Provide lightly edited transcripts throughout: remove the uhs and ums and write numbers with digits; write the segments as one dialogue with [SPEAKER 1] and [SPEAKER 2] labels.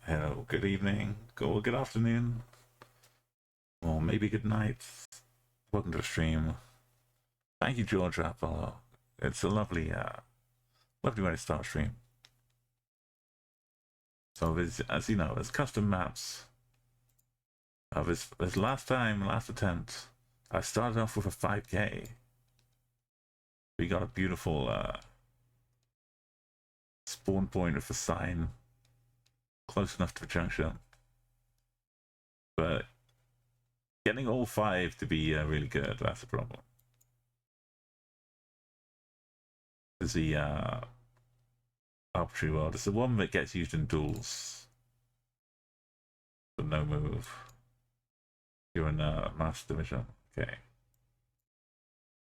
[SPEAKER 1] Hello, good evening, or good afternoon, or maybe good night. Welcome to the stream. Thank you, George Apollo. It's a lovely way to start a stream. So there's, as you know, there's custom maps. This last attempt, I started off with a 5K. We got a beautiful spawn point with a sign close enough to the junction, but getting all 5 to be really good, that's the problem. There's the Arbitrary World. It's the one that gets used in duels. The no move. You're in Master Division. Okay.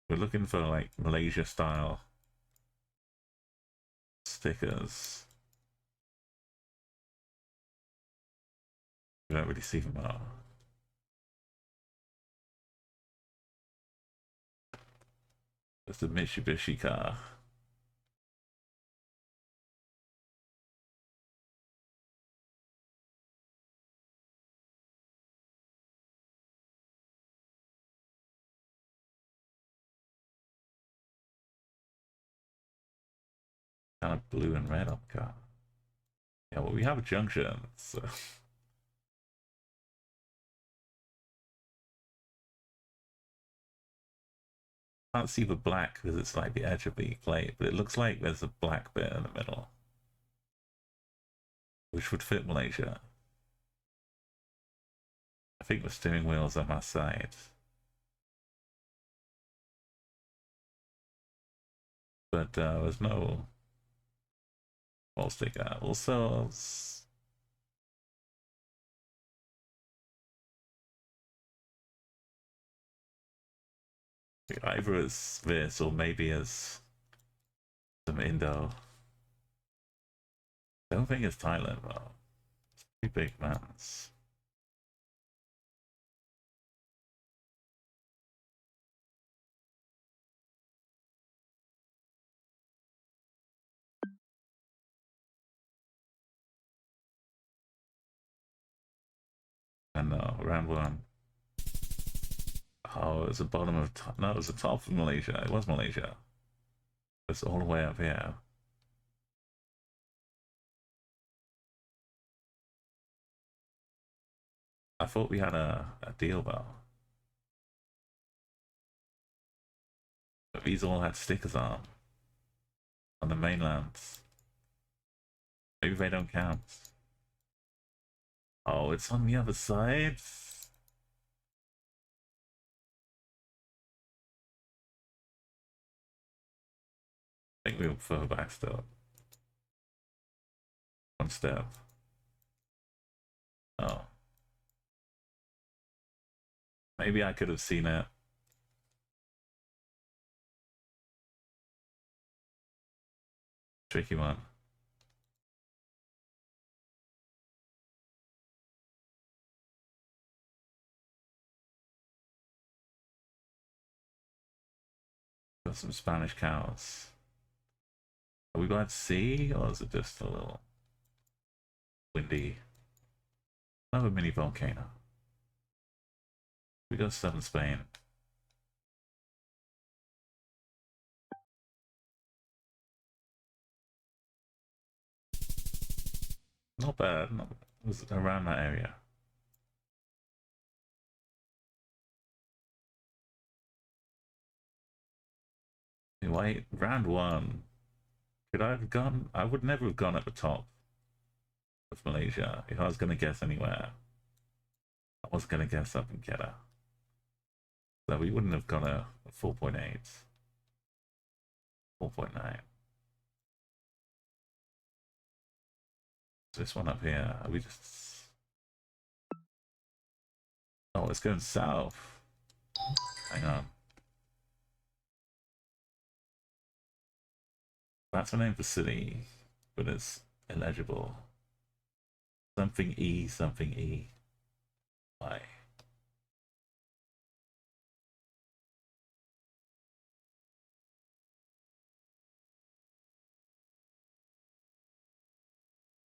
[SPEAKER 1] We're looking for like Malaysia style stickers. We don't really see them out. It's the Mitsubishi car. Kind of blue and red on the car. Yeah, well, we have a junction, so. Can't see the black because it's like the edge of the plate, but it looks like there's a black bit in the middle, which would fit Malaysia. I think the steering wheel's on my side. But there's no wall sticker. Also, either as this or maybe as some Indo. I don't think it's Thailand though. It's too big mountains. And round one. Oh, it's the bottom of no, it was the top of Malaysia. It was Malaysia. It's all the way up here. I thought we had a deal though. But these all had stickers on the mainland. Maybe they don't count. Oh, it's on the other side. I think we were further back still. One step. Oh. Maybe I could have seen it. Tricky one. Got some Spanish cows. Are we going to sea or is it just a little windy? Another mini volcano. We got southern Spain. Not bad. Not bad. It was around that area. Wait, round one. Could I have gone? I would never have gone at the top of Malaysia if I was going to guess anywhere. I was going to guess up in Kedah. So we wouldn't have gone a 4.8. 4.9. This one up here. Are we just... Oh, it's going south. Hang on. That's the name of the city, but it's illegible. Something E, something E. Why?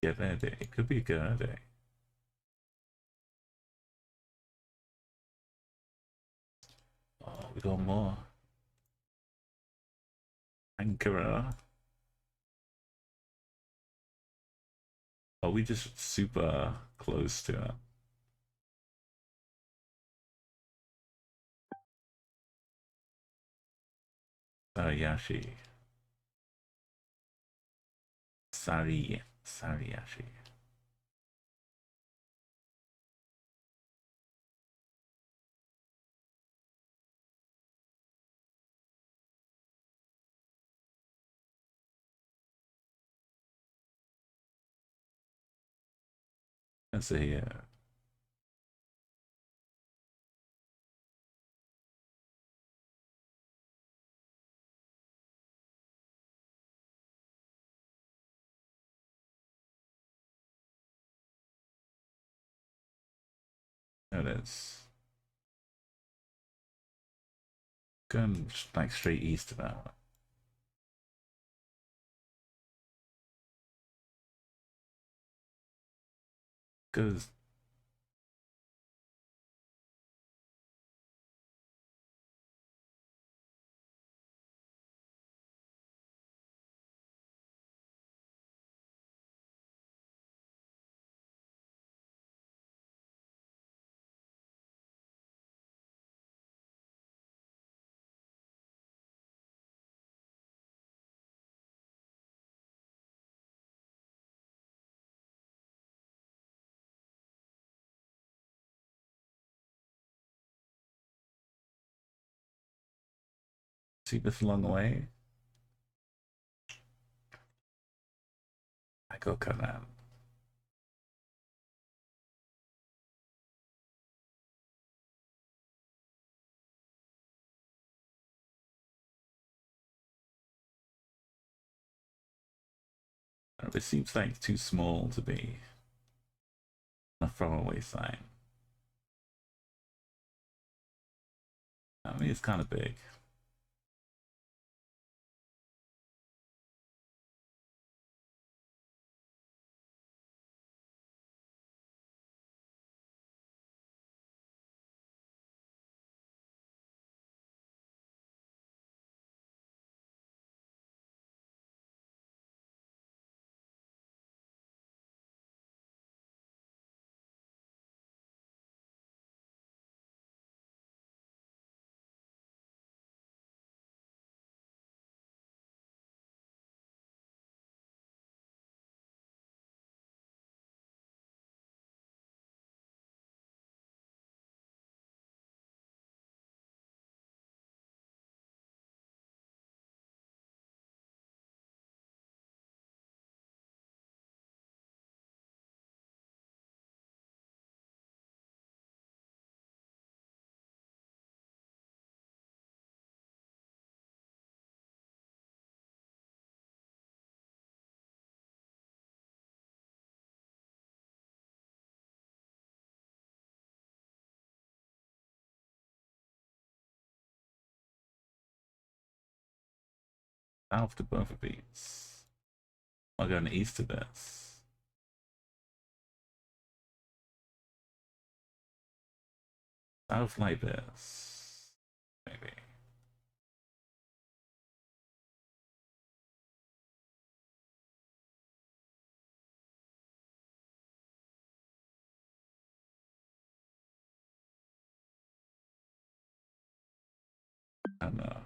[SPEAKER 1] Gerde. It could be Gerde. Oh, we got more. Ankara. Are we just super close to it? Sariyashi. Sariyashi. Let's see here. There it is. Going like straight east of that. Because see this long way. I go Kanan. It seems like too small to be a throwaway sign. I mean, it's kind of big. South to both of these. I'm going east to this. South like this. Maybe. I don't know.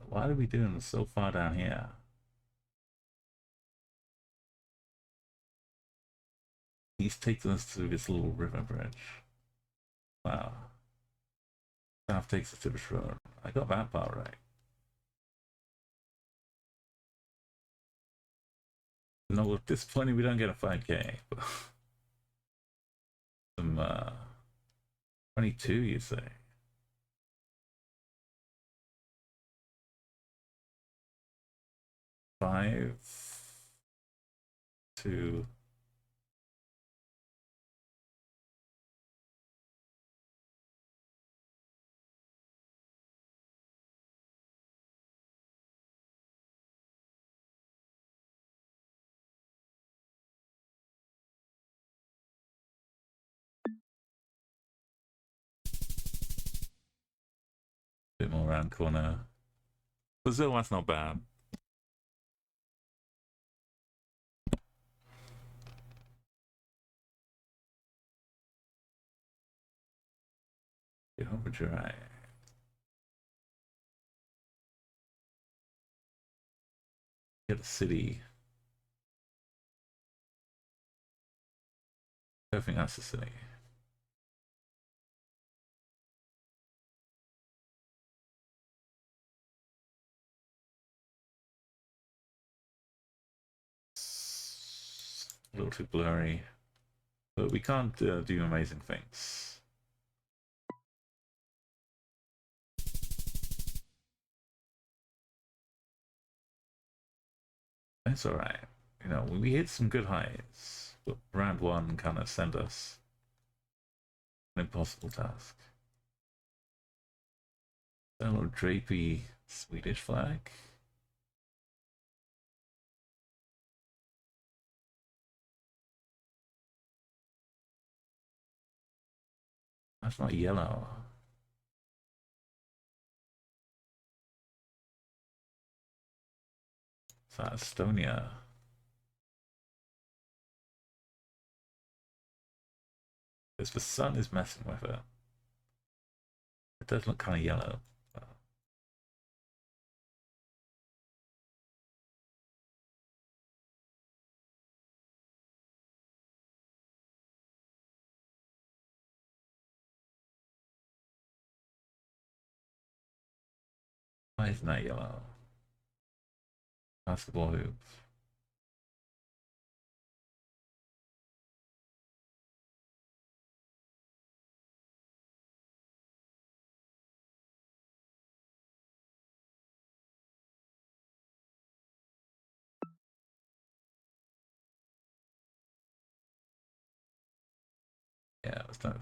[SPEAKER 1] Why are we doing this so far down here? He's taking us to this little river bridge. Wow. South takes us to this road. I got that part right. No, at this point we don't get a 5k. Some 22, you say? Five, two. Bit more round corner. But still, that's not bad. Get overdrive. Get a city. I don't think that's the city. A little too blurry. But we can't do amazing things. That's alright. You know, we hit some good highs, but round one kind of sent us an impossible task. A little drapey Swedish flag. That's not yellow. Is that Estonia? Because the sun is messing with it. It does look kind of yellow. Why isn't that yellow? Basketball hoops. Yeah, it's not.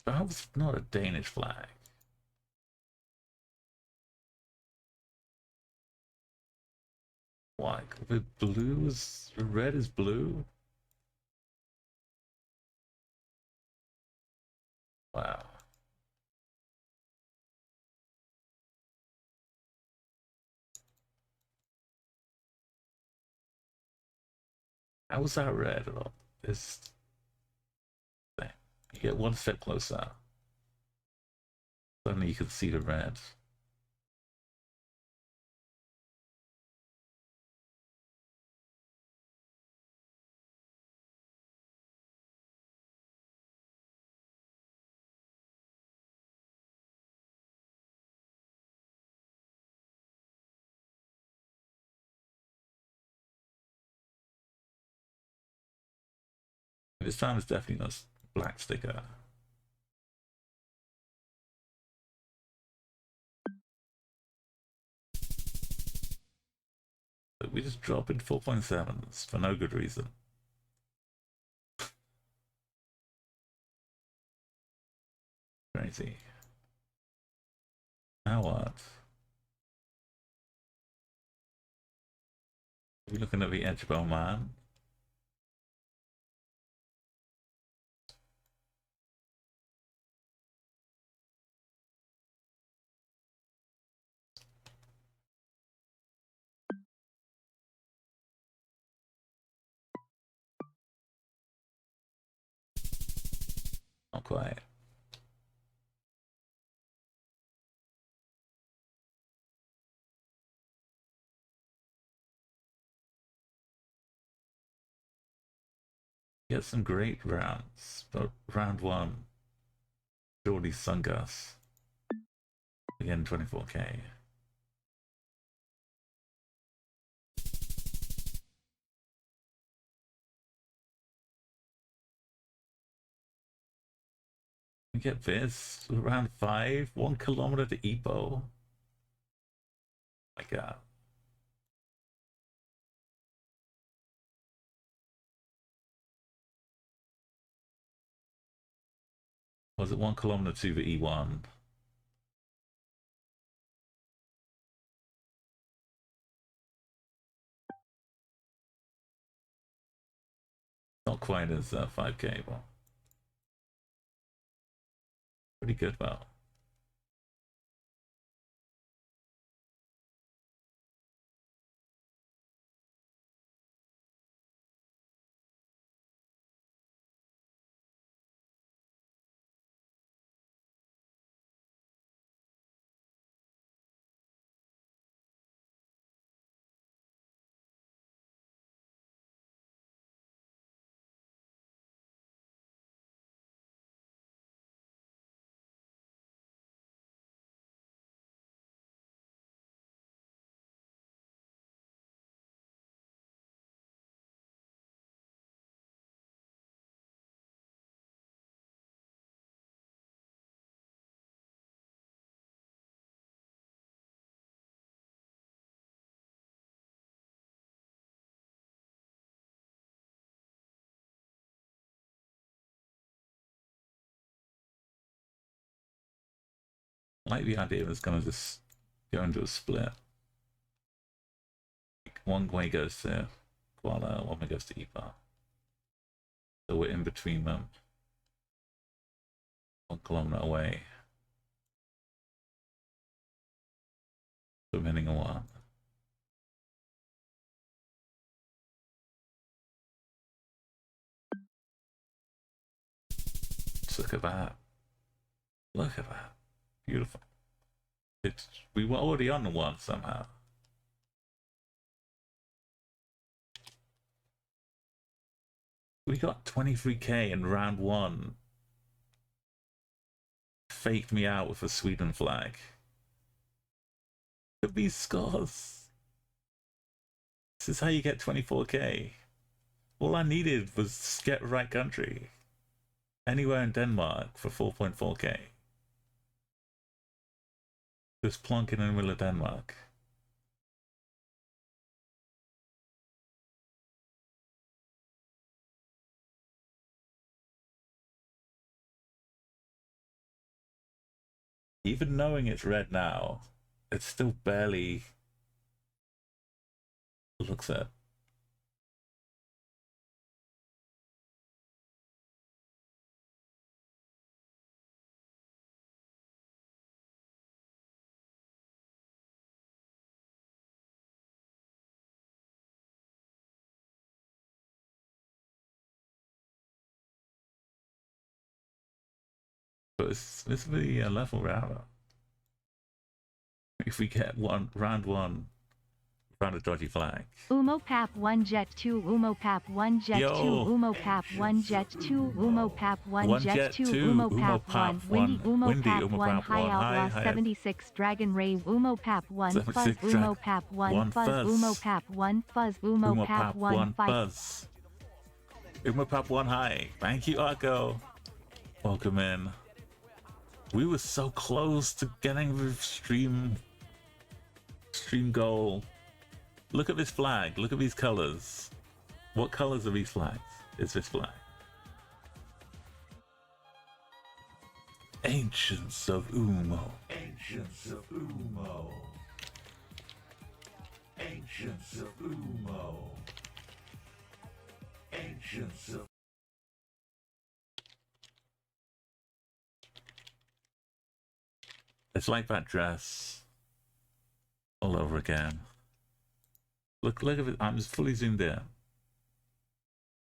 [SPEAKER 1] That was not a Danish flag. Why? The blue is red is blue. Wow. How was that red at all? This thing. You get one step closer. Suddenly you can see the red. This time it's definitely not black sticker. But we just drop in 4.7s for no good reason. Crazy. Now what? Are we looking at the edge of Oman? Not quite. Get some great rounds, but round one, Jordy Sungas. Again, 24k. We get this, round 5, 1 kilometer to Ipoh. My god. Was it 1 kilometer to the E1? Not quite as 5K, but pretty good though. I like the idea of it's gonna just go into a split. One way goes to Kuala, one way goes to Ipa. So we're in between them. 1 kilometer away. Depending on what. Just look at that. Look at that. Beautiful. We were already on the one somehow. We got 23K in round 1. Faked me out with a Sweden flag. Look at these scores. This is how you get 24K. All I needed was get right country. Anywhere in Denmark for 4.4K. Just plonk in the middle of Denmark. Even knowing it's red now, it still barely looks at. But this will be a level router. If we get round 1, found a dodgy flag.
[SPEAKER 2] UmoPap 1 Jet 2 UmoPap 1 Jet 2 UmoPap 1 Jet 2 UmoPap 1 Jet 2 UmoPap 1 Windy UmoPap 1 High Outlaw 76 Dragon Ray UmoPap 1 Fuzz UmoPap 1 Fuzz UmoPap 1 Fuzz UmoPap 1
[SPEAKER 1] Fuzz UmoPap 1 High. Thank you, Arco. Welcome in. We were so close to getting the stream goal. Look at this flag. Look at these colors. What colors are these flags? Is this flag? Ancients of Umo. Ancients of Umo. Ancients of Umo. Ancients of... It's like that dress all over again. Look at it. I'm just fully zoomed in.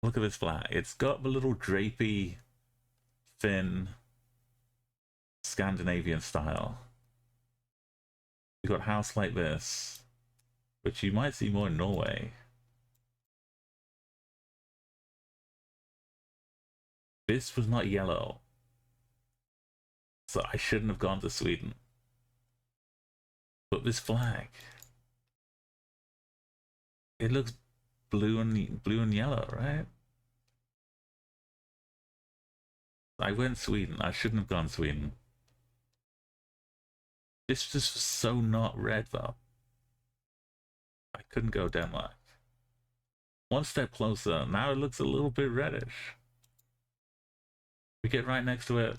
[SPEAKER 1] Look at this flag. It's got the little drapey, thin, Scandinavian style. You've got a house like this, which you might see more in Norway. This was not yellow. So I shouldn't have gone to Sweden. But this flag, it looks blue and yellow, right? I went Sweden. I shouldn't have gone Sweden. This just was so not red though. I couldn't go Denmark. One step closer. Now it looks a little bit reddish. We get right next to it.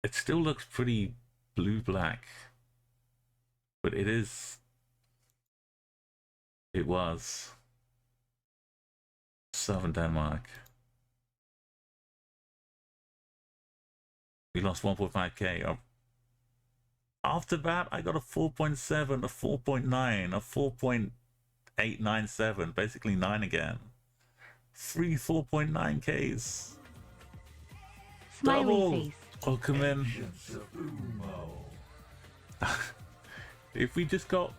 [SPEAKER 1] It still looks pretty blue-black, but it is. It was Southern Denmark. We lost 1.5k. After that, I got a 4.7, a 4.9, a 4.897, basically 9 again. 3 4.9Ks.
[SPEAKER 2] Smiley
[SPEAKER 1] Double.
[SPEAKER 2] face.
[SPEAKER 1] Welcome in. If we just got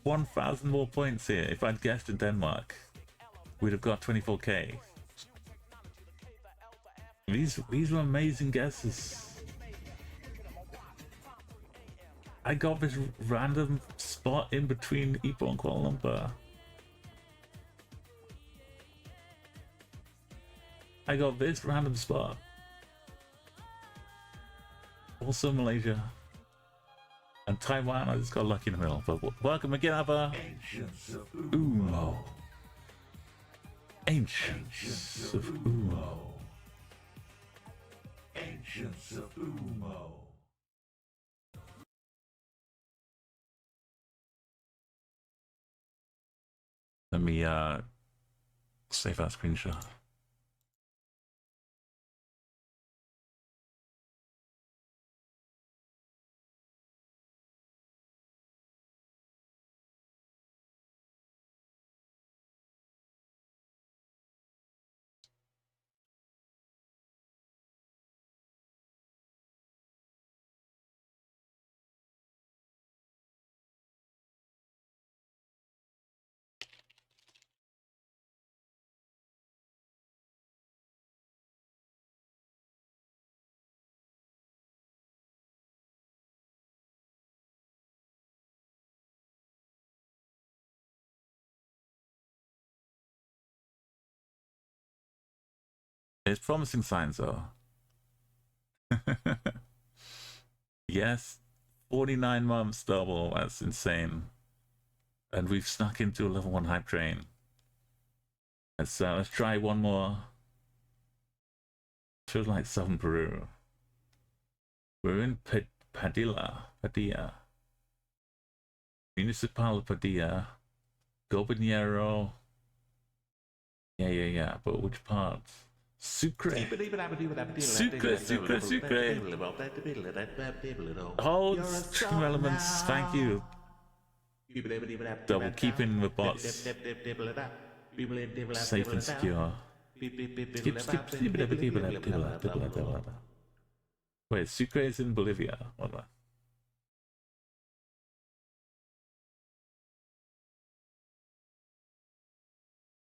[SPEAKER 1] 1,000 more points here, if I'd guessed in Denmark, we'd have got 24k. These were amazing guesses. I got this random spot in between Ipoh and Kuala Lumpur. I got this random spot. Also Malaysia. And Taiwan, I just got lucky in the middle. But welcome again, Abba.
[SPEAKER 3] Ancients of
[SPEAKER 1] Umo. Ancients of Umo.
[SPEAKER 3] Ancients of Umo.
[SPEAKER 1] Let me save that screenshot. It's promising signs though. Yes, 49 months double, that's insane. And we've snuck into a level 1 hype train. Let's try one more. Feels like southern Peru. We're in Padilla. Municipal Padilla. Gobernero. Yeah. But which parts? Sucre. Sucre. Oh, stream elements. Thank you. Double keeping the bots safe and secure. Skip. Wait, Sucre is in Bolivia. What the?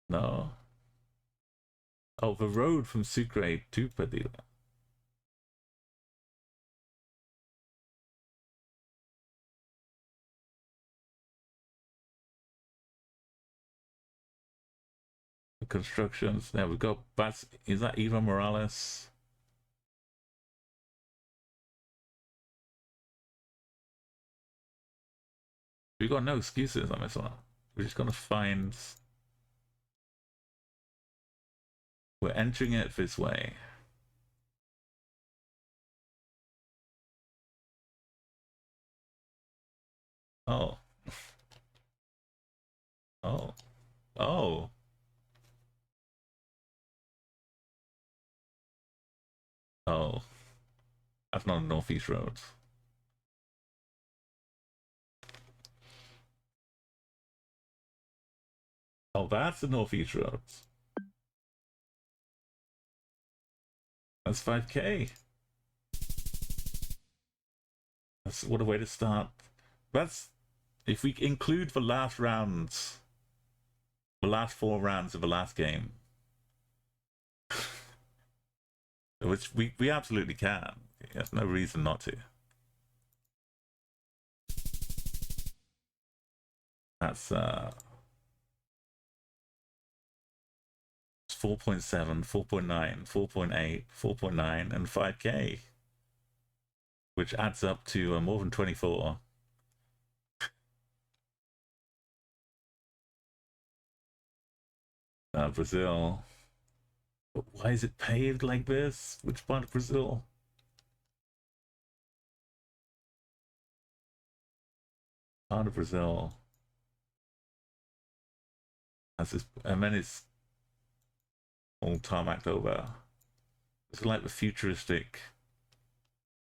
[SPEAKER 1] No. Oh, the road from Sucre to Padilla. The constructions. There we go. Is that Eva Morales? We got no excuses on this one. We're just gonna find. We're entering it this way. Oh. That's not a northeast road. Oh, that's the northeast road. That's 5k. That's what a way to start. That's if we include the last rounds, the last 4 rounds of the last game, which we absolutely can. There's no reason not to. That's 4.7, 4.9, 4.8, 4.9, and 5k, which adds up to more than 24. Brazil. Why is it paved like this? Which part of Brazil? Part of Brazil has this, and then it's all tarmacked over. It's like the futuristic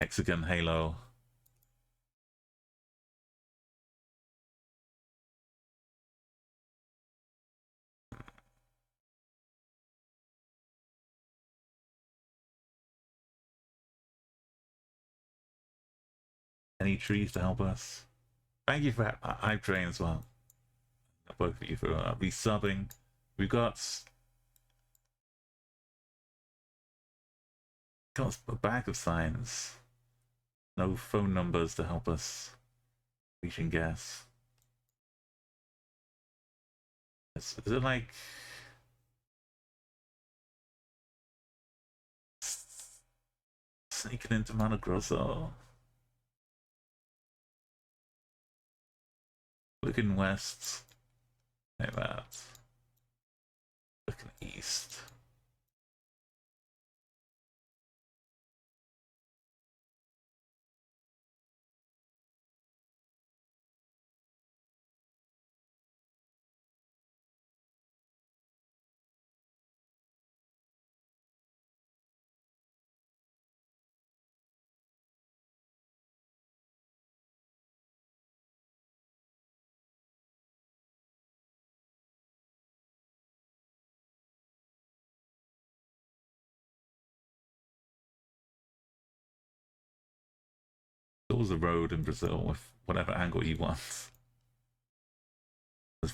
[SPEAKER 1] hexagon halo. Any trees to help us? Thank you for hype train as well. Both of you for resubbing. We've got a bag of signs. No phone numbers to help us reach and guess. Is it like sneaking into Mato Grosso? Looking west, like that. Looking east. There was a road in Brazil with whatever angle you want. There's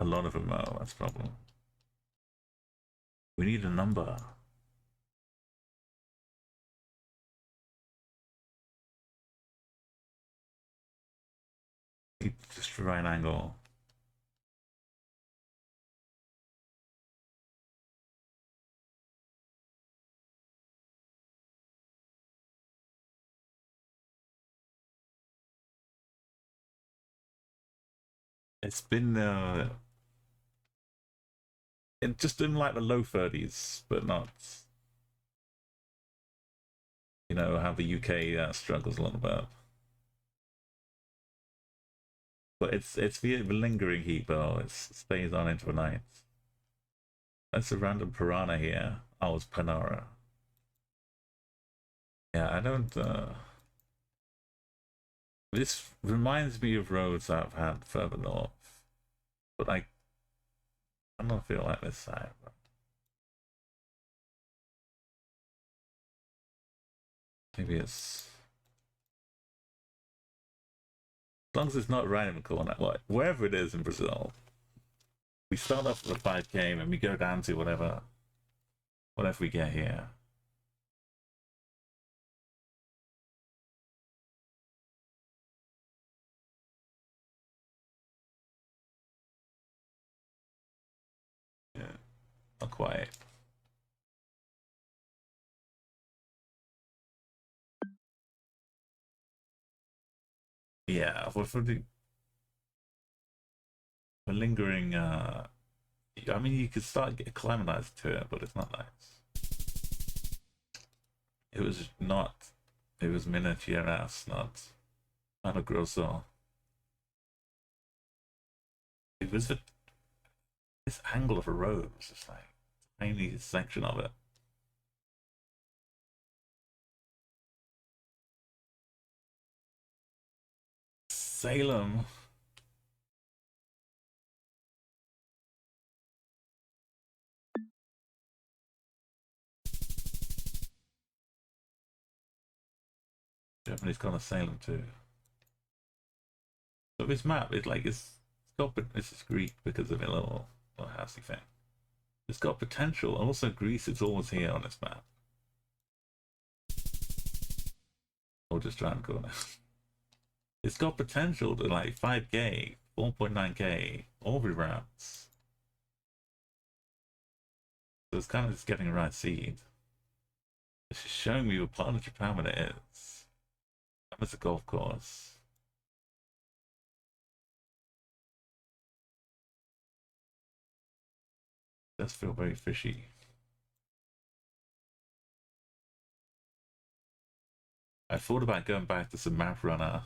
[SPEAKER 1] a lot of them are, that's the problem. We need a number. Just the right angle. It's been just in like the low 30s, but not, you know, how the UK struggles a little bit. But it's the lingering heat though. It stays on into the night. That's a random piranha here. Oh, it's Panara. Yeah, I don't. This reminds me of roads I've had further north, but I don't feel like this side. But maybe it's as long as it's not right in the corner. Like wherever it is in Brazil, we start off with a 5K and we go down to whatever we get here. Yeah, not quite. Yeah, for the lingering. I mean, you could start getting acclimatized to it, but it's not nice. It was not. It was miniature ass, not a grosso. It was this angle of a road was just like a tiny section of it. Salem. Germany's got a Salem too. So this map is like it's got, this is Greek because of a little housey thing. It's got potential. Also, Greece is always here on this map. Or just try and go now. It's got potential to like 5K, 4.9K, all the routes. So it's kind of just getting the right seed. It's just showing me what part of Japan it is. That was a golf course. It does feel very fishy. I thought about going back to some map runner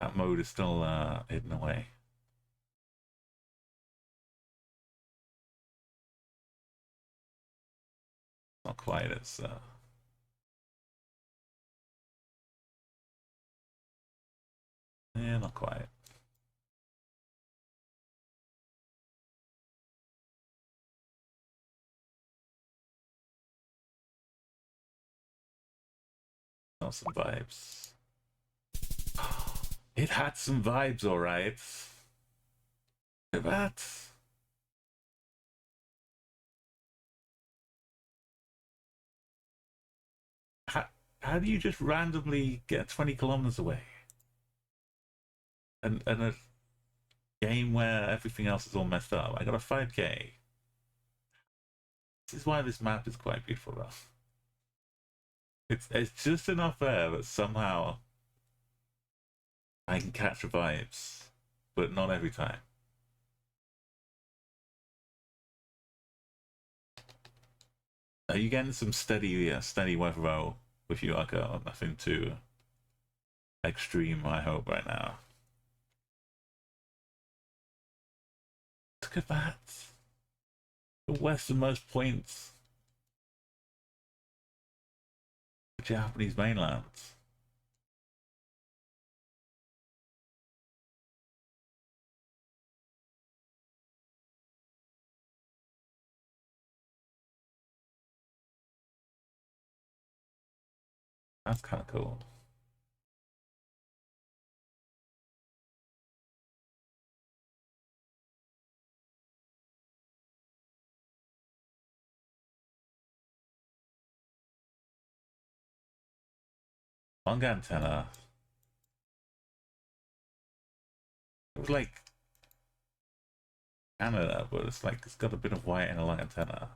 [SPEAKER 1] That mode is still hidden away. Not quite as yeah, not quite. Not some vibes. It had some vibes, all right. Look at that. How do you just randomly get 20 kilometers away? And a game where everything else is all messed up. I got a 5k. This is why this map is quite beautiful, though. It's just enough there that somehow I can catch the vibes, but not every time. Are you getting some steady weather though with you, Aka? Nothing too extreme, I hope, right now. Look at that. The westernmost points. The Japanese mainland. That's kind of cool. Long antenna. It was like Canada, but it's like it's got a bit of white and a long antenna.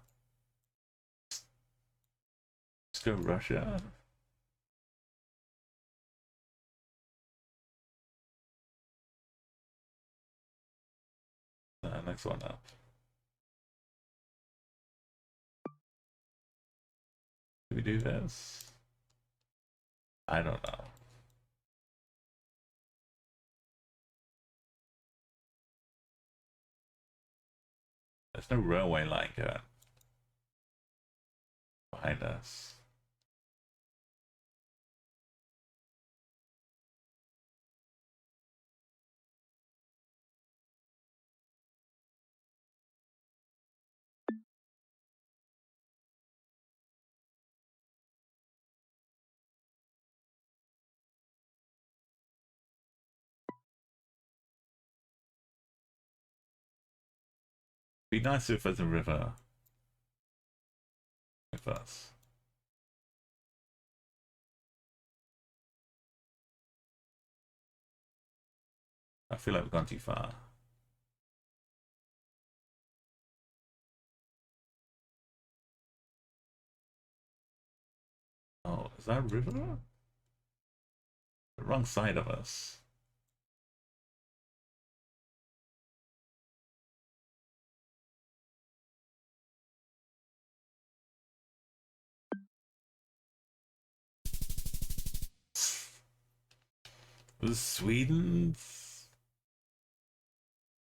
[SPEAKER 1] Let's go Russia. Next one up. Do we do this? I don't know. There's no railway line going behind us. Be nice if there's a river with us. I feel like we've gone too far. Oh, is that a river? The wrong side of us. Was Sweden's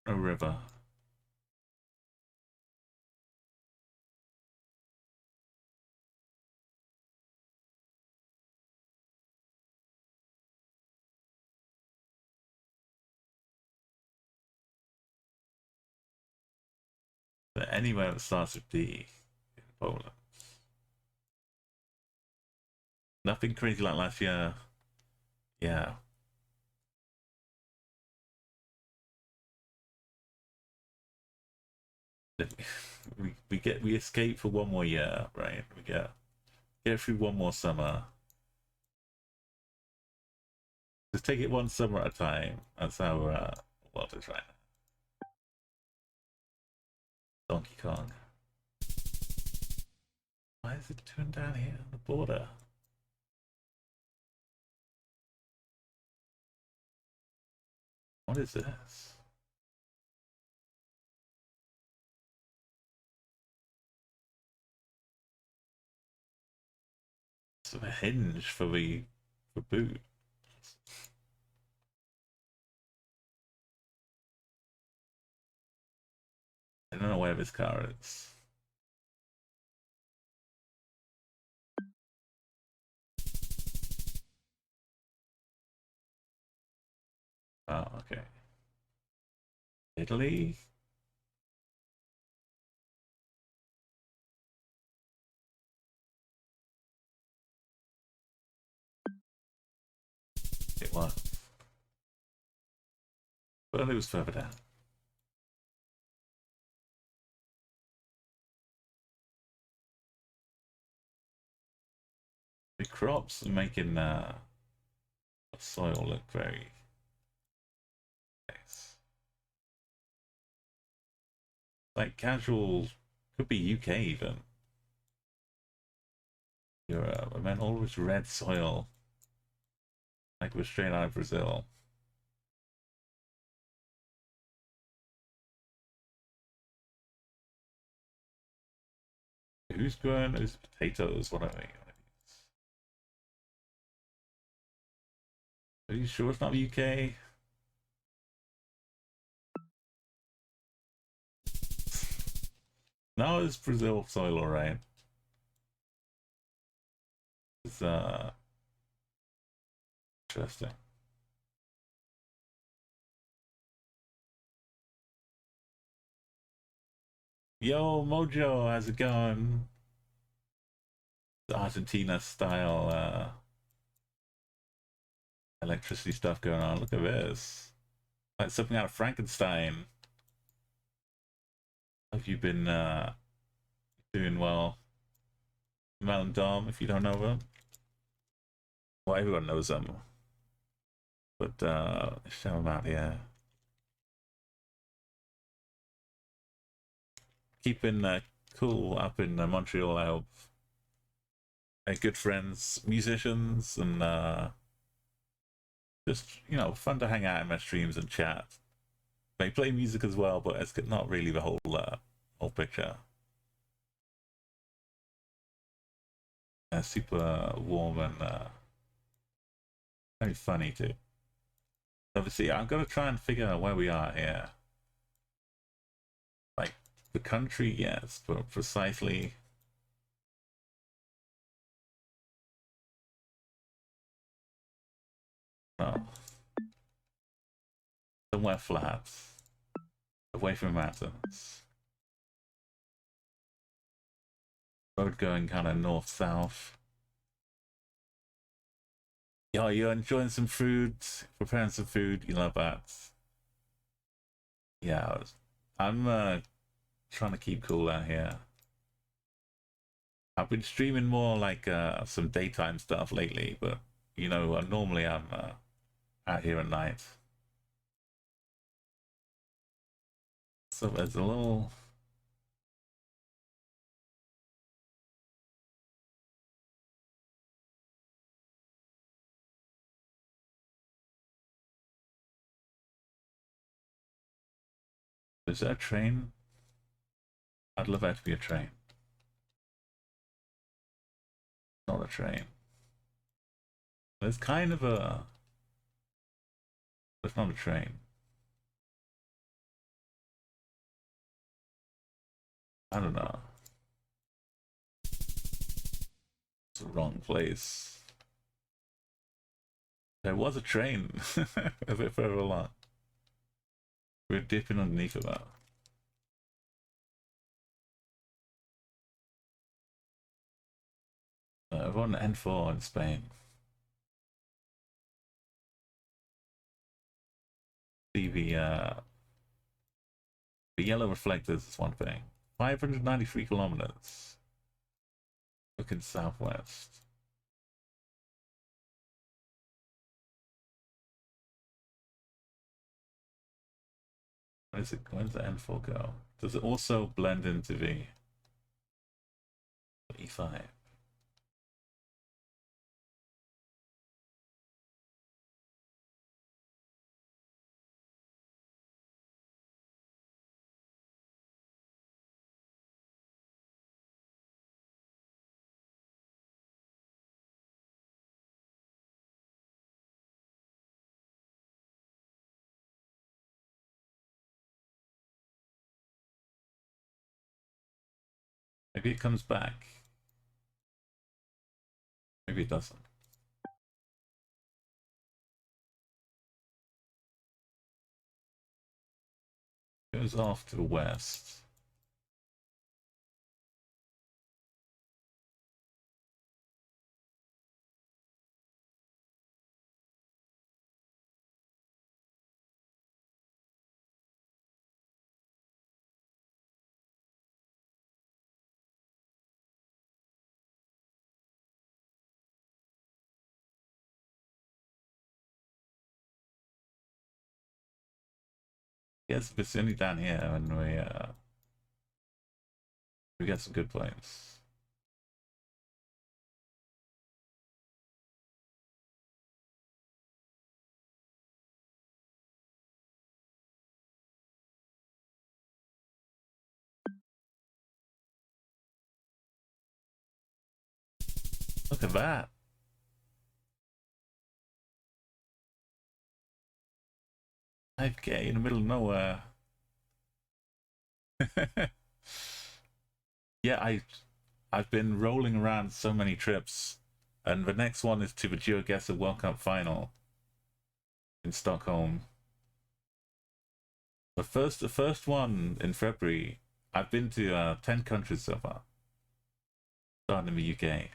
[SPEAKER 1] a river? But anywhere that starts with D in Poland. Nothing crazy like last year. Yeah. We escape for one more year, right? We get through one more summer. Just take it one summer at a time. That's how world is right now. Donkey Kong. Why is it turned down here on the border? What is this? It's a hinge for boot. don't know where this car is. Oh, okay. Italy? It was. But it was further down. The crops are making the soil look very nice. Like casual, could be UK even. Europe. I meant all this red soil. Like we're straight out of Brazil. Who's growing those potatoes? What are they? Are you sure it's not the UK? No, it's Brazil soil, alright. It's interesting. Yo, Mojo, how's it going? The Argentina style electricity stuff going on. Look at this. Like something out of Frankenstein. Have you been doing well? Mel and Dom, if you don't know them. Well, everyone knows them. But shout them out here. Keeping cool up in Montreal. I hope. Good friends, musicians, and just, you know, fun to hang out in my streams and chat. They play music as well, but it's not really the whole picture. Super warm and very funny too. Obviously, I'm gonna try and figure out where we are here. Like the country, yes, but precisely. No. Somewhere flat, away from mountains. Road going kind of north-south. Yo, you're enjoying some food, preparing some food. You love that. Yeah, I'm trying to keep cool out here. I've been streaming more like some daytime stuff lately, but you know, normally I'm out here at night. So there's a little. Is there a train? I'd love that to be a train. Not a train. There's kind of a. It's not a train. I don't know. It's the wrong place. There was a train a bit further along. We're dipping underneath of that. We're on N4 in Spain. See the yellow reflectors is one thing. 593 kilometers. Looking southwest. Where is it? Where does the N4 go? Does it also blend into the E5? Maybe it comes back. Maybe it doesn't. Goes off to the west. Yes, it's only down here, and we get some good points. Look at that. $5K in the middle of nowhere. Yeah, I've been rolling around so many trips, and the next one is to the GeoGuessr World Cup final in Stockholm. The first one in February. I've been to 10 countries so far. Starting in the UK.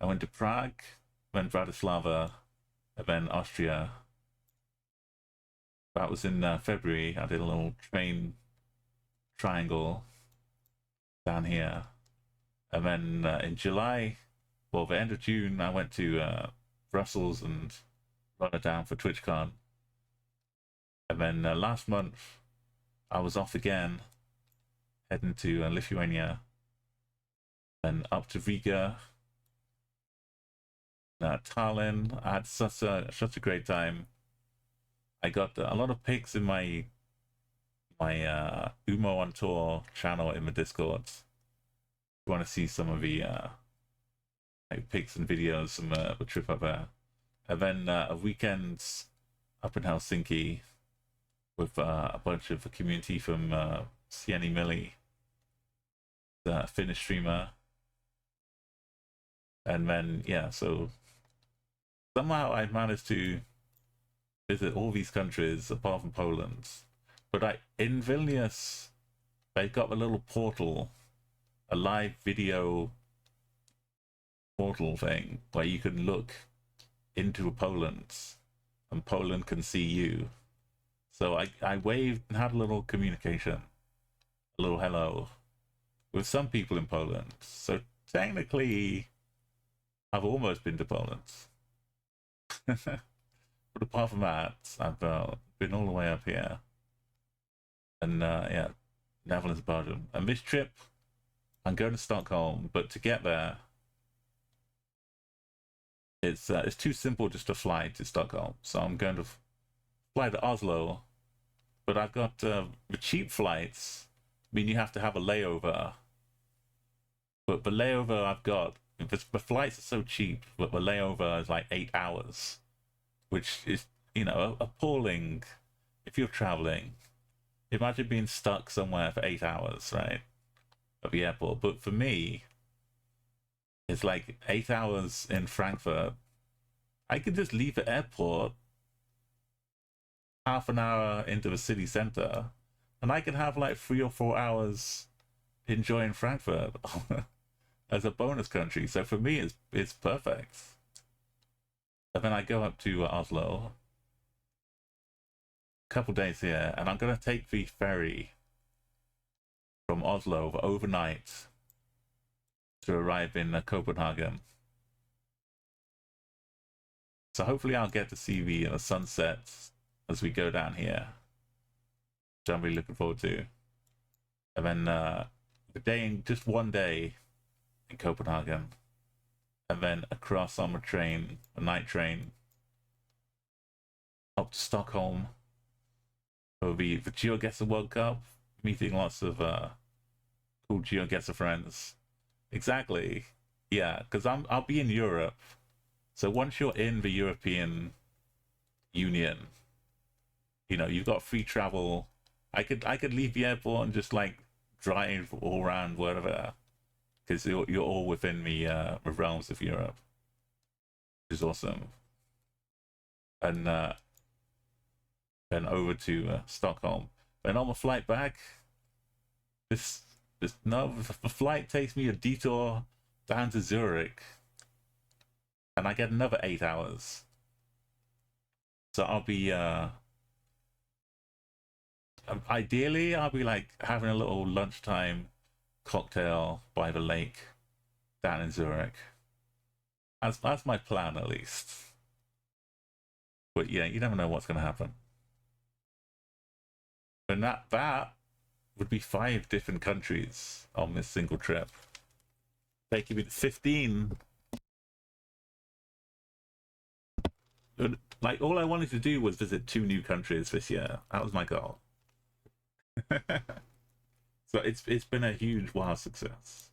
[SPEAKER 1] I went to Prague, then Bratislava, and then Austria. That was in February. I did a little train triangle down here. And then in July, well, the end of June, I went to Brussels and Rotterdam for TwitchCon. And then last month, I was off again, heading to Lithuania, and up to Riga, Tallinn. I had such a great time. I got a lot of pics in my UmoOnTour channel in the Discord. If you want to see some of the like pics and videos from the trip up there, and then a weekend up in Helsinki with a bunch of the community from Sieni Millie, the Finnish streamer, and then yeah, so somehow I managed to visit all these countries apart from Poland. But in Vilnius, they've got a little portal, a live video portal thing where you can look into Poland and Poland can see you. So I waved and had a little communication, a little hello with some people in Poland. So technically, I've almost been to Poland. But apart from that, I've been all the way up here. And yeah, Netherlands, Belgium. And this trip, I'm going to Stockholm, but to get there, it's too simple just to fly to Stockholm. So I'm going to fly to Oslo, but I've got the cheap flights. I mean, you have to have a layover. But the layover I've got, the flights are so cheap, but the layover is like 8 hours, which is, you know, appalling if you're traveling. Imagine being stuck somewhere for 8 hours, right? At the airport. But for me, it's like 8 hours in Frankfurt. I could just leave the airport half an hour into the city center, and I could have like 3 or 4 hours enjoying Frankfurt as a bonus country. So for me, it's perfect. And then I go up to Oslo, a couple days here, and I'm going to take the ferry from Oslo overnight to arrive in Copenhagen. So hopefully I'll get to see the sunset as we go down here, which I'm really looking forward to. And then just one day in Copenhagen, and then across on a night train, up to Stockholm for the GeoGuessr World Cup, meeting lots of cool GeoGuessr friends. Exactly, yeah, because I'll be in Europe. So once you're in the European Union, you know, you've got free travel. I could leave the airport and just like drive all around wherever. because you're all within the realms of Europe, which is awesome. And then over to Stockholm. And on the flight back, this no, the flight takes me a detour down to Zurich, and I get another 8 hours. So I'll be ideally I'll be like having a little lunchtime cocktail by the lake down in Zurich. That's my plan, at least. But yeah, you never know what's going to happen. And that would be 5 different countries on this single trip, taking me to 15. Like, all I wanted to do was visit 2 new countries this year. That was my goal. So it's been a huge wow success.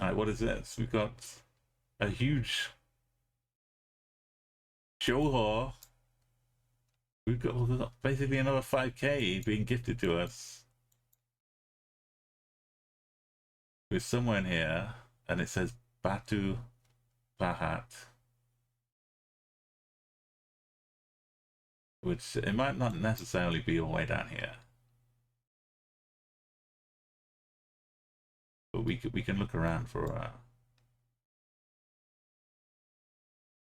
[SPEAKER 1] All right, what is this? We've got a huge show. We've got basically another 5K being gifted to us. We're somewhere in here, and it says Batu Pahat, which it might not necessarily be all the way down here, but we can look around for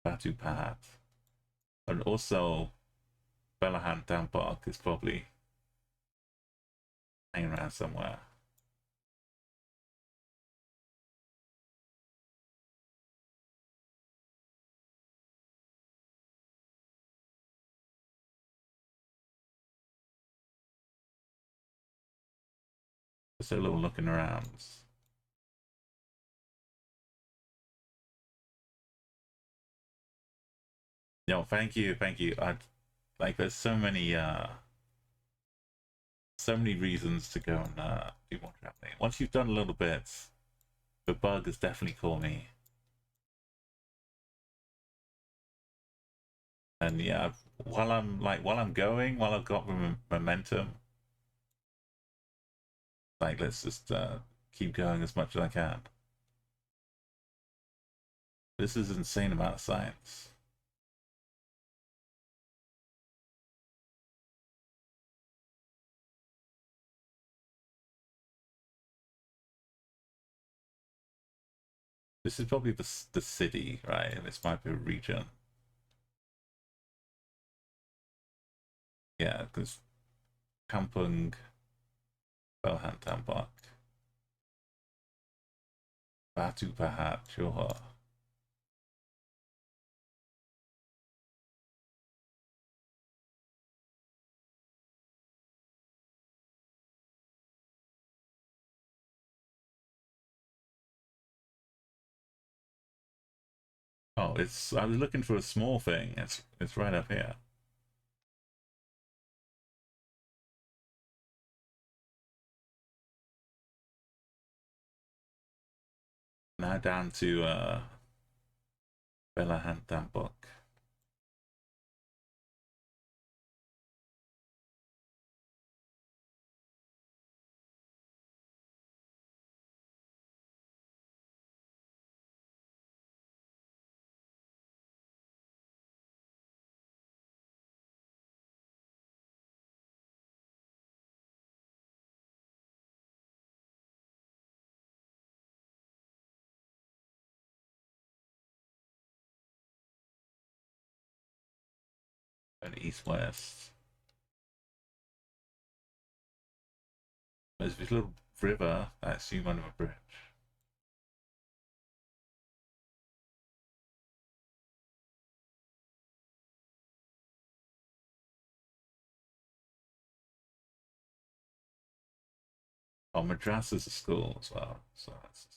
[SPEAKER 1] Batu Pahat, and also Belahan Tampark is probably hanging around somewhere. Just a little looking around. Yo, thank you. I like, there's so many reasons to go and do more traveling. Once you've done a little bit, the bug has definitely caught me. And yeah, while I'm going, while I've got momentum, like, let's just keep going as much as I can. This is an insane amount of science. This is probably the city, right? And this might be a region. Yeah, because Kampung Belhan Tambak, Batu Pahat, Johor. Oh, I was looking for a small thing. It's right up here. Now down to Belahan Tambak. And east-west. There's this little river that's under a bridge. Oh, Madras is a school as well, so that's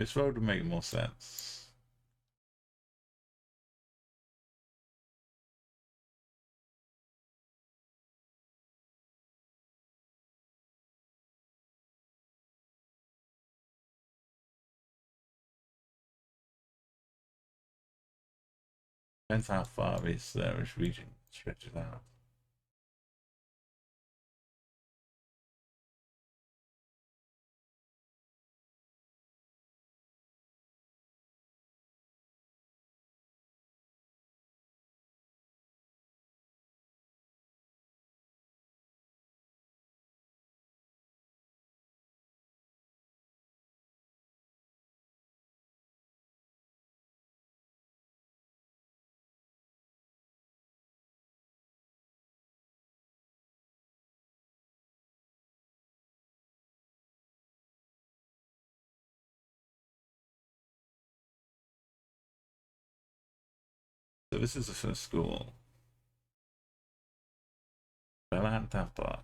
[SPEAKER 1] This road would make more sense. Depends how far this region stretches out. So this is the first school. Belahan Park.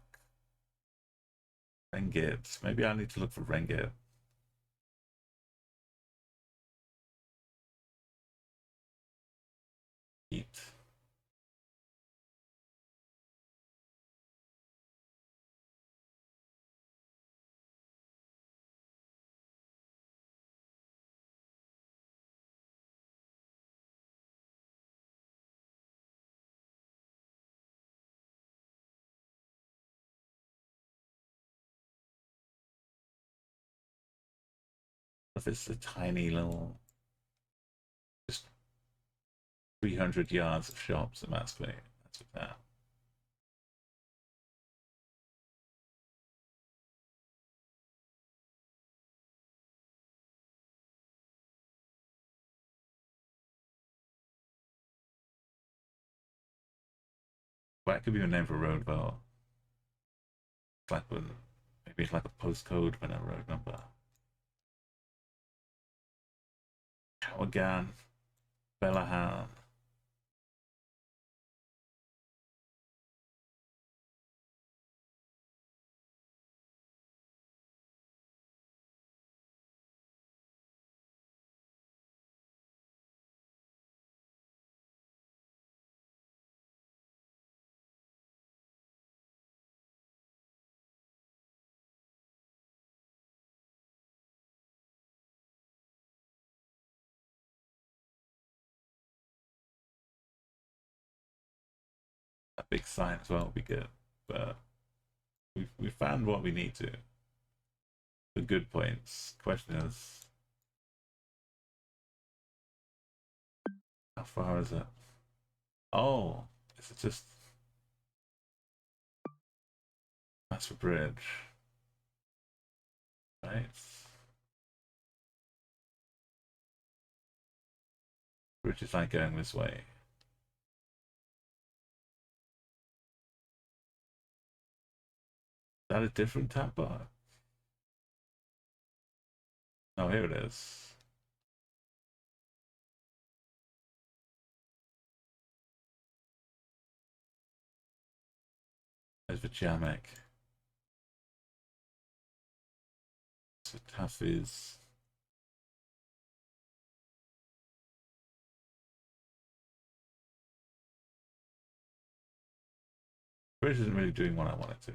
[SPEAKER 1] Rengit. Maybe I need to look for Rengit. Eat. If it's a tiny little, just 300 yards of shops in that space. That's what that. Well, that could be a name for a road, though. It's like maybe it's like a postcode for a road number. Kawagan, Belahan. A big sign as well would be good, but we found what we need to. The good points. Question is, how far is it? Oh, is it just that's a bridge, right? Bridge is like going this way. Is that a different tab bar? Oh, here it is. There's the Jamek. So tough is. Bridge isn't really doing what I want it to.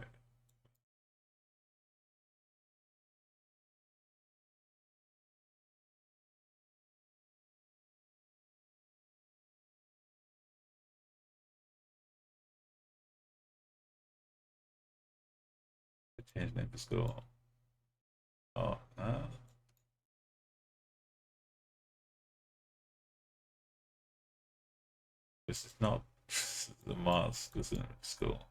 [SPEAKER 1] Change name for school. Oh, no. This is not the mosque, this is school.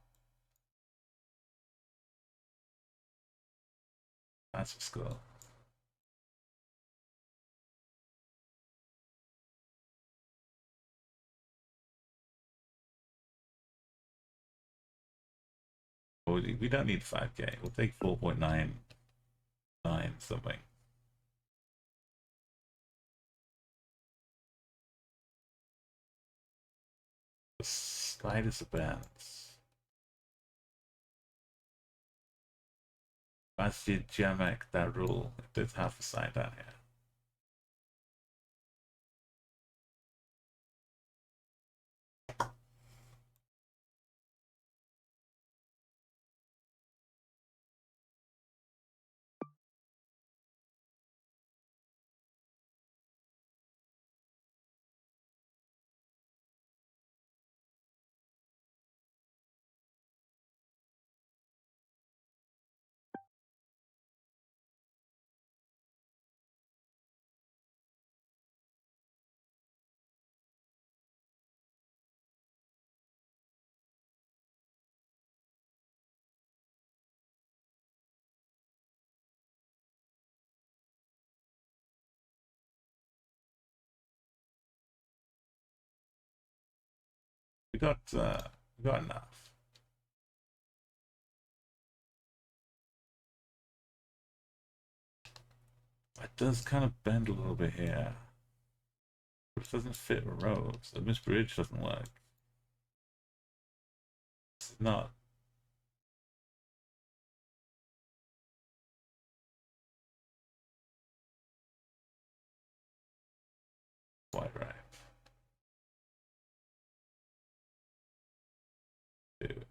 [SPEAKER 1] That's a school. We don't need 5K. We'll take 4.99 something. The slightest bands. Masjid Jamek Darul. It does have a sign down here. we got enough. It does kind of bend a little bit here. But it doesn't fit roads. This bridge doesn't work. It's not. Quite right. Dude.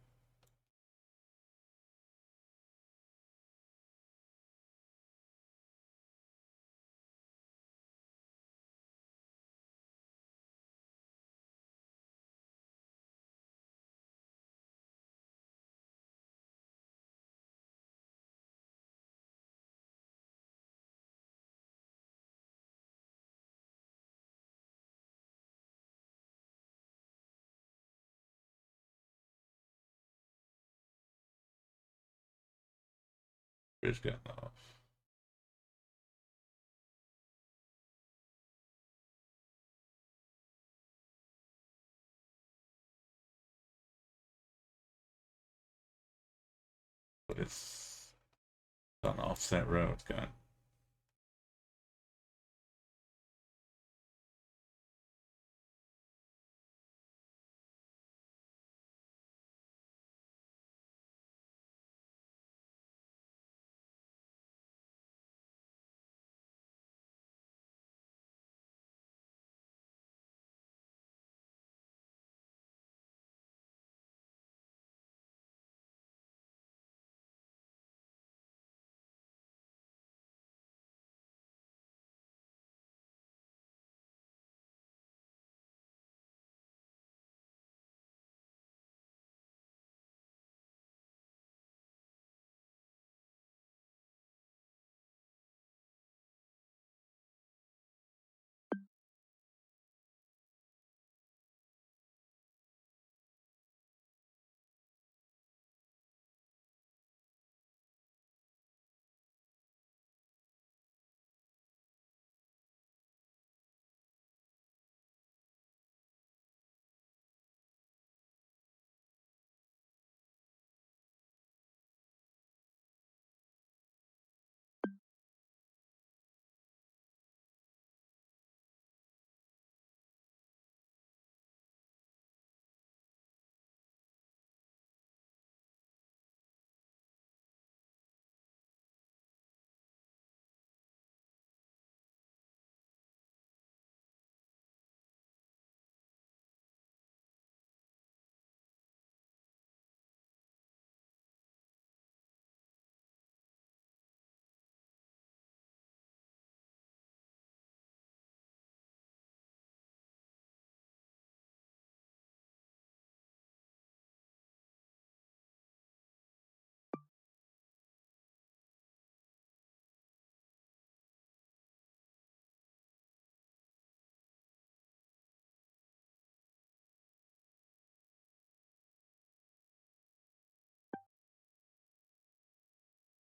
[SPEAKER 1] Bridge getting off. But it's on offset road going.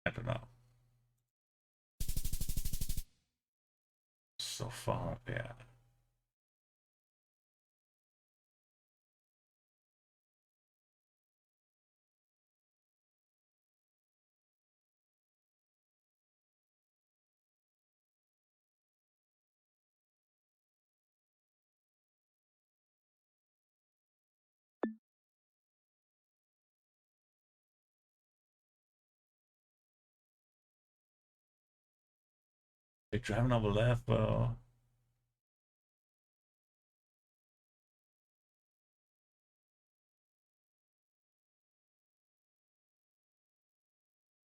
[SPEAKER 1] I don't know. So far up here. They're driving over left, bro.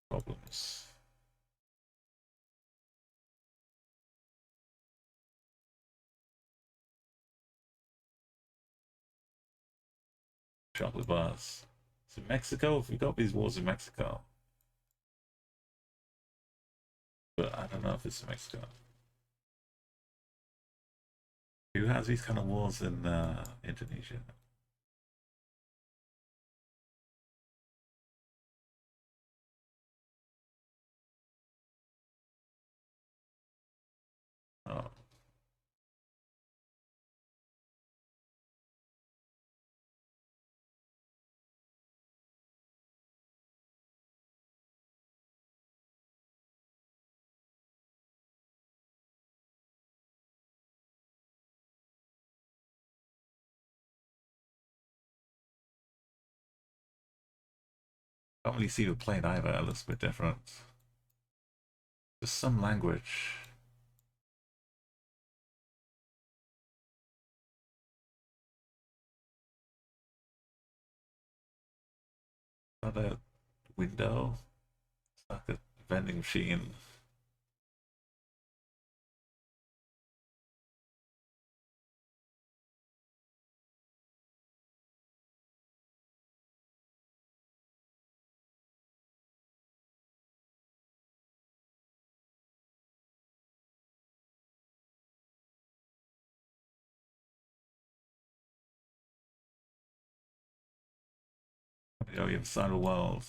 [SPEAKER 1] Problems. Chocolate bars. It's in Mexico. If we got these wars in Mexico. But I don't know if it's in Mexico. Who has these kind of wars in Indonesia? Oh. Can't really see the plane either. It looks a bit different. Just some language. Another window. It's like a vending machine. You know, inside the world.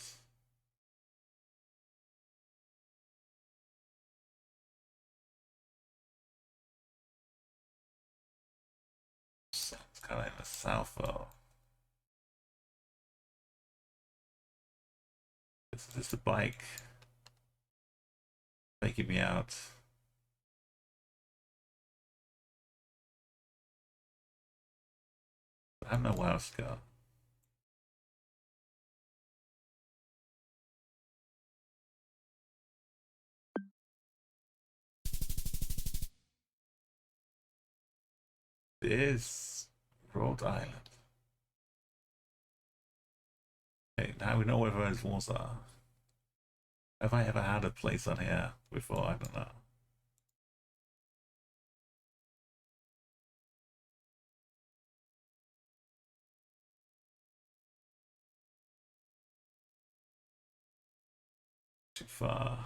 [SPEAKER 1] It's kind of in the south though. This is the bike making me out. I don't know where else to go. It is Rhode Island. Okay, now we know where those walls are. Have I ever had a place on here before? I don't know. Too far.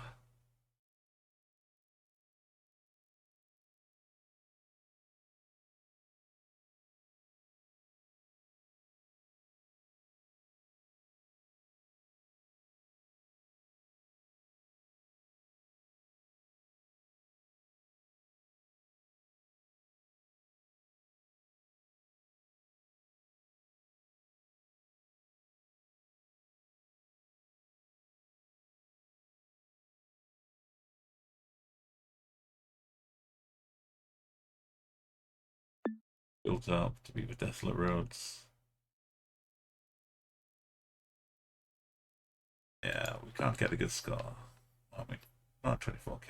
[SPEAKER 1] Built up to be the desolate roads. Yeah, we can't get a good score. I mean, not 24k.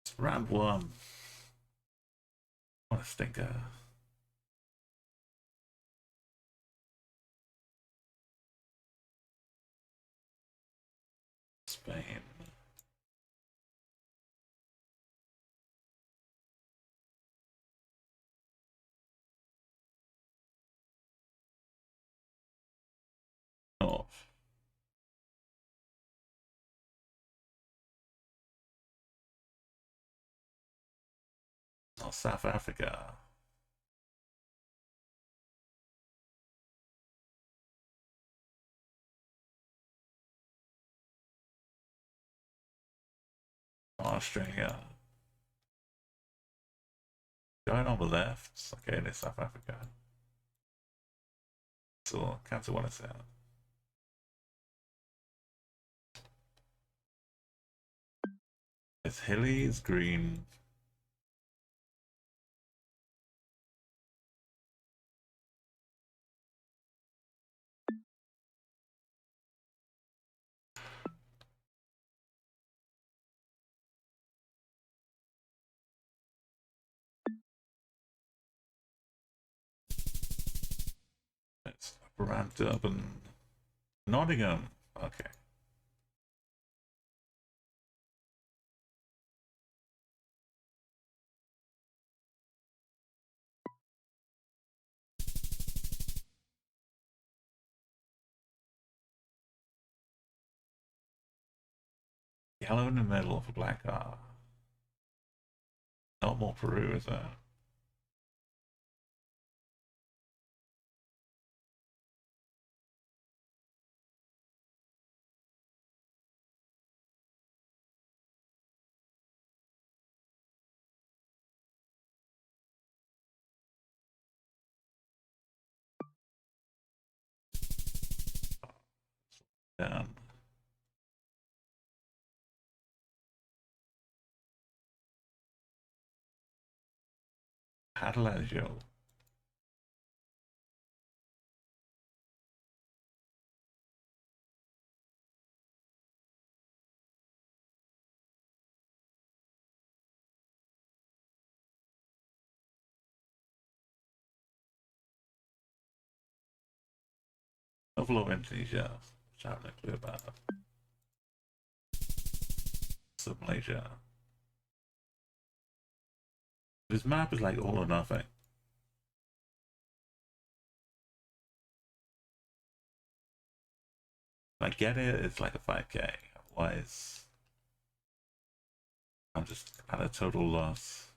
[SPEAKER 1] It's round one. What a stinker. Spain. Oh, oh, South Africa. Australia. Going on the left. Okay, there's South Africa. So, can't what is that? It's hilly, it's green. It's around Durban. Nottingham. Okay. Yellow in the middle of a black car. Not more Peru, is there? Down. AAW. Level of Indonesia. Which I have no clue about. So Malaysia. This map is like all or nothing. If I get it, it's like a 5k. Otherwise, I'm just at a total loss.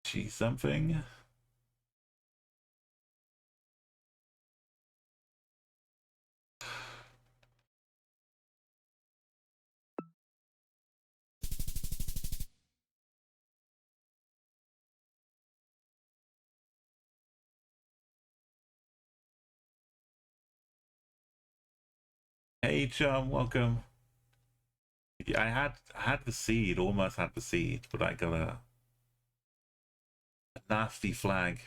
[SPEAKER 1] G something. Hey chum, welcome. Yeah, I had the seed, almost had the seed, but I got a nasty flag.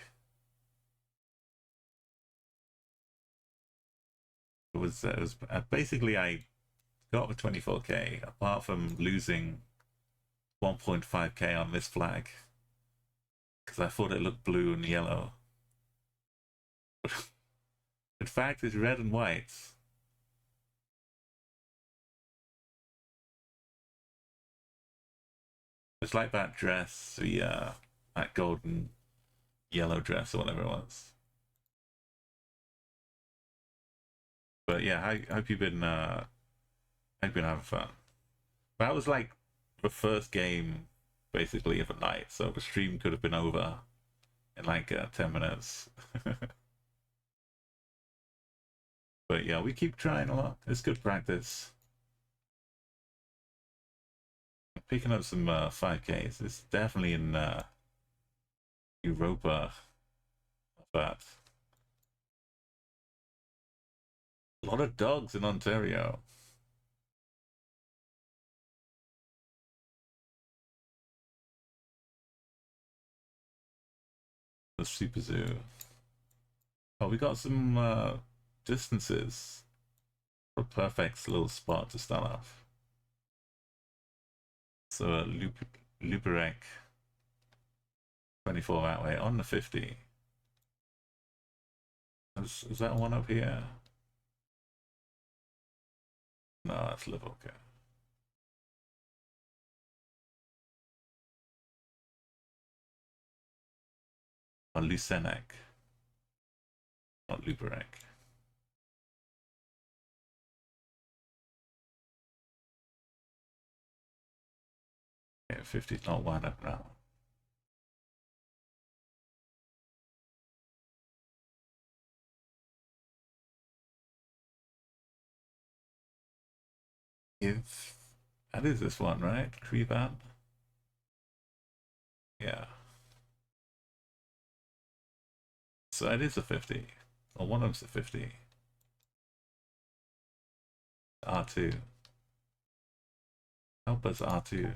[SPEAKER 1] It was basically I got the 24k apart from losing 1.5k on this flag because I thought it looked blue and yellow. In fact, it's red and white. It's like that dress, that golden yellow dress or whatever it was. But yeah, I hope you've been having fun. That was like the first game basically of the night, so the stream could have been over in like 10 minutes. But yeah, we keep trying a lot. It's good practice. Picking up some 5Ks. It's definitely in Europa. But a lot of dogs in Ontario. The Super Zoo. Oh, we got some distances. A perfect little spot to start off. So Luperec 24 that way on the 50. Is that one up here? No, that's Livoka. Or Lucenek. Not Luperec. Okay, 50's not wound up now. If that is this one, right? Crevan? Yeah. So it is a 50. Well, one of them's a 50. R2. Help us, R2.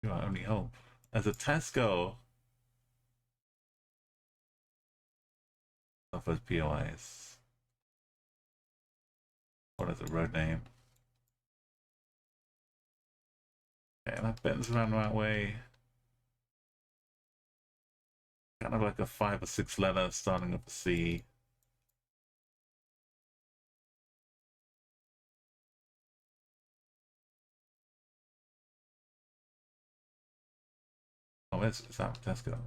[SPEAKER 1] You are only hope. As a Tesco offers POIs. What is the road name? Okay, that bends around that way. Kind of like a 5 or 6 letter starting with a C. Oh, is that Tesco?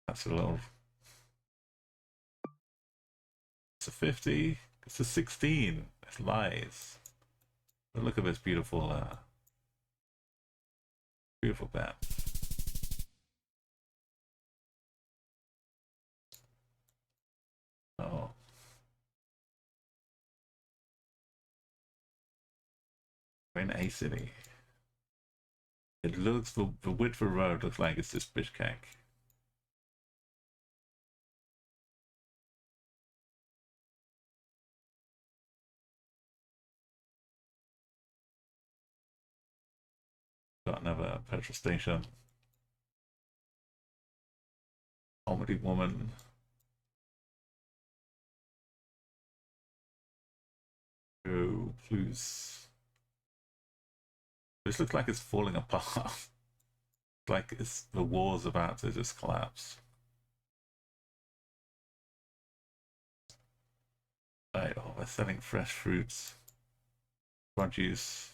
[SPEAKER 1] That's a little. It's a 50. It's a 16. It's lies. But look at this beautiful, beautiful bat. Oh. We're in A City. It looks, the width of the road looks like it's just Bishkek. Got another petrol station. Comedy woman. Go, please. This looks like it's falling apart. Like the wall's about to just collapse. Right, oh, we're selling fresh fruits, produce.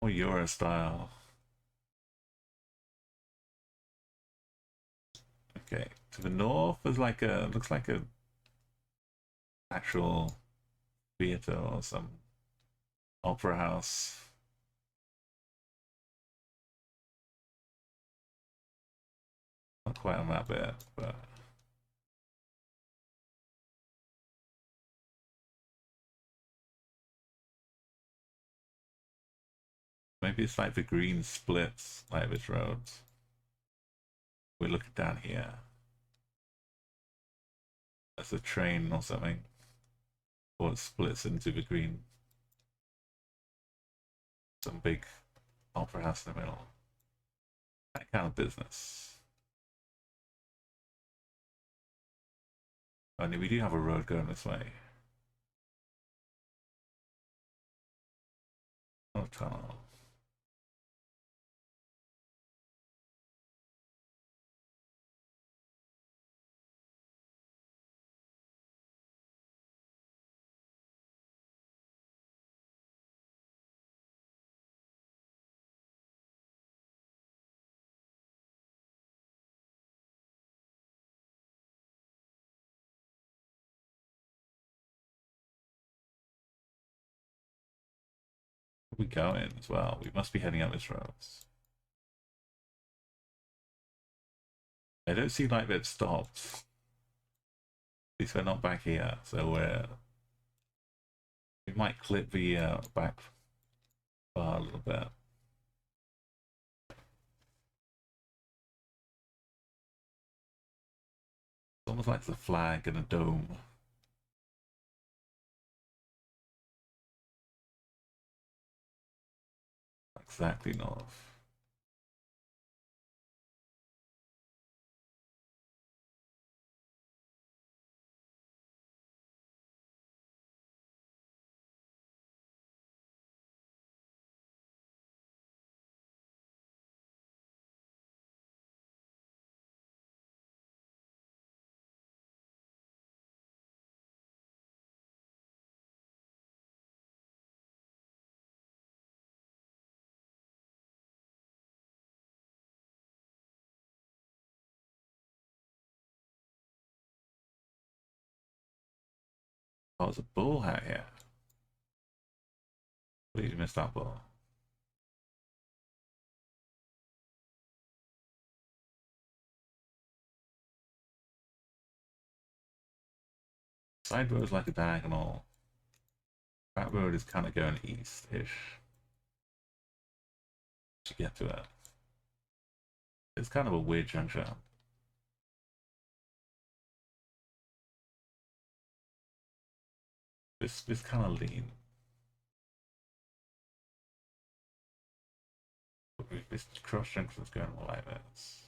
[SPEAKER 1] Or Euro style. Okay, to the north is like a, looks like a actual theater or some opera house. Not quite on that bit, but maybe it's like the green splits like this road. We're looking down here. That's a train or something. Or it splits into the green. Some big opera house in the middle. That kind of business. Only we do have a road going this way. Oh, tunnel. We going as well. We must be heading up this road. I don't see like they've stopped. At least we're not back here, so we might clip the back bar a little bit. It's almost like the flag and a dome. Exactly north. Oh, there's a bull out here. Please missed that bull. Side road is like a diagonal. Back road is kind of going east-ish to get to it. It's kind of a weird junction. This kind of lean. This cross junction's going more like this.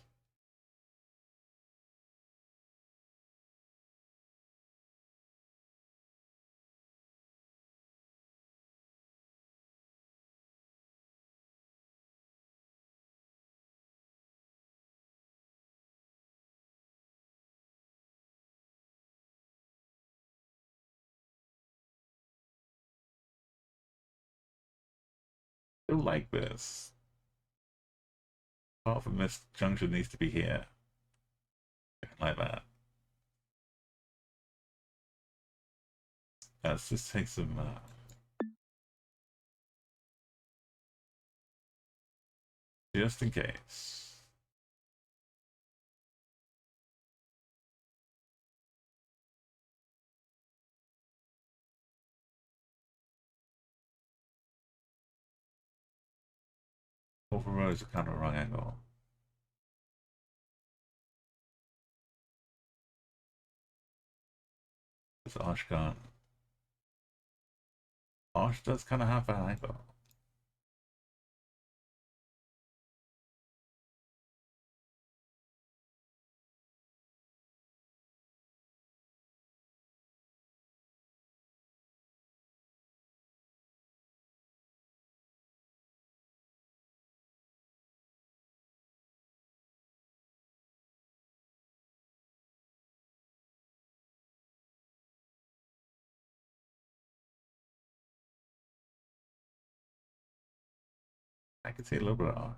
[SPEAKER 1] Still like this. Apart from this junction needs to be here. Like that. Let's just take some just in case. Both roads are kind of wrong angle. It's Ashkan. Arsch does kind of have an eyeball. I could see a little bit of Arsch.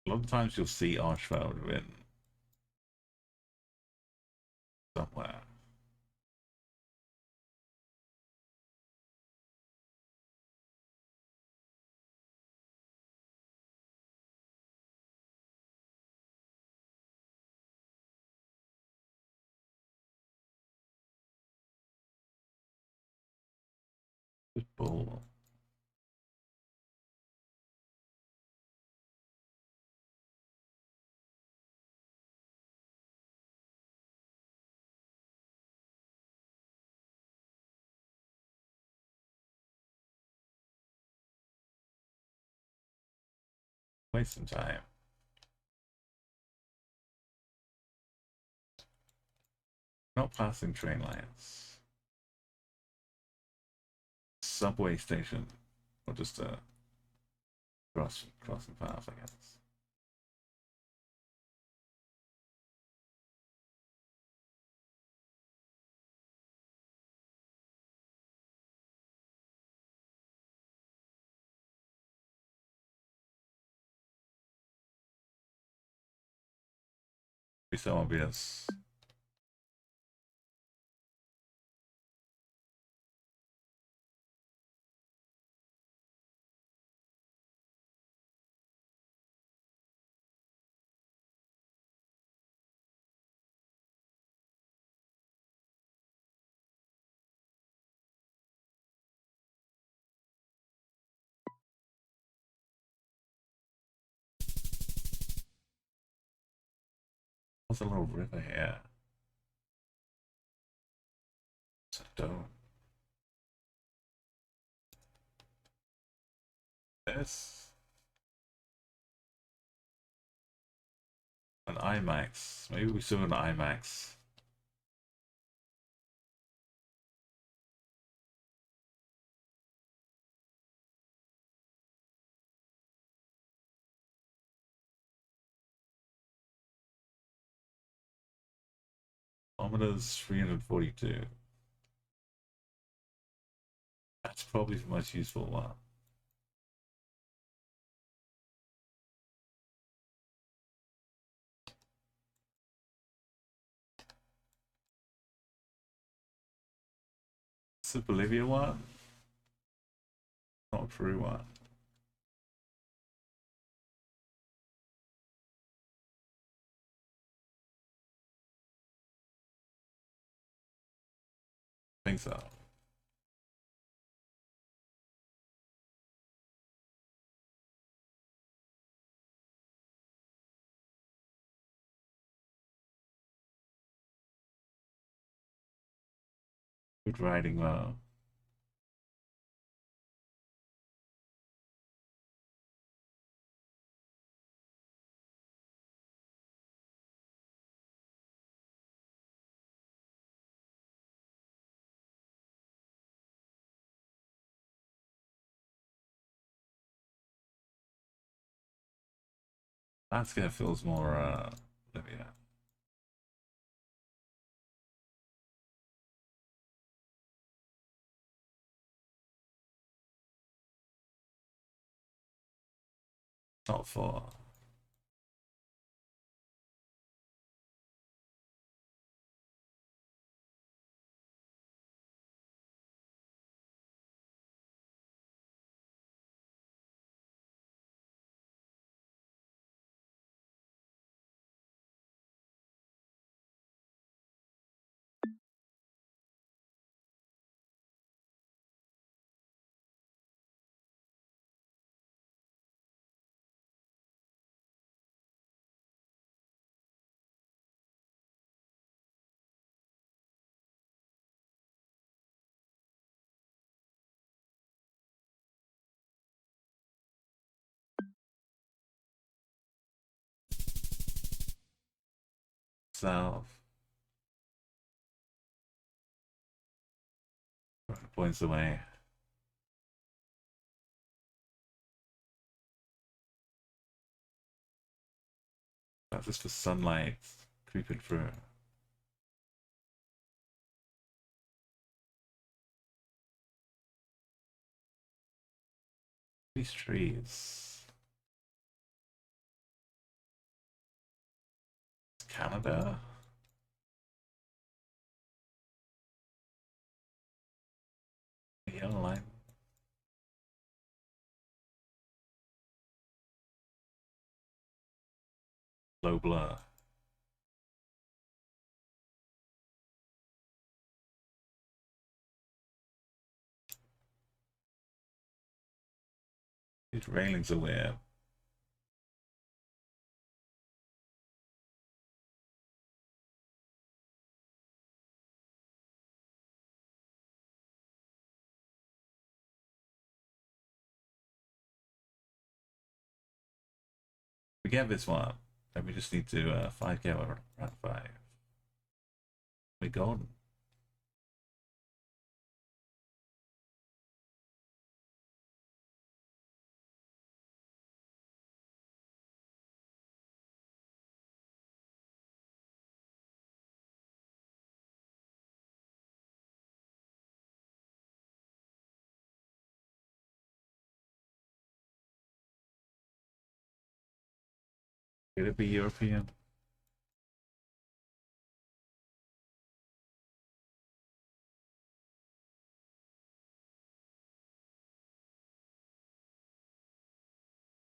[SPEAKER 1] A lot of times you'll see Archfeld in somewhere. Just bull. Waste some time. Not passing train lines. Subway station. Or just a crossing path, I guess. Be so obvious. There's a little river here. It's a dome. This. An IMAX. Maybe we saw an IMAX. Kilometers 342. That's probably the most useful one. It's the Bolivia one, not a Peru one. I think so. Good riding well. Landscape feels more Bolivia. Not far. south. Points away. That's just the sunlight creeping through. These trees. It's Canada? The yellow line. Low blur. These railings are weird. We get this one. Then we just need to 5K around 5. We're golden. Could it be European?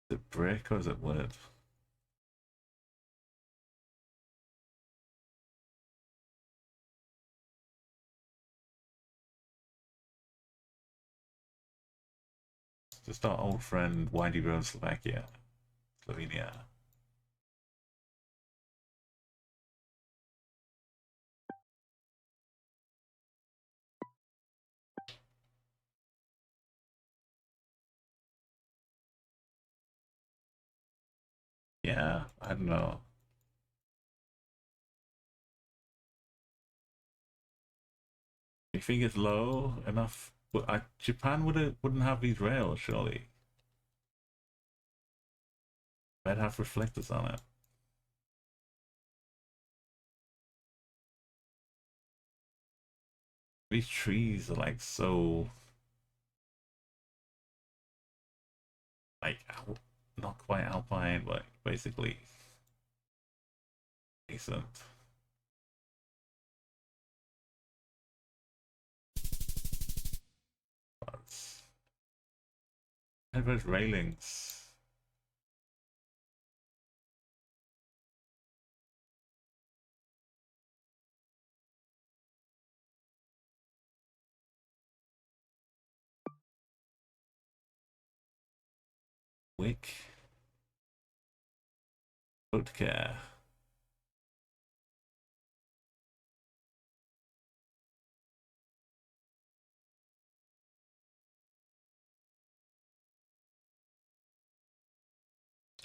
[SPEAKER 1] Is it brick or is it wood? Just our old friend Windy Road, Slovakia. Slovenia. Yeah, I don't know. You think it's low enough? But Japan wouldn't have these rails, surely. They'd have reflectors on it. These trees are like so like not quite alpine, but basically decent. And those railings. Wick. Vodka.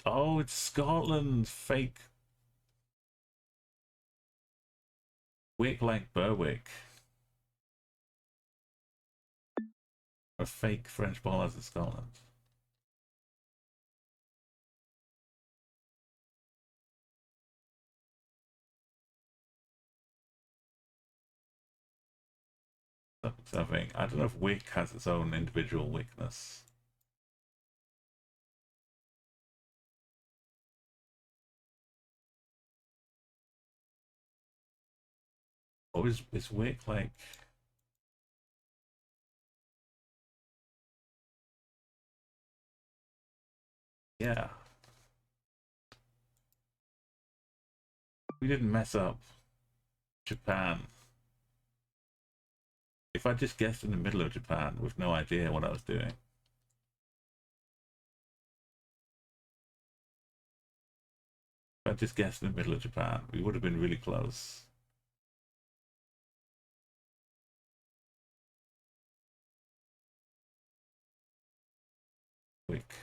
[SPEAKER 1] Oh, it's Scotland. Fake. Wick like Berwick. A fake French ballers in Scotland. Something. I don't know if Wick has its own individual Wickness. Or is Wick like... Yeah. We didn't mess up Japan. If I just guessed in the middle of Japan with no idea what I was doing. If I just guessed in the middle of Japan, we would have been really close. Wick.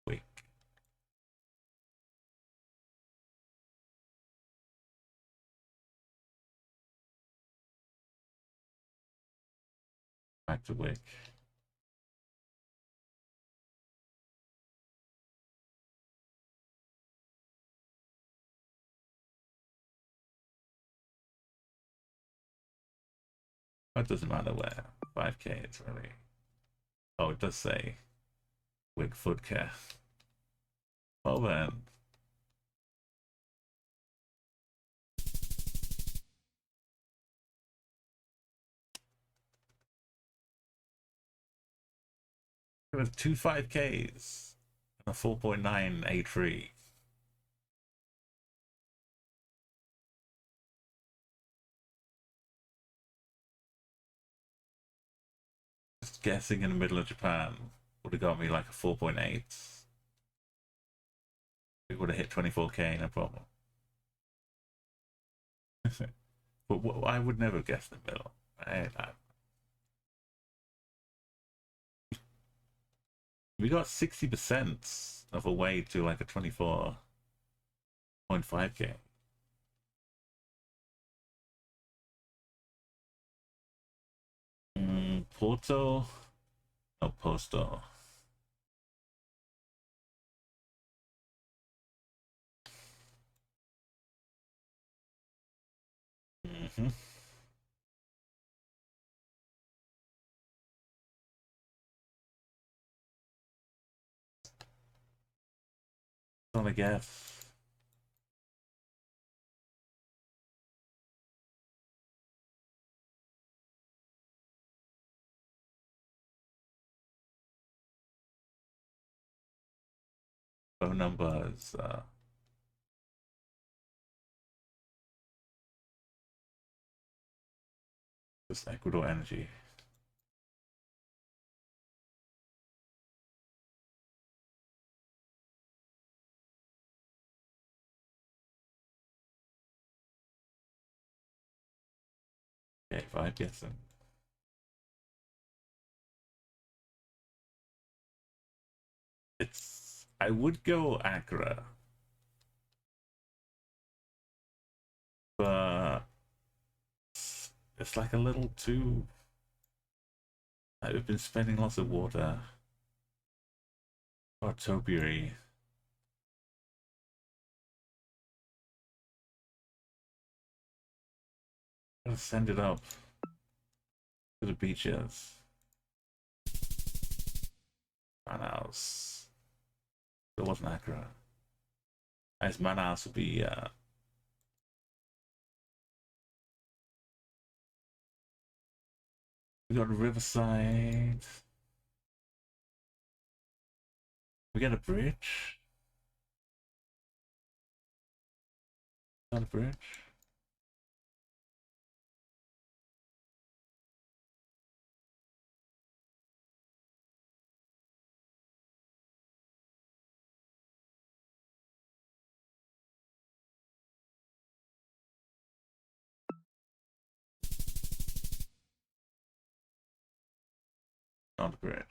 [SPEAKER 1] Wick. Back to Wick. It doesn't matter where. 5K, it's really. Oh, it does say Wick Foot Care. Well then. It was 2 5Ks and a 4.9 A3. Just guessing in the middle of Japan would have got me like a 4.8. We would have hit 24K, no problem. But I would never guess the middle. We got 60% of a way to like a 24.5K. Porto? No, Posto. Mm-hmm. All I guess. Phone numbers. Just Ecuador Energy. Okay, 5 guessing. I would go Accra, but it's like a little too. I've been spending lots of water. Or topiary. Gotta send it up to the beaches. Manaus. It wasn't Accra. As Manaus would be we got Riverside. We got a bridge. Not a bridge. Not a bridge.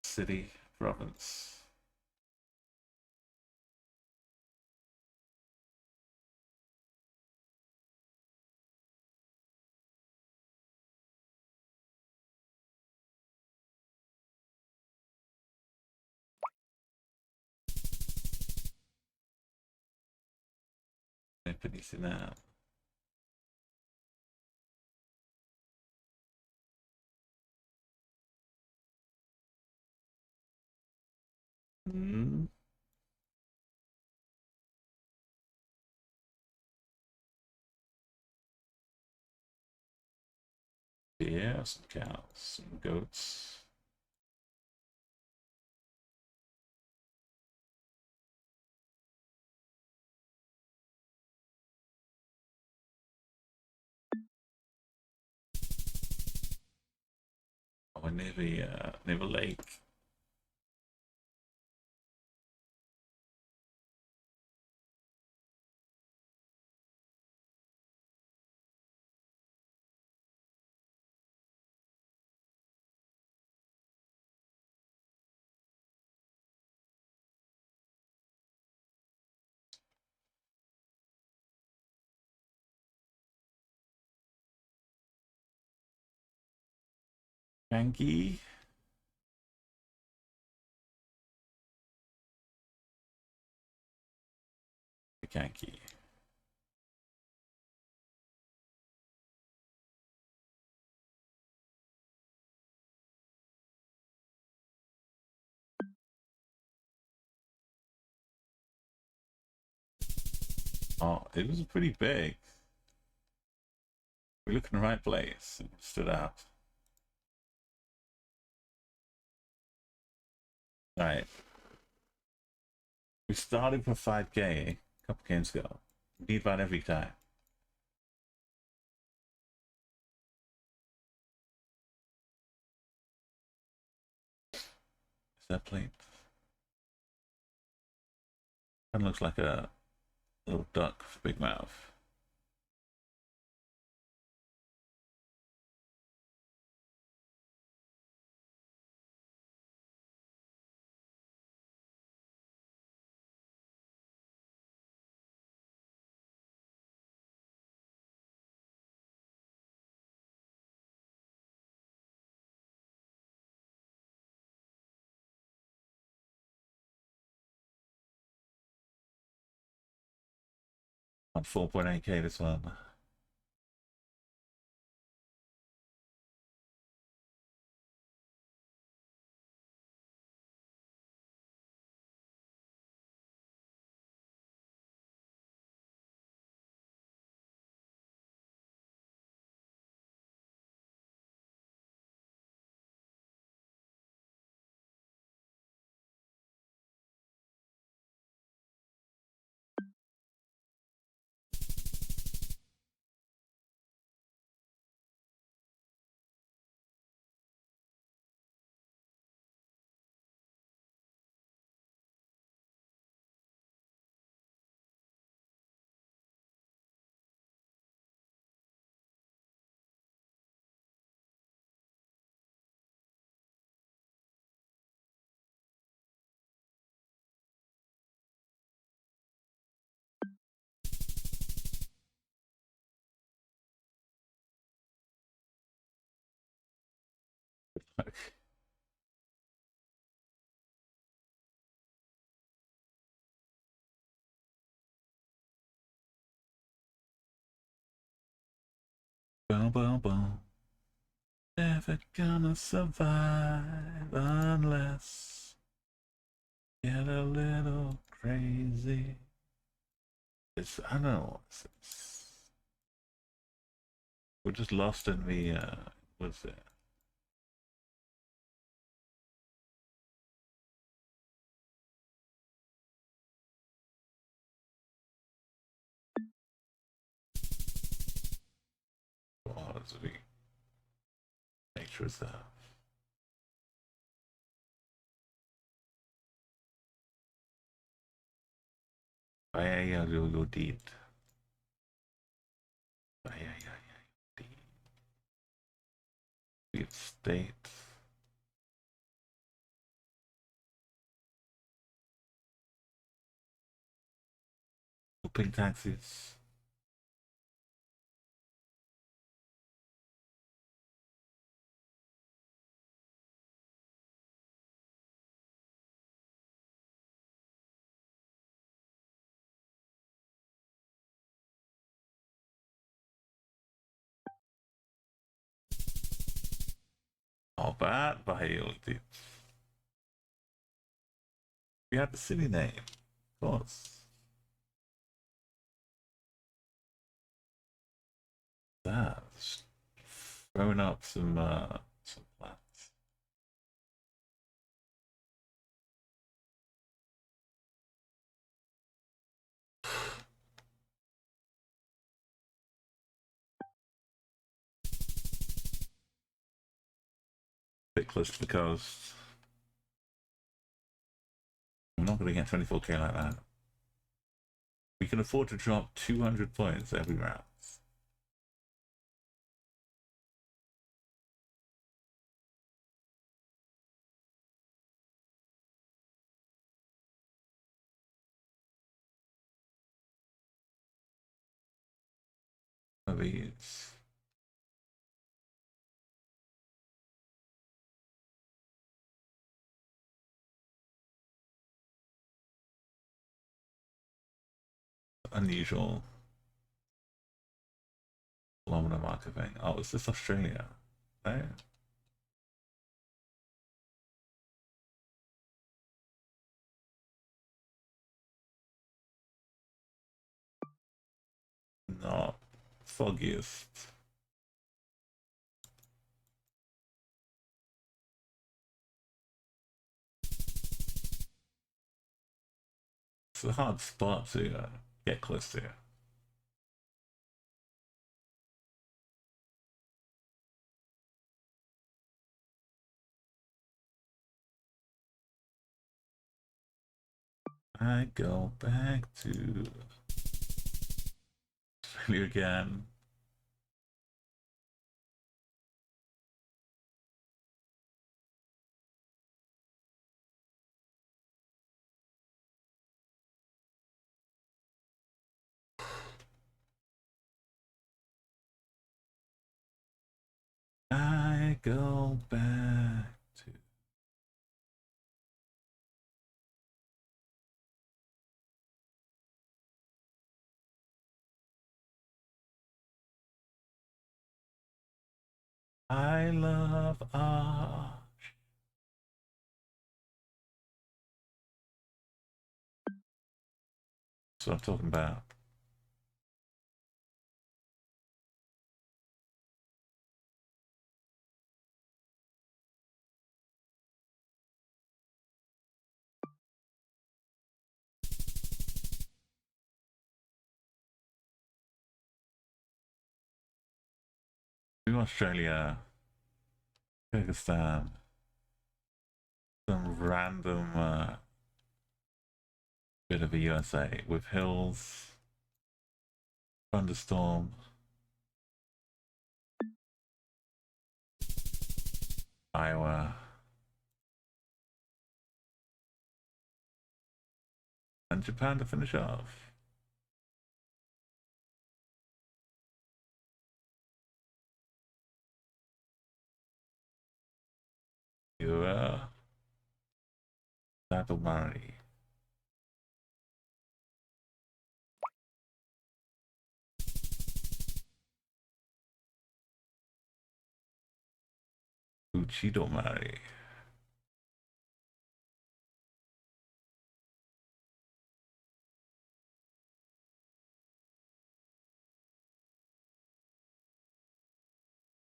[SPEAKER 1] City, province. Peninsula. Hmm. Yeah, some cows, some goats. Oh, near the lake. Yankee. Yankee. Oh, it was pretty big. We look in the right place. It stood out. Alright. We started for 5K a couple games ago. We need that every time. Is that plate? Kind of looks like a little duck with a big mouth. On 4.8K this one. Boom, boom, boom. Never gonna survive unless get a little crazy. I don't know. We're just lost in the, what's it? What's the nature of that? AAW did. AAW did state. Pink taxis. All bad by AAW. We had the city name, of course. That's throwing up some plans. Bit close to the coast. I'm not going to get 24K like that. We can afford to drop 200 points every round. Of these. Unusual kilometer marker thing. Oh, is this Australia? No? Not foggiest. It's a hard spot to get close to. I go back to Australia again. I go back to. I love art. That's what I'm talking about. To Australia, Kyrgyzstan, some random bit of a USA with hills, thunderstorm, Iowa, and Japan to finish off. You're Battle Mari. Uchido Mari.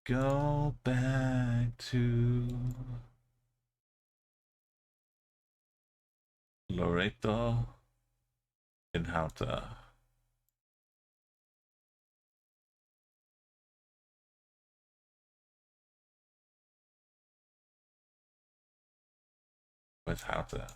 [SPEAKER 1] Go back to Loreto in Hauta. Where's Hauta?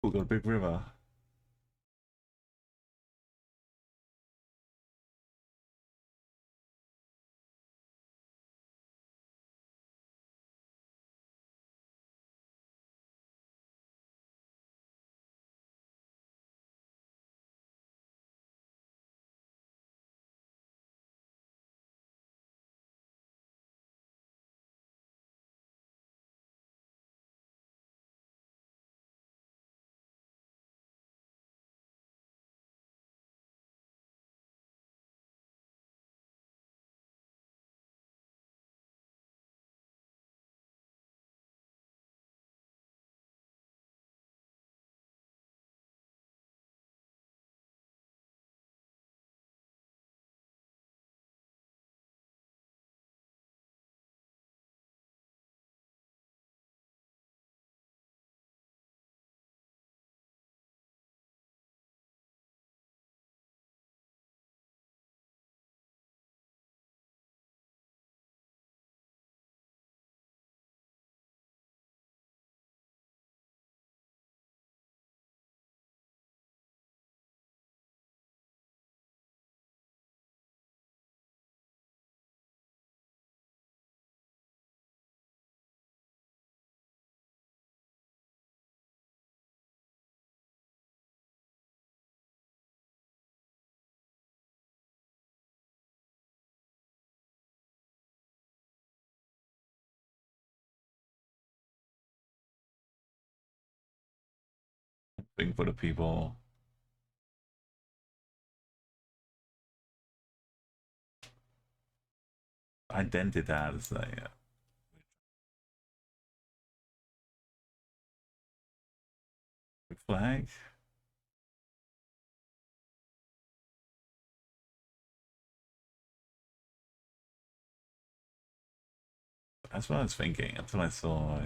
[SPEAKER 1] We've got a big river. thing for the people. Identidad, so yeah. Flag. That's what I was thinking until I saw.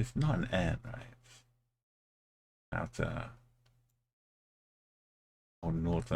[SPEAKER 1] It's not an N, right? Outer or north.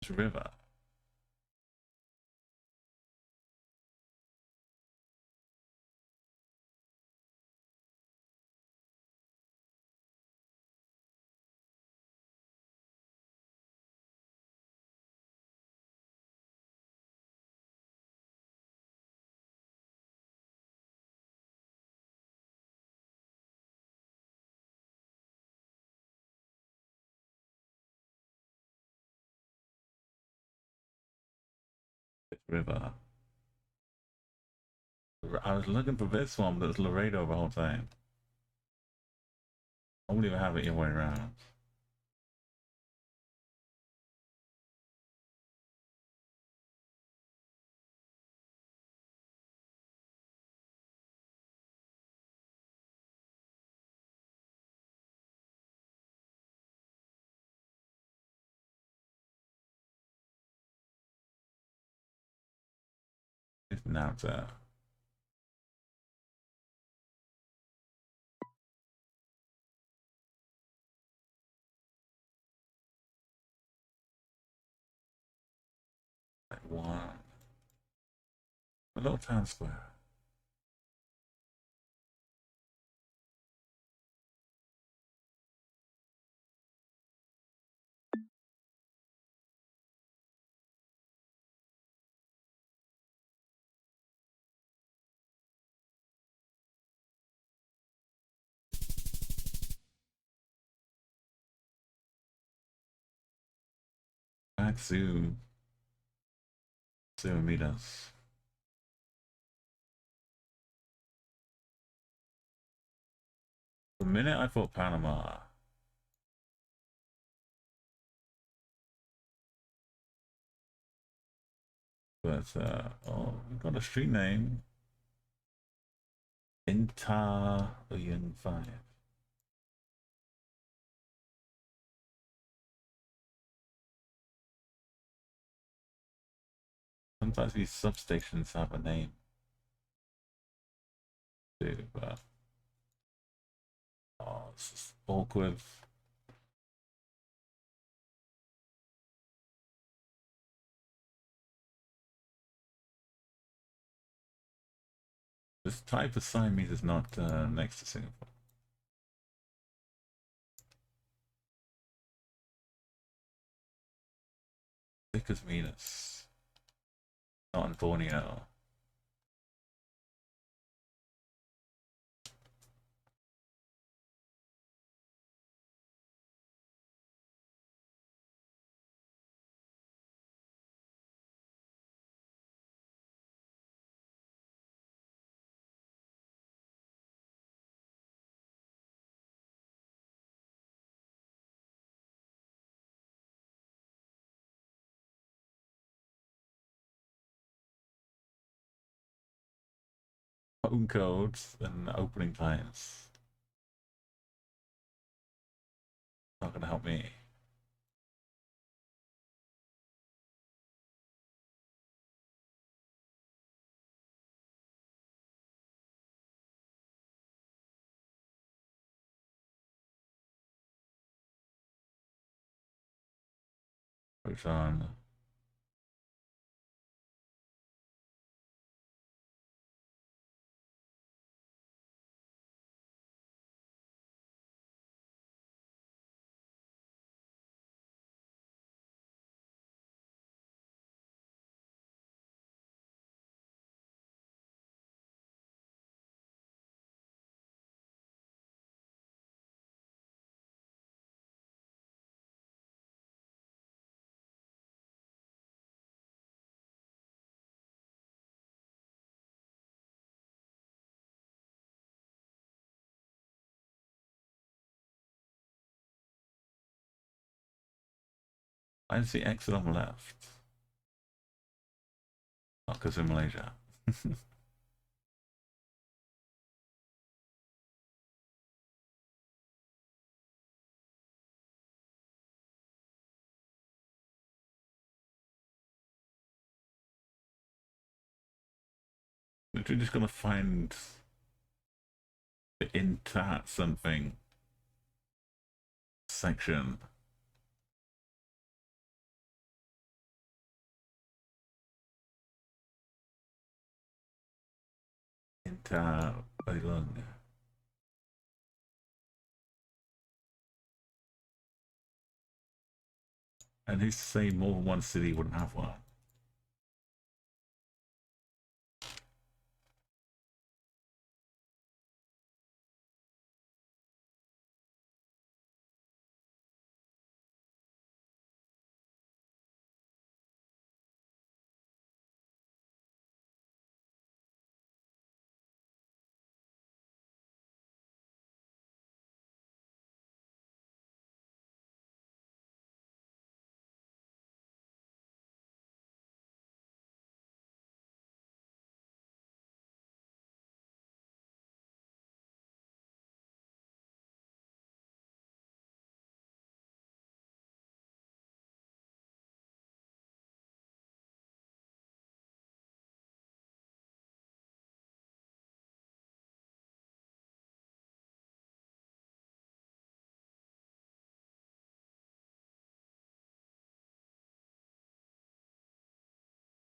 [SPEAKER 1] River. River. I was looking for this one, but it's Laredo the whole time. I won't even have it your way around. It's not like one. A little town square. Back soon. Soon meet us. The minute I thought Panama. But oh, we got a street name. Intayan 5. Sometimes these substations have a name too, but oh, it's just awkward. This type of Siamese is not next to Singapore. Thick as Venus. Not in Borneo. Phone codes and opening times. Not gonna help me. Which on? Why is the exit on the left? Oh, because in Malaysia. We're just gonna find the inter something section. Inter Bailung. And who's to say more than one city wouldn't have one?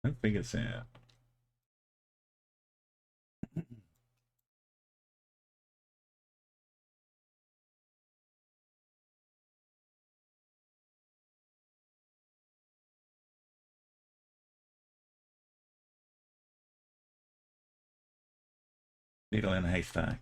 [SPEAKER 1] I don't think it's here. Needle in a haystack.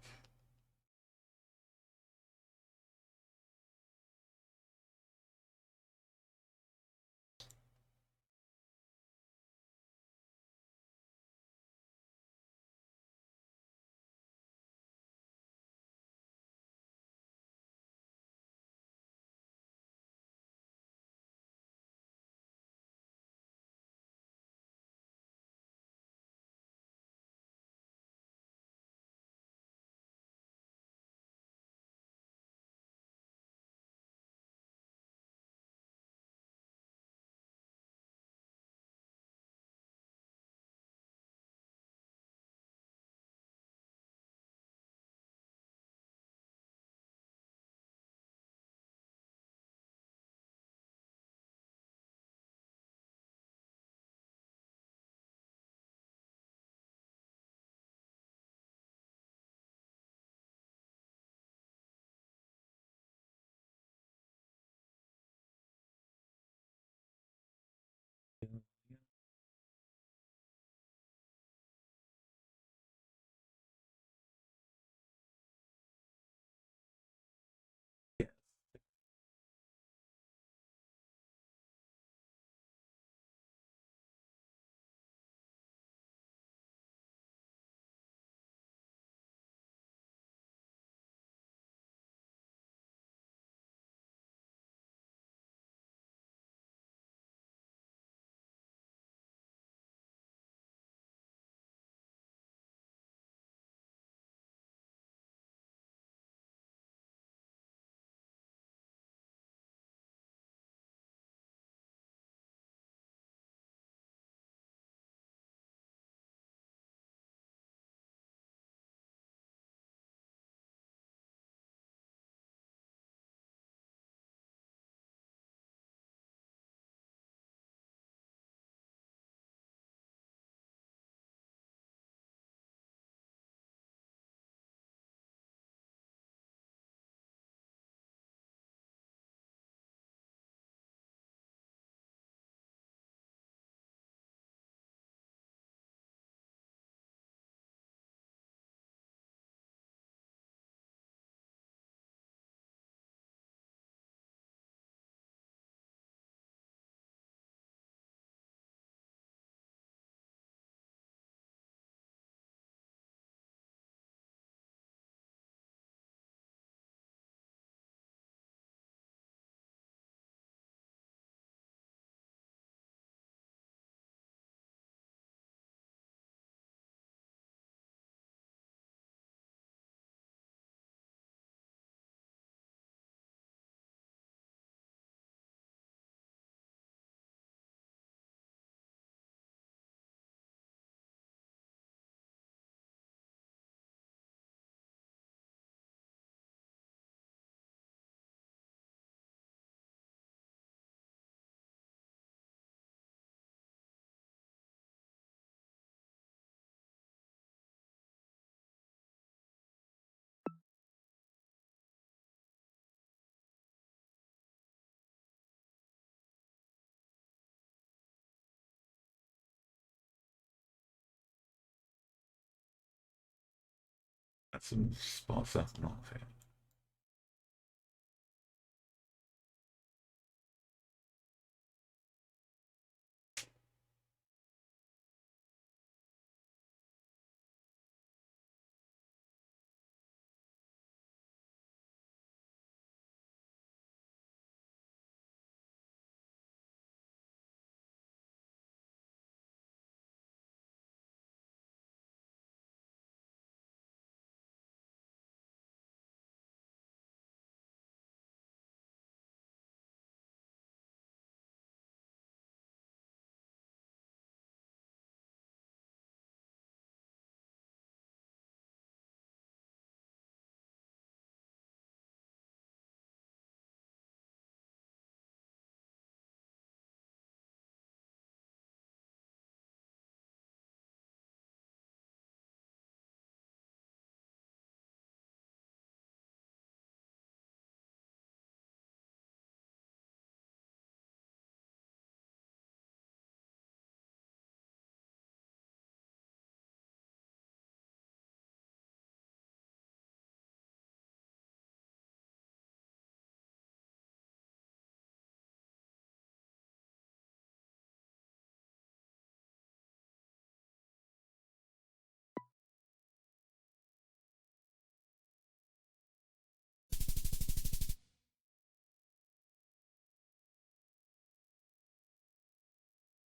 [SPEAKER 1] That's some spots up north here.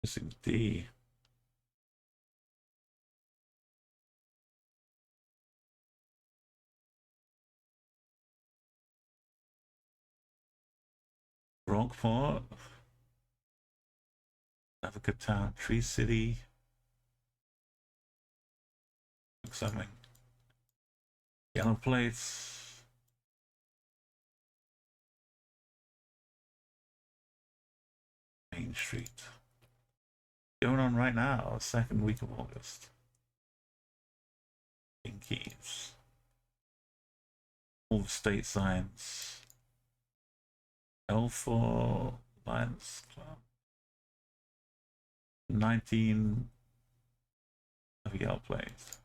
[SPEAKER 1] Missing D. Rockport. Advocate Town. Tree City. Something. Yellow plates. Main Street. Going on right now, second week of August. Pinkies. All the state signs. L4 Lions Club. 19 yellow plates.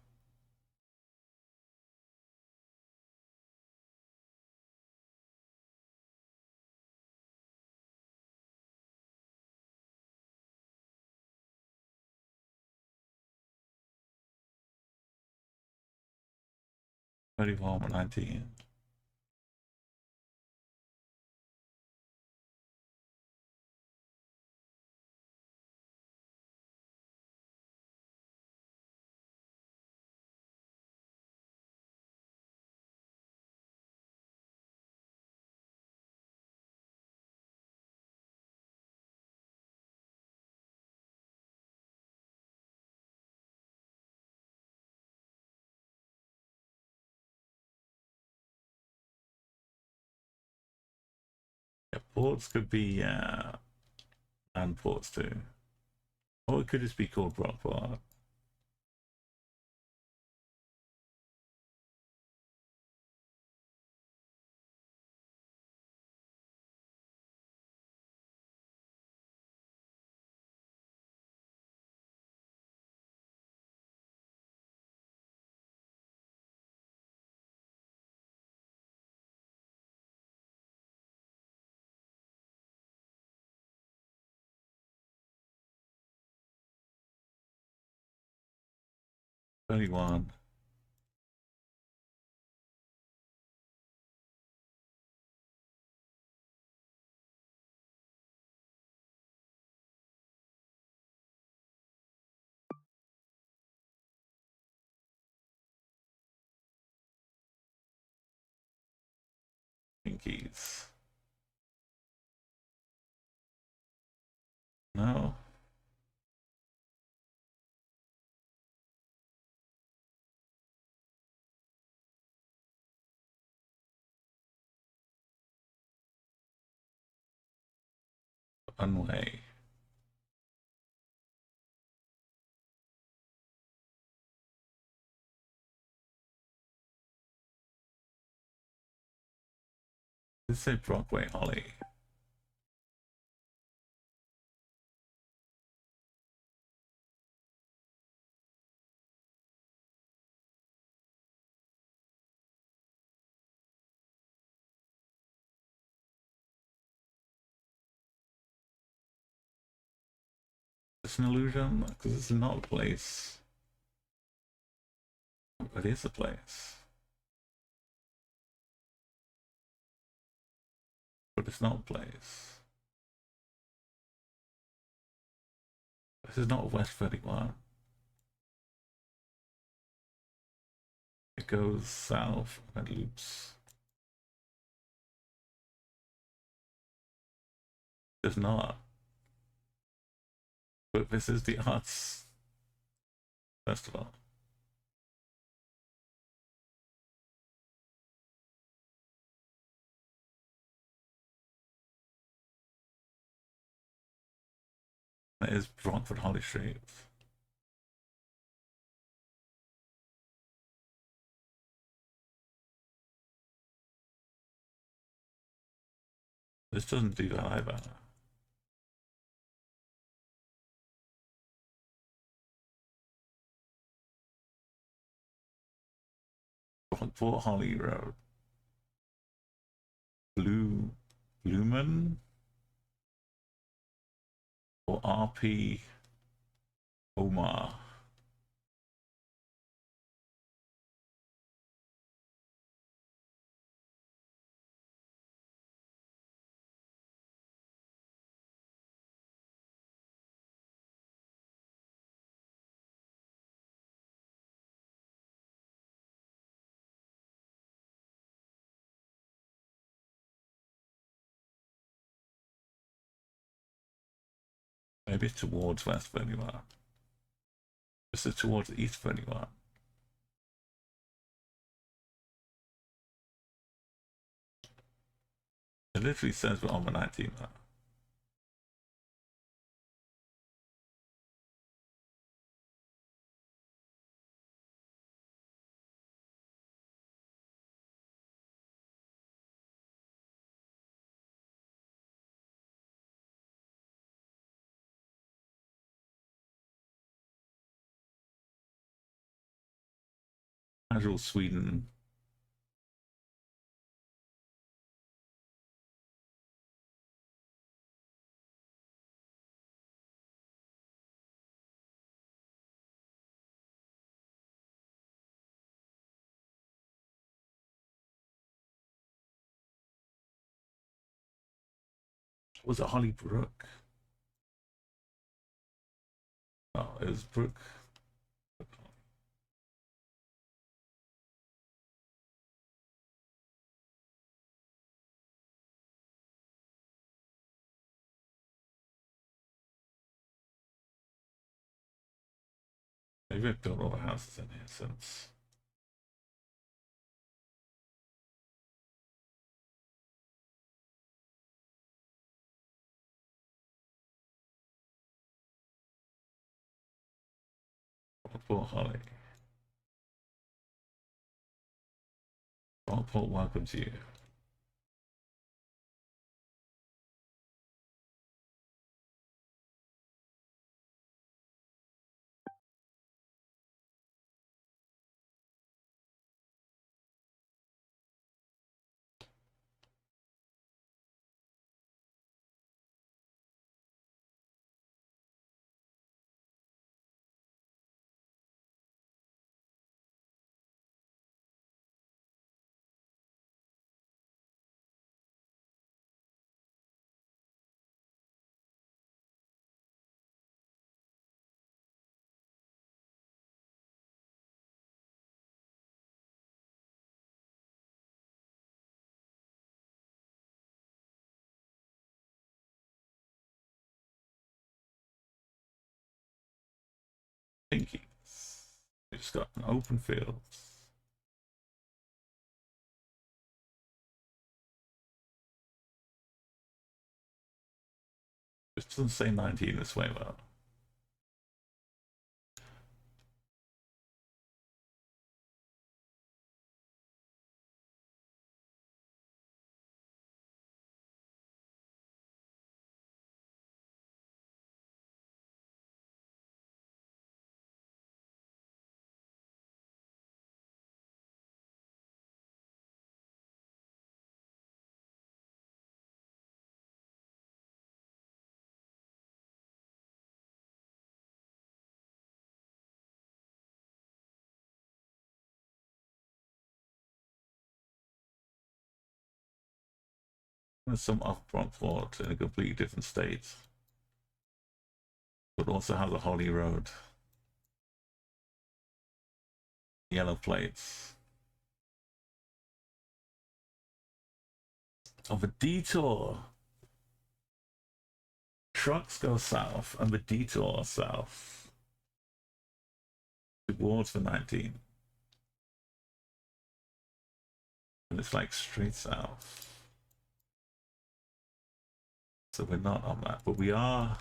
[SPEAKER 1] Ready for 19. Yeah, ports could be and ports too. Or it could just be called Rockport. One. Pinkies. No. Runway. Let's say Brockway Holly. It's an illusion because it's not a place. It is a place. But it's not a place. This is not West 31. It goes south and loops. It's not. But this is the Arts Festival. It is Rockford Holly Street. This doesn't do that either. Rockport Holly Road. Lumen or RP Omar. Maybe it's towards West 31. This is towards East 31. It literally says we're on the 19th now. Casual Sweden. Was it Hollybrook? Oh, it was Brook. Maybe I've built all the houses in here since. Rockport Holly. Rockport welcomes you. Pinkies. We just got an open field. It doesn't say 19 this way well. There's some off-front port in a completely different state, but also has a Holly Road. Yellow plates. Of a detour. Trucks go south and the detour south. Towards the 19. And it's like straight south. So we're not on that, but we are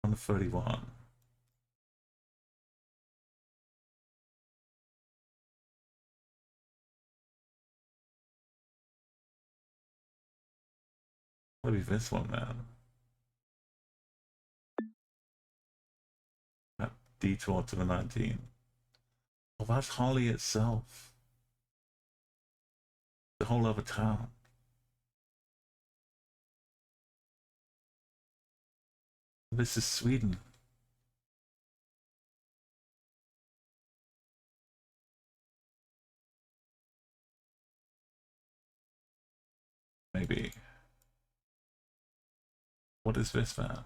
[SPEAKER 1] on the 31. What is this one, man? That detour to the 19. Oh, that's Holly itself. The whole other town. This is Sweden. Maybe. What is this, man?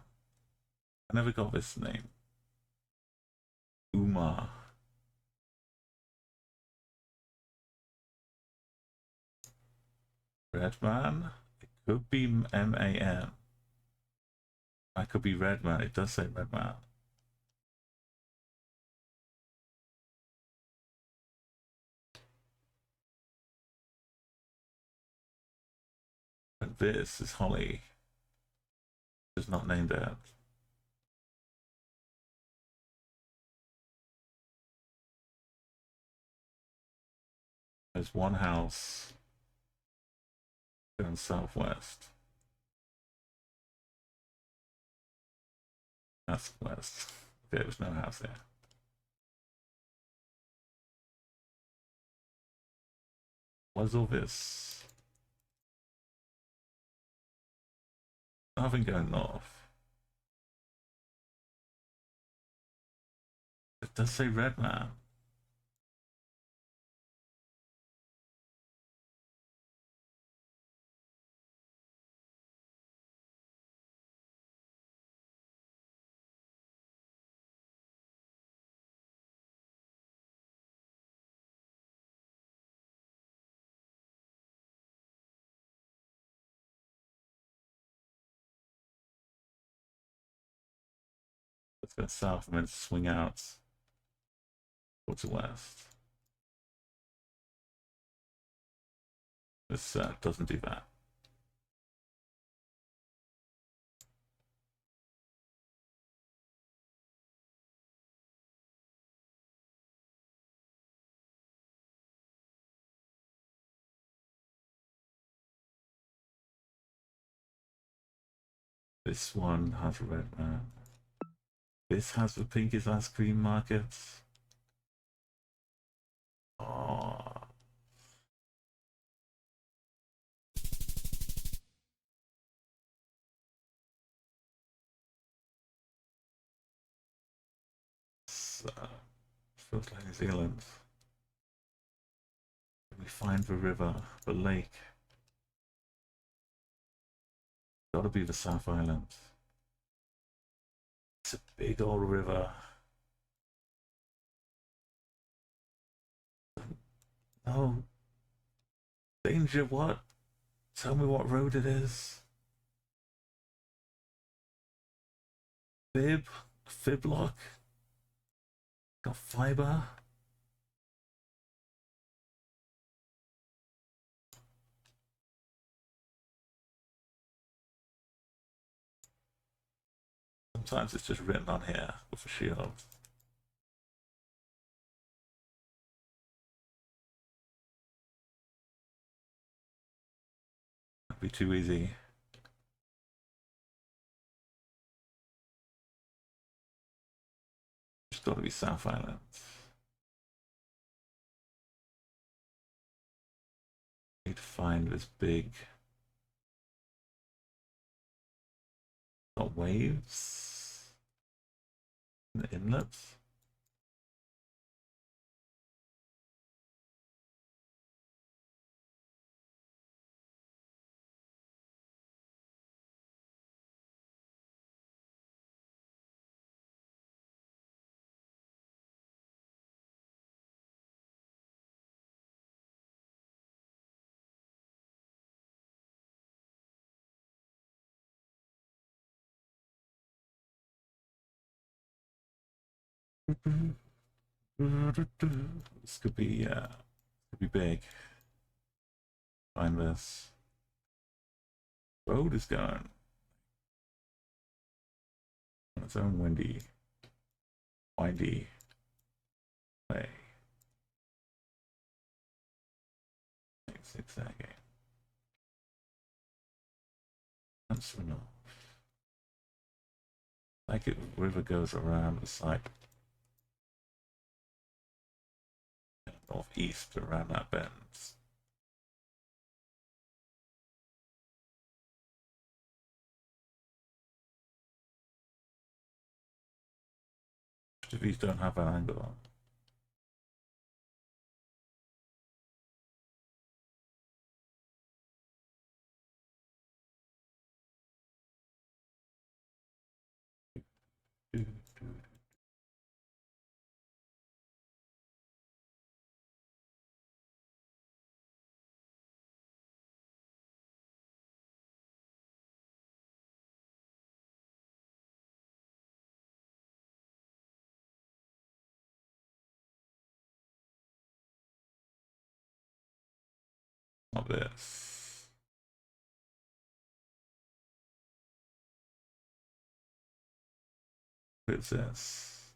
[SPEAKER 1] I never got this name. Uma. Redman? It could be M-A-N. I could be Redman. It does say Redman. And this is Holly. It's not named that. There's one house going southwest. That's west. There was no house there. What's all this? Nothing going north. It does say Redman. Let's go south and then swing out towards the west. This doesn't do that. This one has a red man. This has the pinkiest ice cream markets. Oh. Feels like New Zealand. We find the river, the lake. Gotta be the South Island. It's a big old river. No. Danger, what? Tell me what road it is. Fib lock. Got fiber. Sometimes it's just written on here with a shield. That'd be too easy. It's gotta be South Island. Need to find this big. Got waves in the inlets. This could be big. Find this. Road is going on its own windy way. Zigzagging. That's enough. Like it, river goes around the side. Northeast around that bend. If these don't have an angle. Not this. What's this?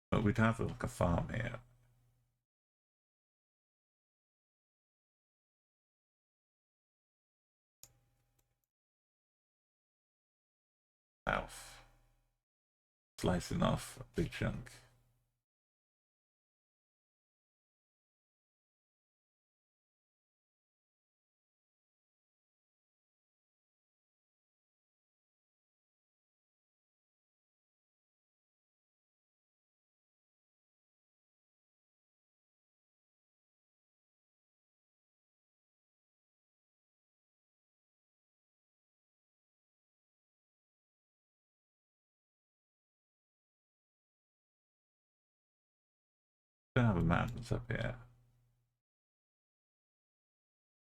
[SPEAKER 1] But we'd have like a farm here. South. Slicing off a big chunk. Don't have a mountains up here.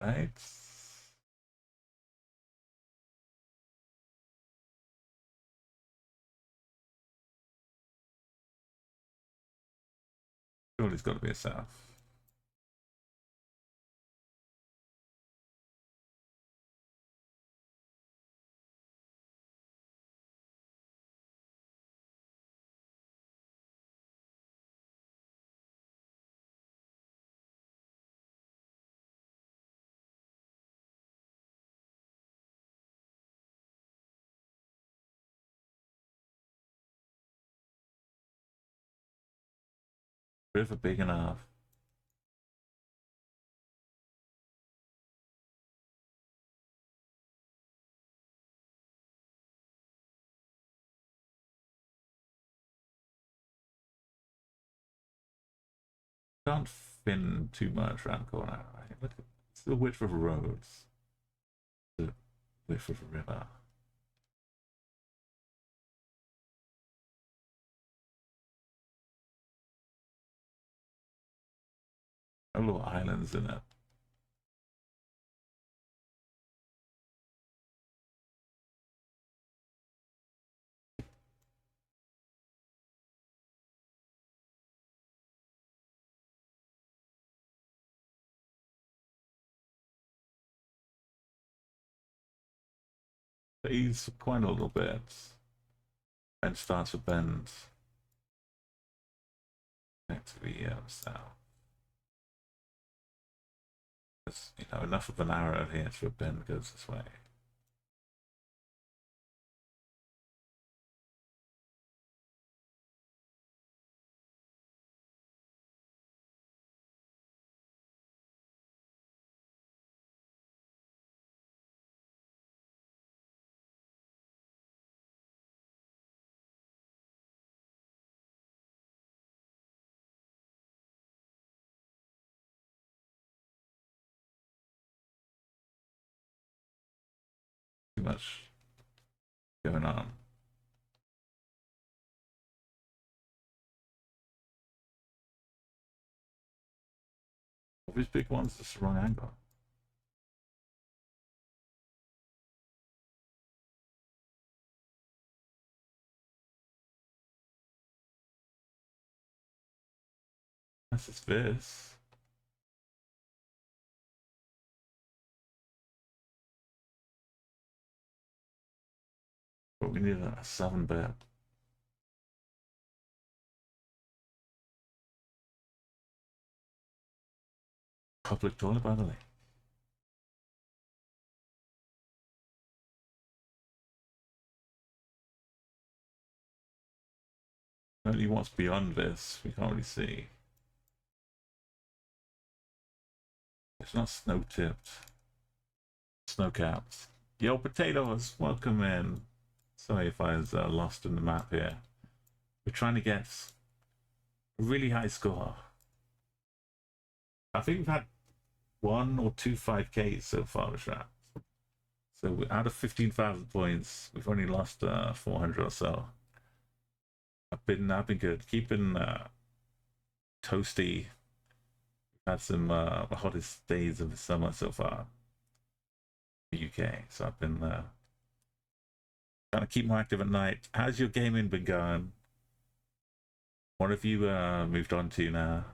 [SPEAKER 1] Right? Surely it's got to be a south. River big enough. Can't fin too much around the corner, right? Look at it's the width of roads. The width of a river. No little islands in it. These quite a little bit. Then starts to bend back to the south. There's enough of an arrow here to a bend goes this way. Too much going on. this big one's just the wrong angle. That's just this. But we need a 7-bit. Public toilet, by the way. Only what's beyond this, we can't really see. It's not snow-tipped. Snow-capped. Yo, potatoes, welcome in. Sorry if I was lost in the map here. We're trying to get a really high score. I think we've had 1 or 2 5Ks so far with that. So out of 15,000 points, we've only lost 400 or so. I've been good. Keeping toasty. Had some the hottest days of the summer so far in the UK. So I've been trying to keep more active at night. How's your gaming been going? What have you moved on to now?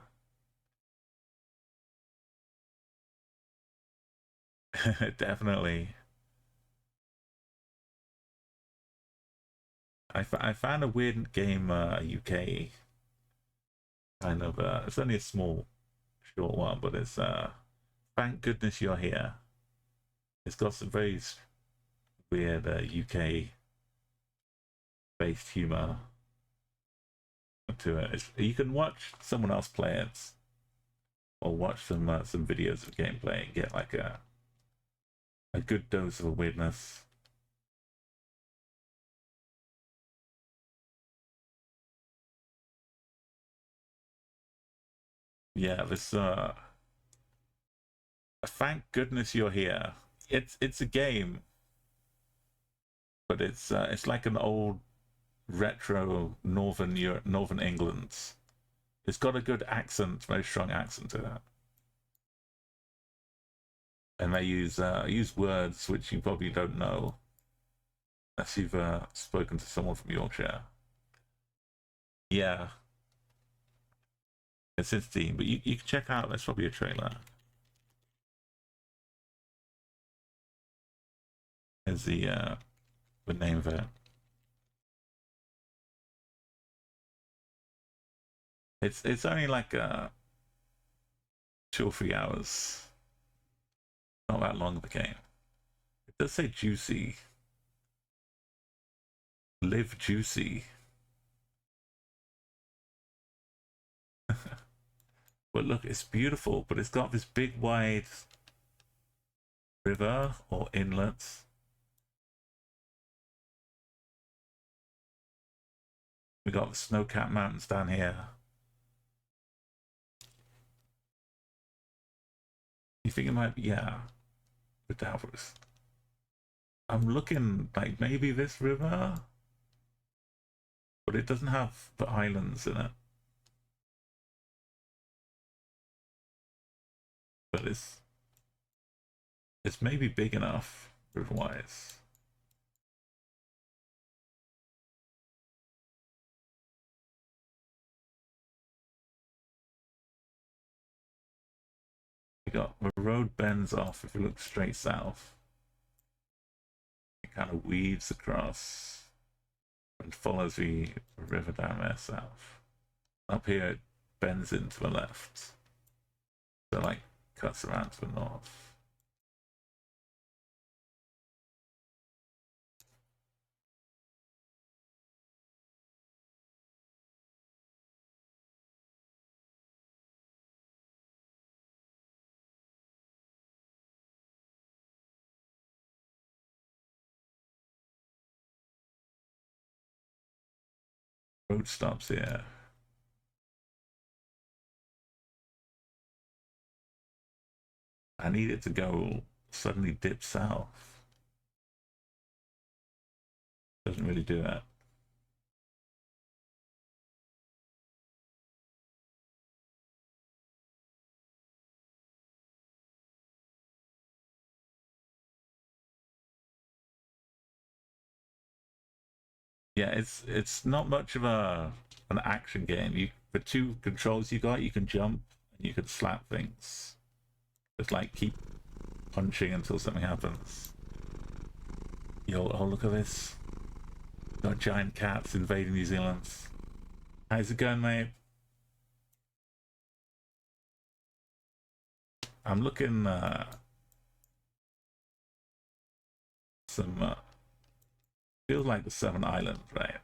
[SPEAKER 1] Definitely. I found a weird game, UK kind of. It's only a small, short one, but it's Thank Goodness You're Here. It's got some very weird UK based humor to it. You can watch someone else play it, or watch some videos of gameplay and get like a good dose of weirdness. Yeah, this Thank Goodness You're Here. It's a game, but it's like an old retro northern Europe, northern England. It's got a good accent, very strong accent to that, and they use words which you probably don't know unless you've spoken to someone from Yorkshire. Yeah, it's in Steam, but you can check out. There's probably a trailer. Is the name of it. It's only like 2 or 3 hours. Not that long of a game. It does say juicy. Live juicy. But look, it's beautiful, but it's got this big wide river or inlet. We got the snow-capped mountains down here. You think it might be, yeah, the Davos. I'm looking like maybe this river, but it doesn't have the islands in it. But it's maybe big enough river-wise. We got the road bends off if you look straight south. It kind of weaves across and follows the river down there south. Up here it bends into the left. So like cuts around to the north. Road stops here. I need it to go suddenly dip south. Doesn't really do that. Yeah, it's not much of an action game. You the two controls you got, you can jump and you can slap things. Just like keep punching until something happens. Yo, oh look at this. Got giant cats invading New Zealand. How's it going, mate? I'm looking some feels like the Seven Islands, right?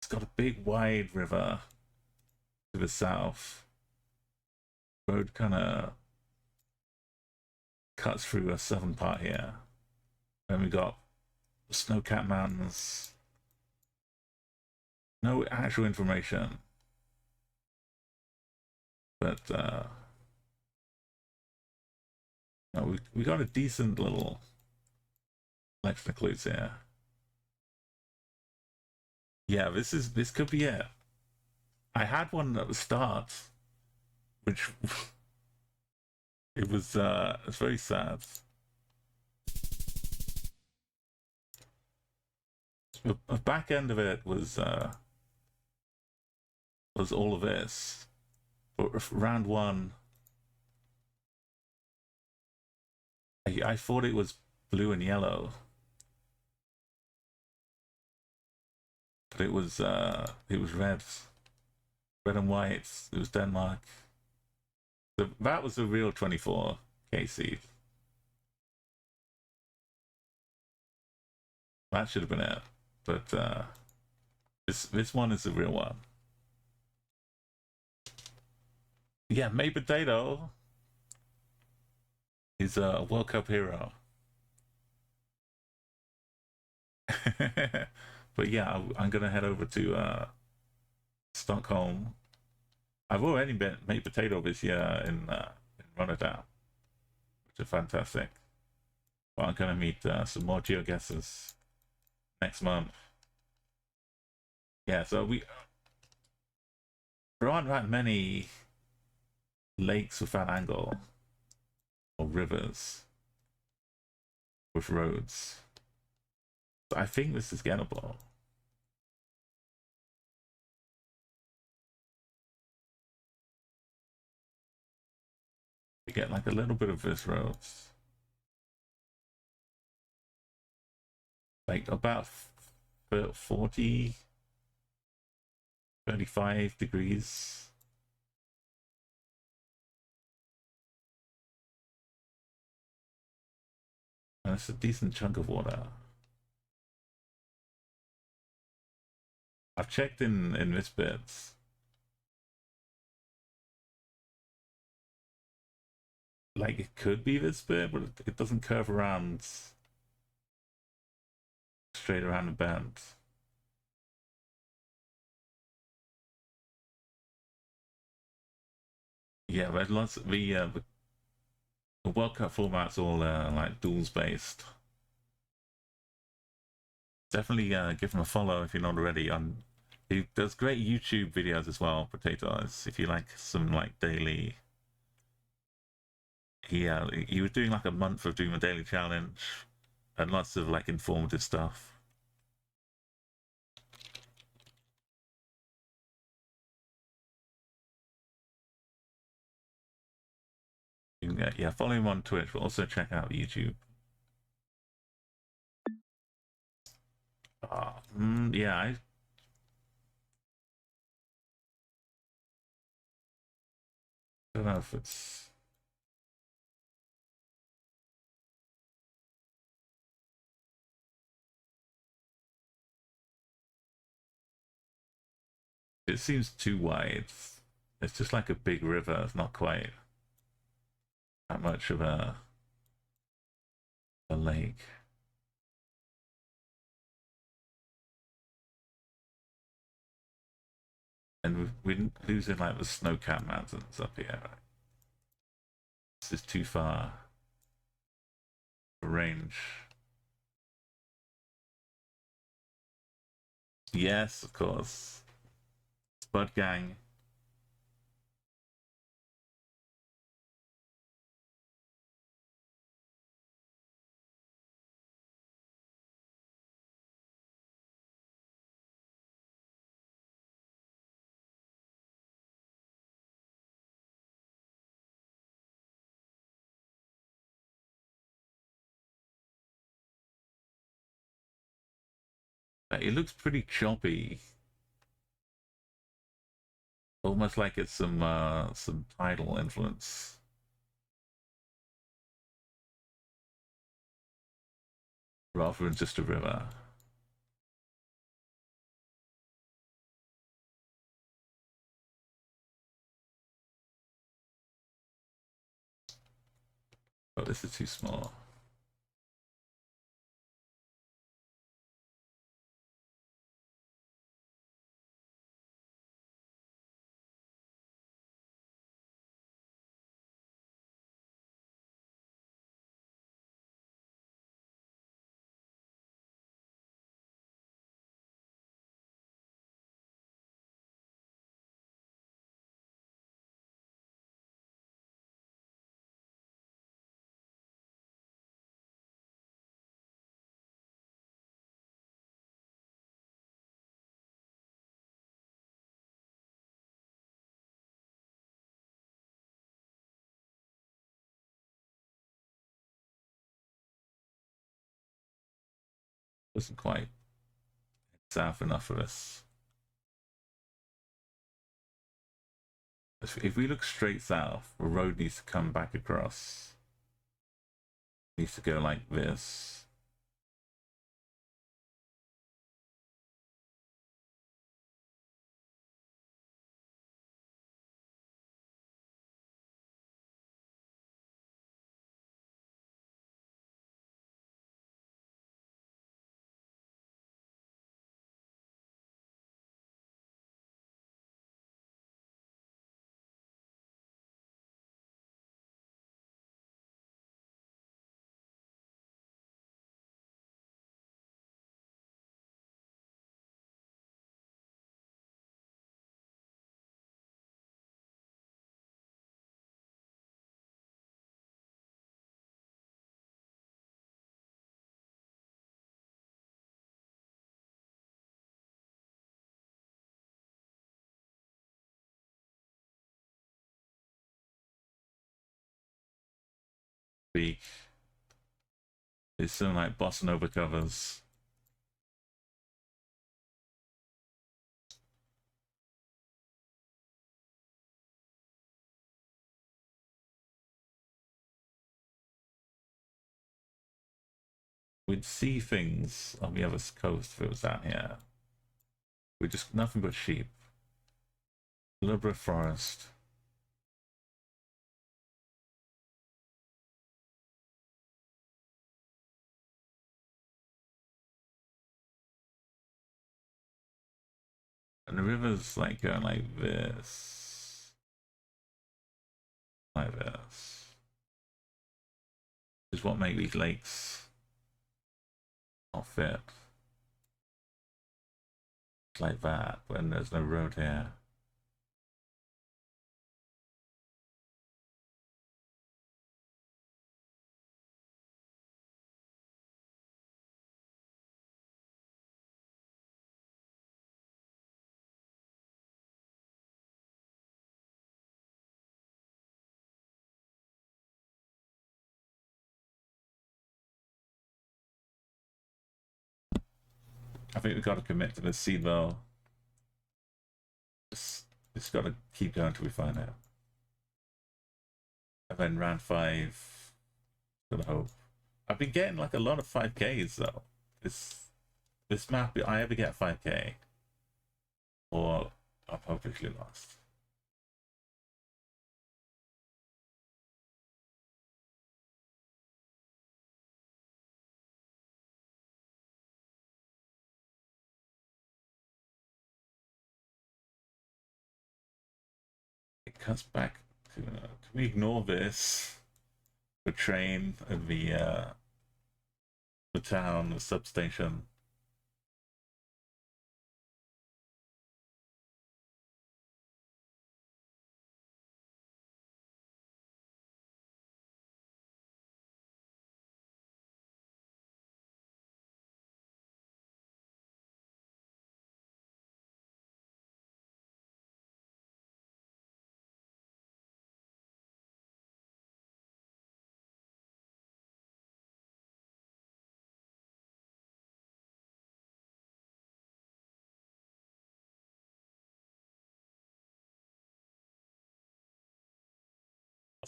[SPEAKER 1] It's got a big wide river to the south. Road kind of cuts through a southern part here. Then we got the snow-capped mountains. No actual information, but no, we got a decent little collection of clues here. Yeah, this could be it. I had one at the start, which it's very sad. The back end of it was all of this. But round one, I thought it was blue and yellow, but it was red, red and white. It was Denmark. So that was the real 24 KC. That should have been it, but this one is the real one. Yeah, May Potato is a World Cup hero. But yeah, I'm gonna head over to Stockholm. I've already been May Potato this year in Rotterdam, which is fantastic. But I'm gonna meet some more geoguessers next month. Yeah, so there aren't that many lakes with that angle or rivers with roads. So I think this is gettable. We get like a little bit of this roads. Like about 40, 35 degrees. And it's a decent chunk of water. I've checked in this bit. Like it could be this bit, but it doesn't curve around straight around the bend. Yeah, but lots of the World Cup format's all like duels based. Definitely give him a follow if you're not already. He does great YouTube videos as well. Potatoes. If you like some like daily, he was doing like a month of doing a daily challenge and lots of like informative stuff. You can yeah, follow him on Twitch, but also check out YouTube. Yeah, I don't know if it's. It seems too wide. It's just like a big river. It's not quite that much of a lake. And we're losing like the snow-capped mountains up here. This is too far for range. Yes, of course. Spud Gang. It looks pretty choppy. Almost like it's some tidal influence. Rather than just a river. Oh, this is too small. Wasn't quite south enough for us. If we look straight south, the road needs to come back across. It needs to go like this. Beak. It's something like bossa nova covers. We'd see things on the other coast if it was down here. We're just nothing but sheep. A little bit of forest. And the river's like going like this. Like this. Is what make these lakes not fit. It's like that when there's no road here. I think we've got to commit to this seed though. It's got to keep going till we find out. And then round 5, gotta hope. I've been getting like a lot of 5Ks though. This map, I ever get 5K, or I'm hopelessly lost. It cuts back to. Can we ignore this? The train and the town, the substation.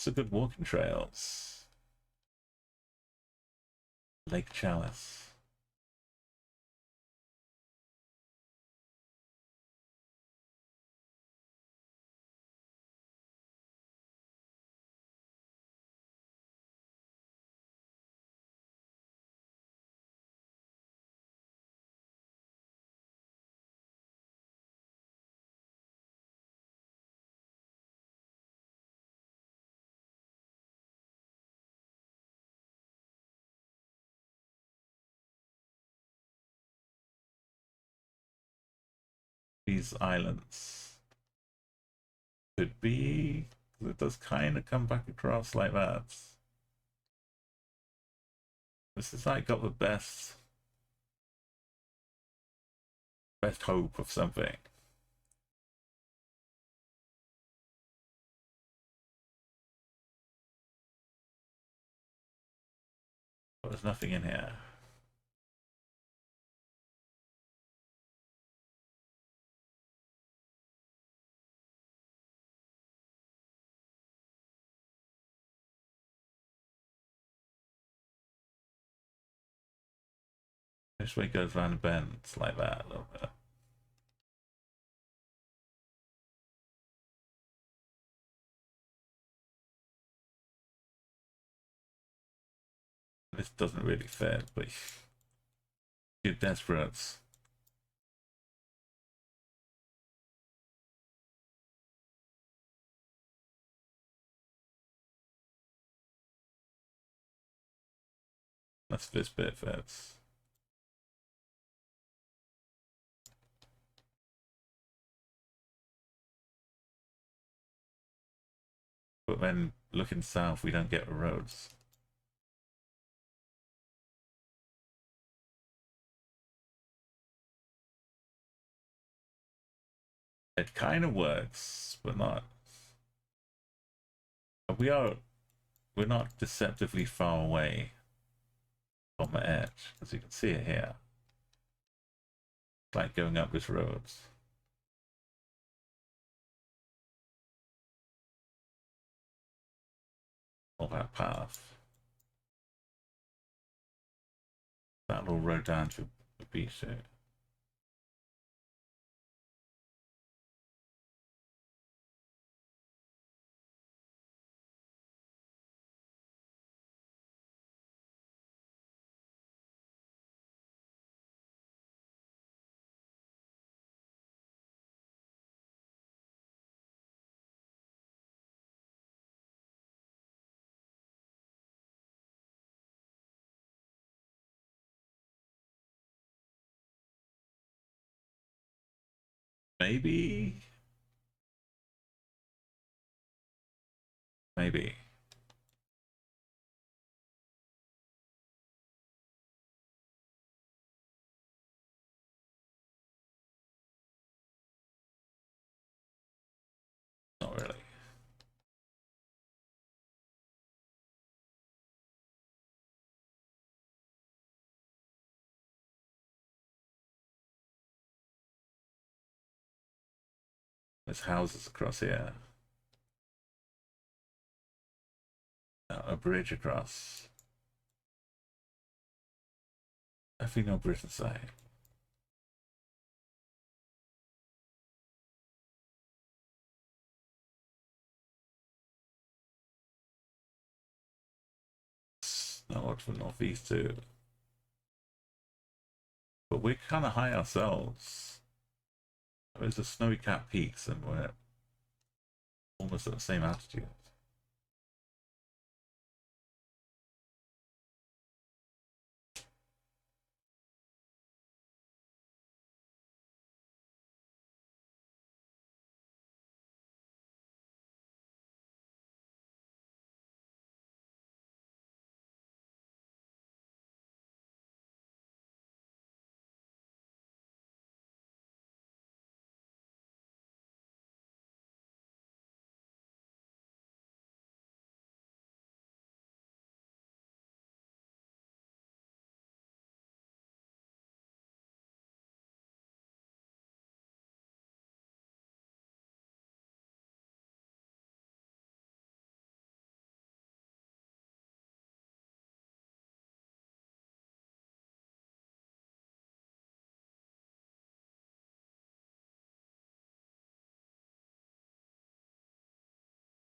[SPEAKER 1] Lots of good walking trails. Lake Chalice. These islands could be, it does kind of come back across like that. This is like got the best hope of something. But there's nothing in here. This way goes around the bends like that a little bit. This doesn't really fit, but you're desperate. That's this bit fits. But then looking south, we don't get the roads. It kind of works, but not. We're not deceptively far away from the edge, as you can see it here. It's like going up this road. Or that path. That little road down to the beach here. Maybe. Maybe. Not really. There's houses across here. A bridge across. I think no bridge inside. North for northeast too. But we're kind of high ourselves. There's a snowy cap peaks and we're almost at the same altitude.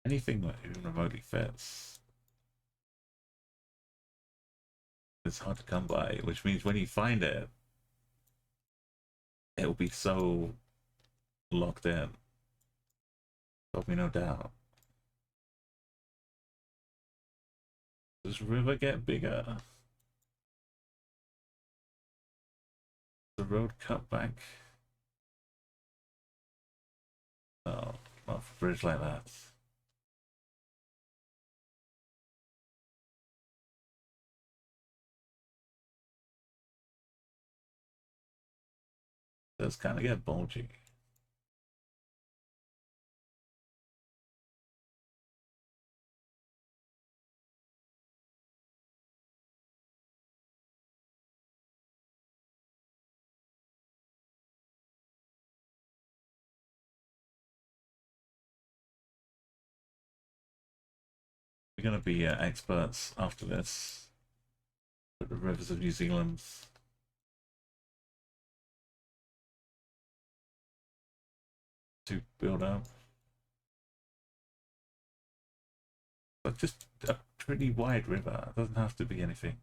[SPEAKER 1] anything that even remotely fits. It's hard to come by, which means when you find it, it will be so locked in. There'll be no doubt. Does river get bigger? The road cut back? No, not for a bridge like that. It does kind of get bulgy. We're going to be experts after this at the rivers of New Zealand. To build up. But just a pretty wide river. It doesn't have to be anything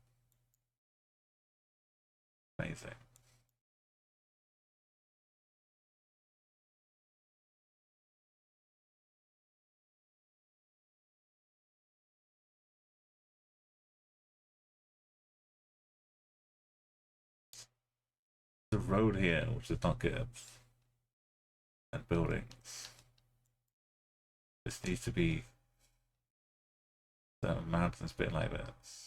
[SPEAKER 1] amazing. The road here, which is not good, and buildings. This needs to be the mountains bit like this.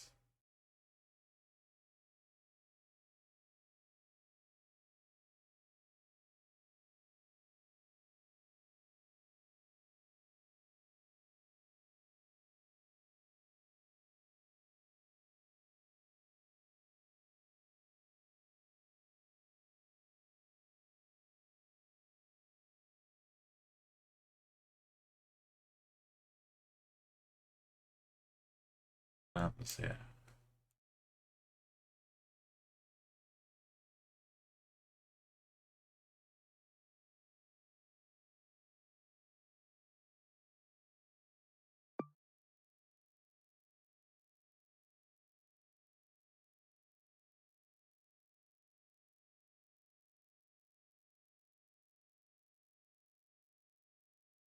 [SPEAKER 1] Mountains here.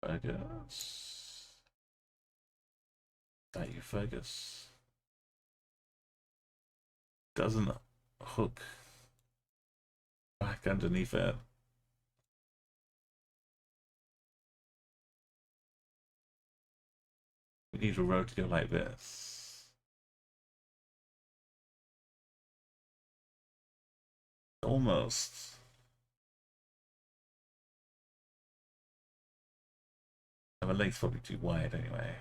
[SPEAKER 1] Fergus. That you, Fergus. Doesn't hook back underneath it. We need a road to go like this. Almost. And the lake's probably too wide anyway.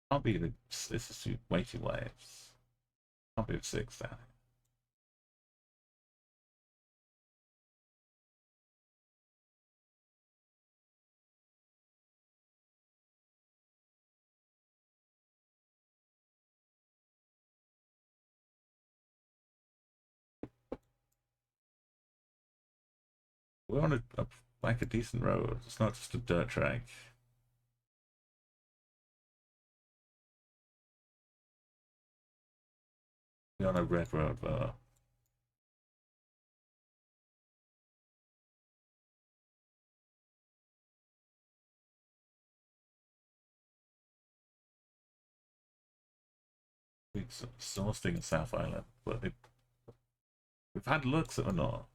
[SPEAKER 1] Can't be the. This is too, way too wide. Can't be the 6 then. We want like a decent road. It's not just a dirt track. We're on a red road though. We're exhausting South Island, but we've had looks at the north.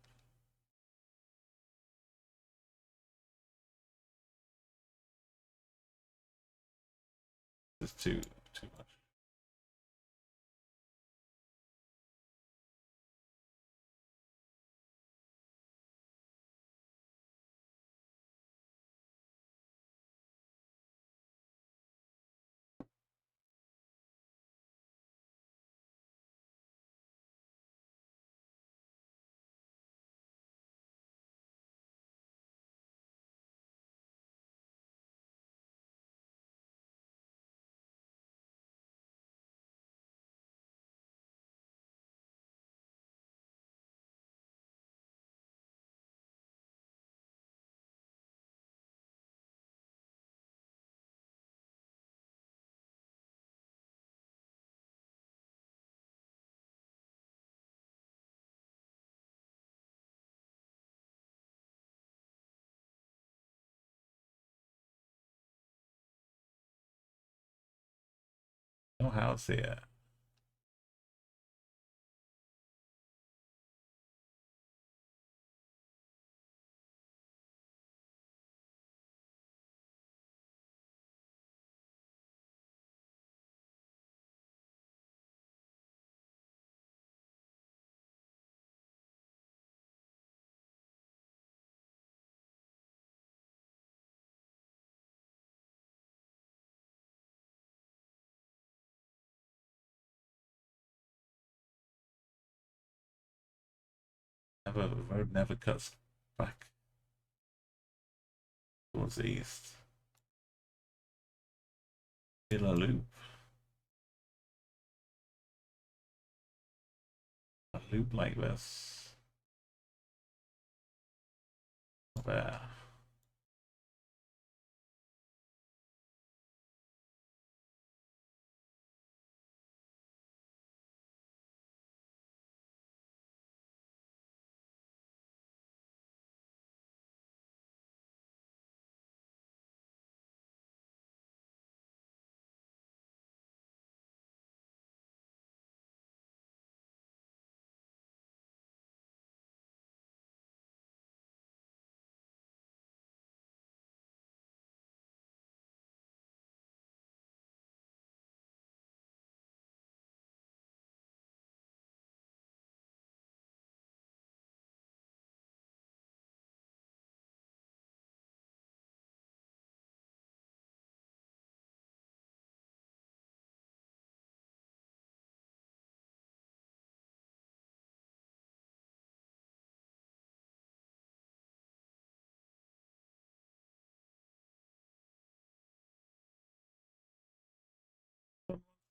[SPEAKER 1] It's too much. No house here. The road never cuts back towards the east. In a loop. A loop like this. There.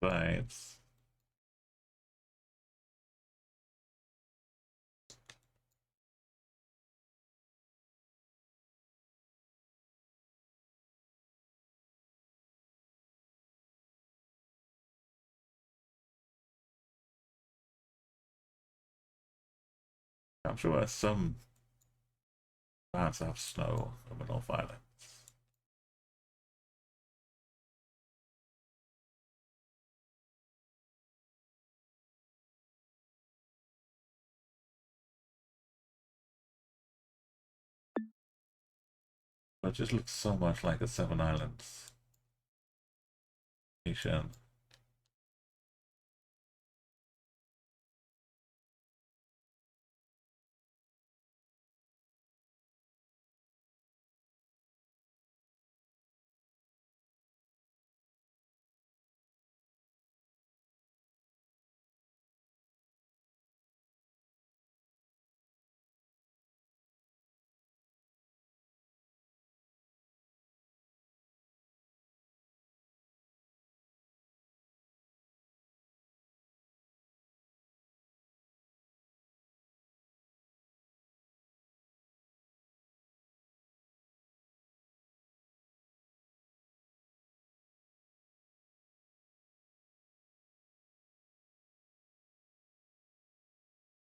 [SPEAKER 1] Vibes. I'm sure there's some parts have snow on the North Island. But it just looks so much like a Seven Islands nation.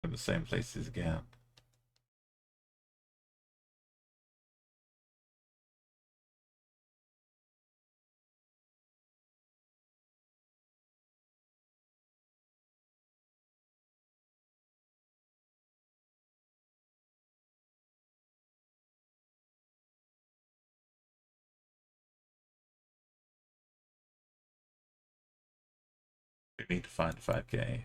[SPEAKER 1] in the same places again. We need to find 5K.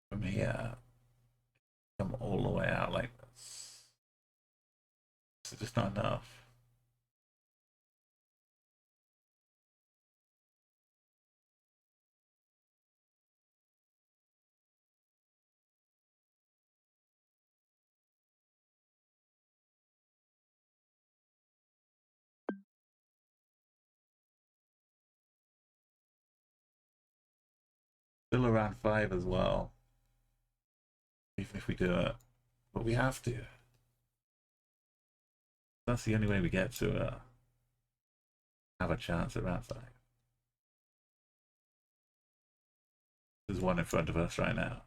[SPEAKER 1] From here, come all the way out like this. It's just not enough. Still around 5 as well. Even if we do it. But we have to. That's the only way we get to have a chance at round 5. There's one in front of us right now.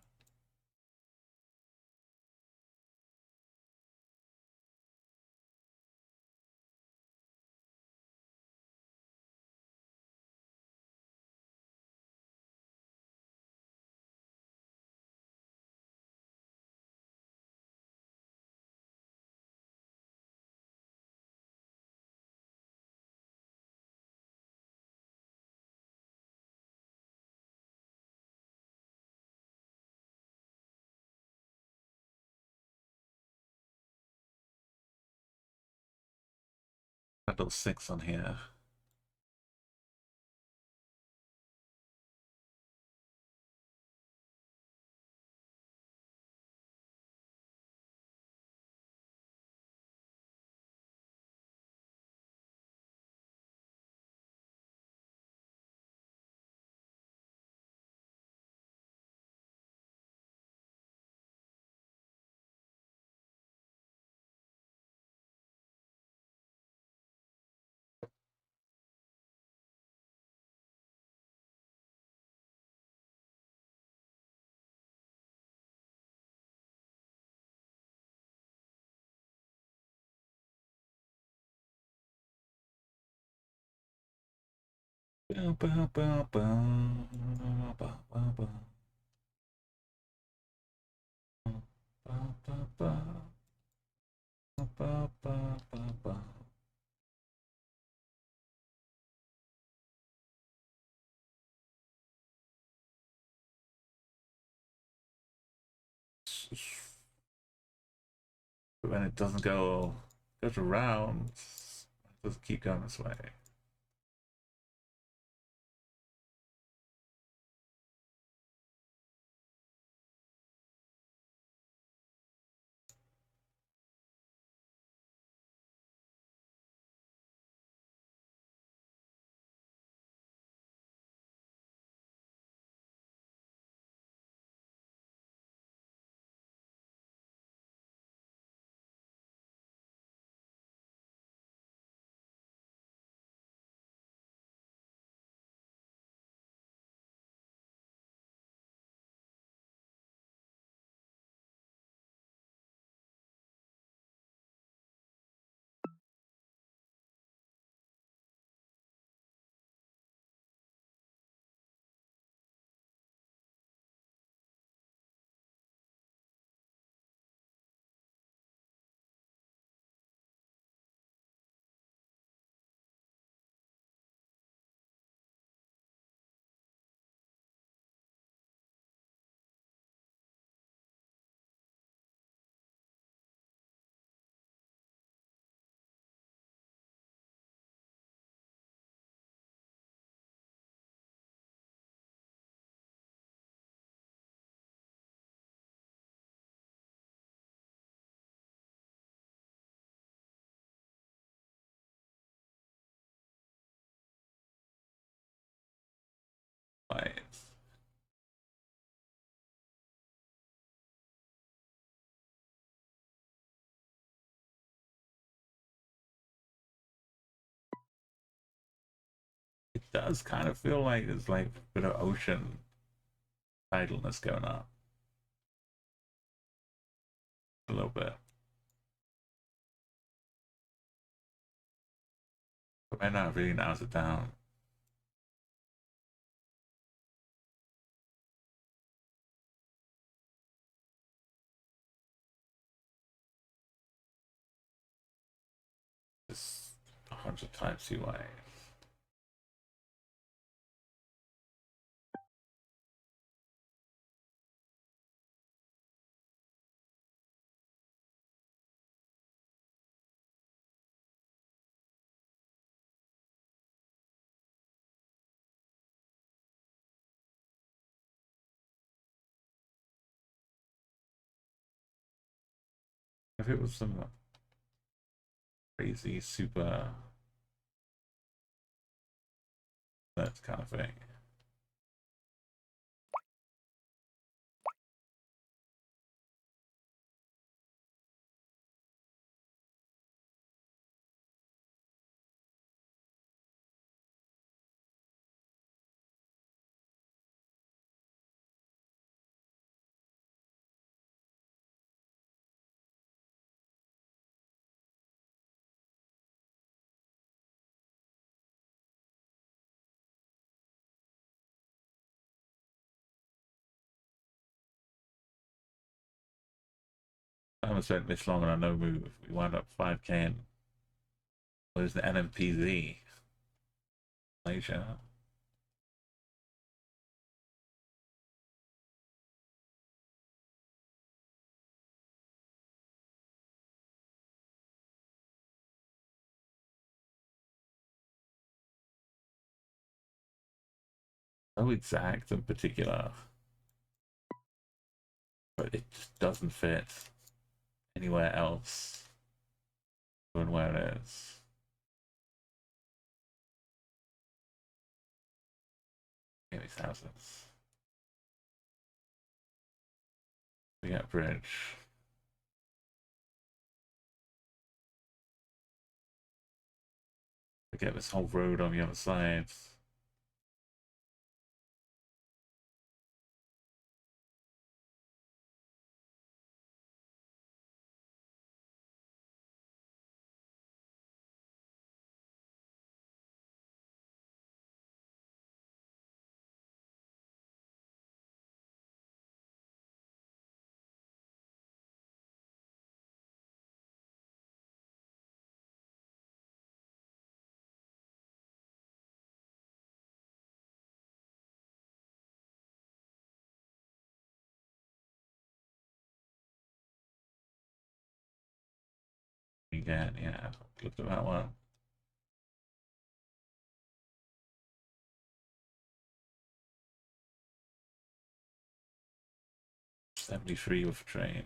[SPEAKER 1] Got little 6 on here. Bow, bow, bow, bow, bow, bow, bow. Bow, bow, bow. Bow, bow, bow, bow, bow. But when it doesn't go goes around, it doesn't keep going this way. does kind of feel like there's like a bit of ocean idleness going on. A little bit. But man, that really narrows it down. Just 100 times too wide. If it was some crazy super that kind of thing. I haven't spent this long on a no move. We wound up 5K. Where's the NMPZ? Malaysia. No exact in particular, but it just doesn't fit anywhere else than where it is. Maybe thousands. We got bridge. We get this whole road on the other side. Again, yeah, looked at that one. $73 with a train.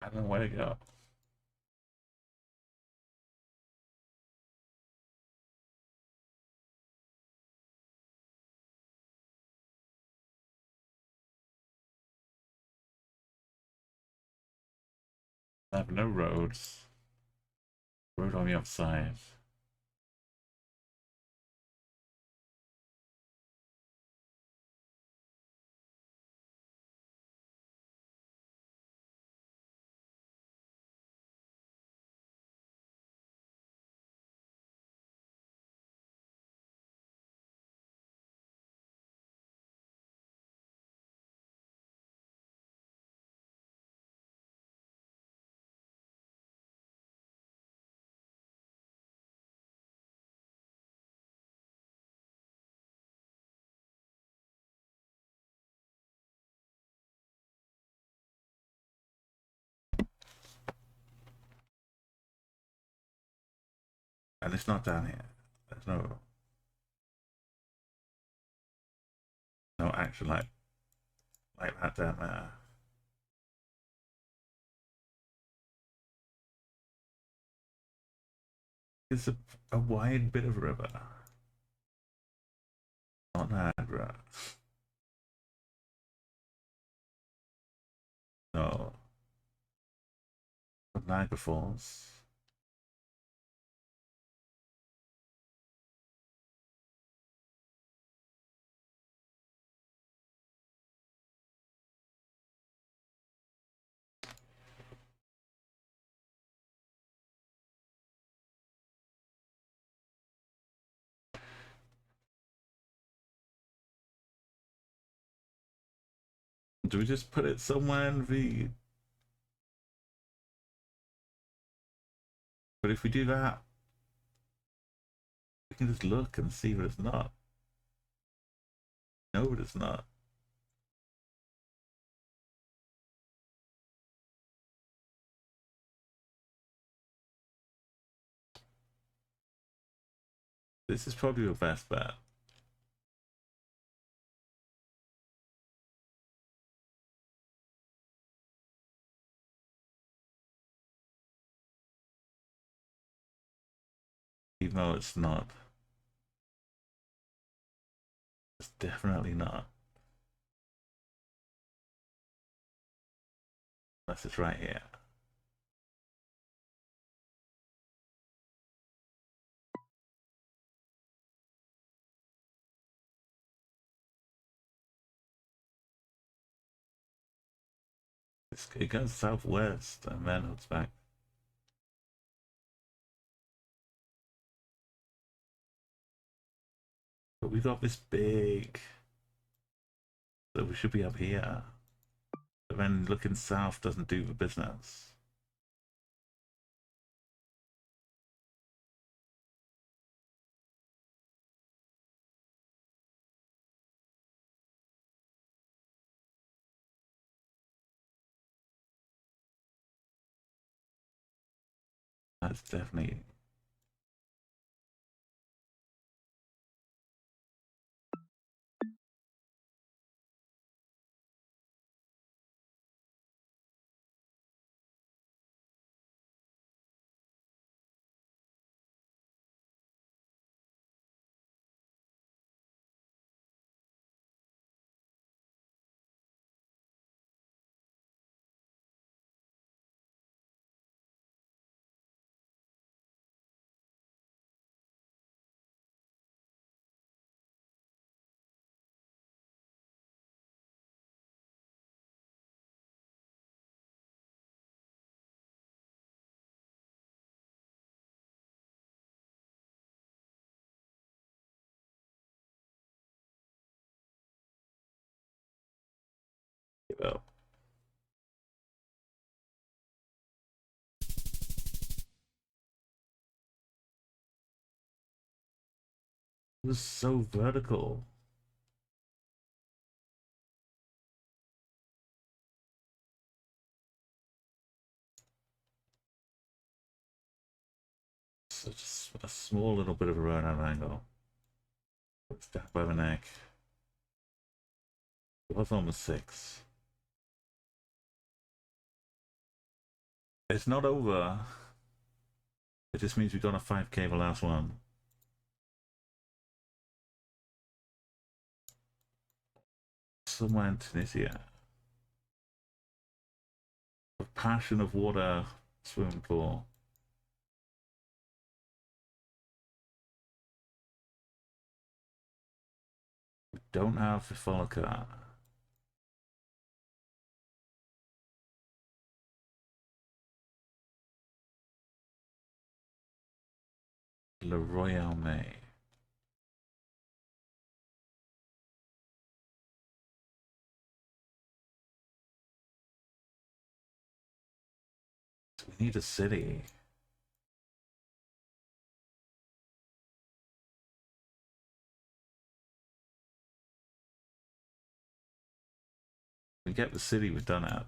[SPEAKER 1] I don't know where to go. I have no roads. Road on the other side. And it's not down here. There's no action like that down there. It's a wide bit of river. Not Niagara. No. Niagara Falls. Do we just put it somewhere in the... But if we do that, we can just look and see what it's not. No, but it's not. This is probably your best bet. Even though it's not. It's definitely not. Unless it's right here. It goes southwest and then it's back. But we got this big. So we should be up here. But then looking south doesn't do the business. That's definitely... Well, it was so vertical. Such a small little bit of a run out angle. Stabbed by the neck. It was almost 6. It's not over. It just means we got a 5K the last one. Somewhere in Tunisia. A passion of water swimming pool. We don't have the follow car. Le Royale May. So we need a city. We get the city we've done at.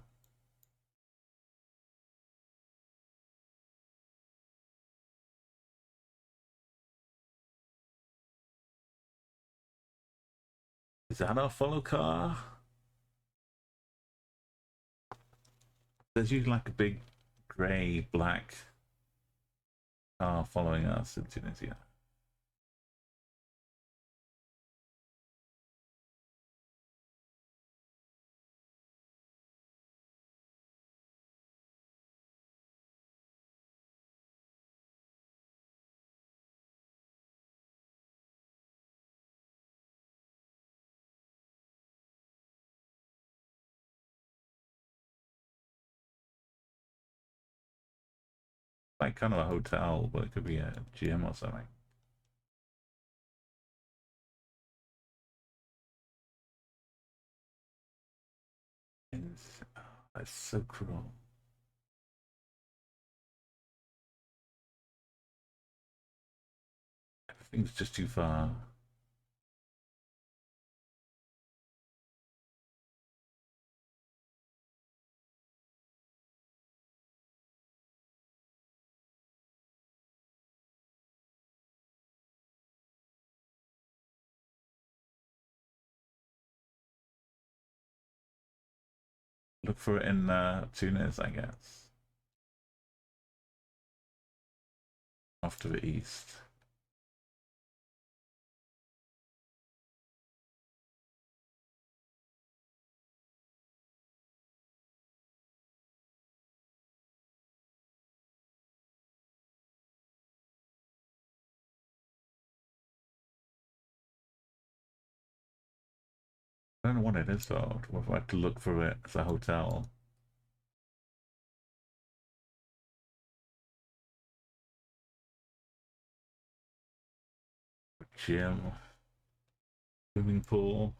[SPEAKER 1] Is that our follow car? There's usually like a big grey, black car following us in Tunisia. Like kind of a hotel, but it could be a gym or something. That's so cruel. Everything's just too far. Look for it in Tunis, I guess. Off to the east. I don't know what it is though. We've had to look for it as a hotel. Gym. Swimming pool.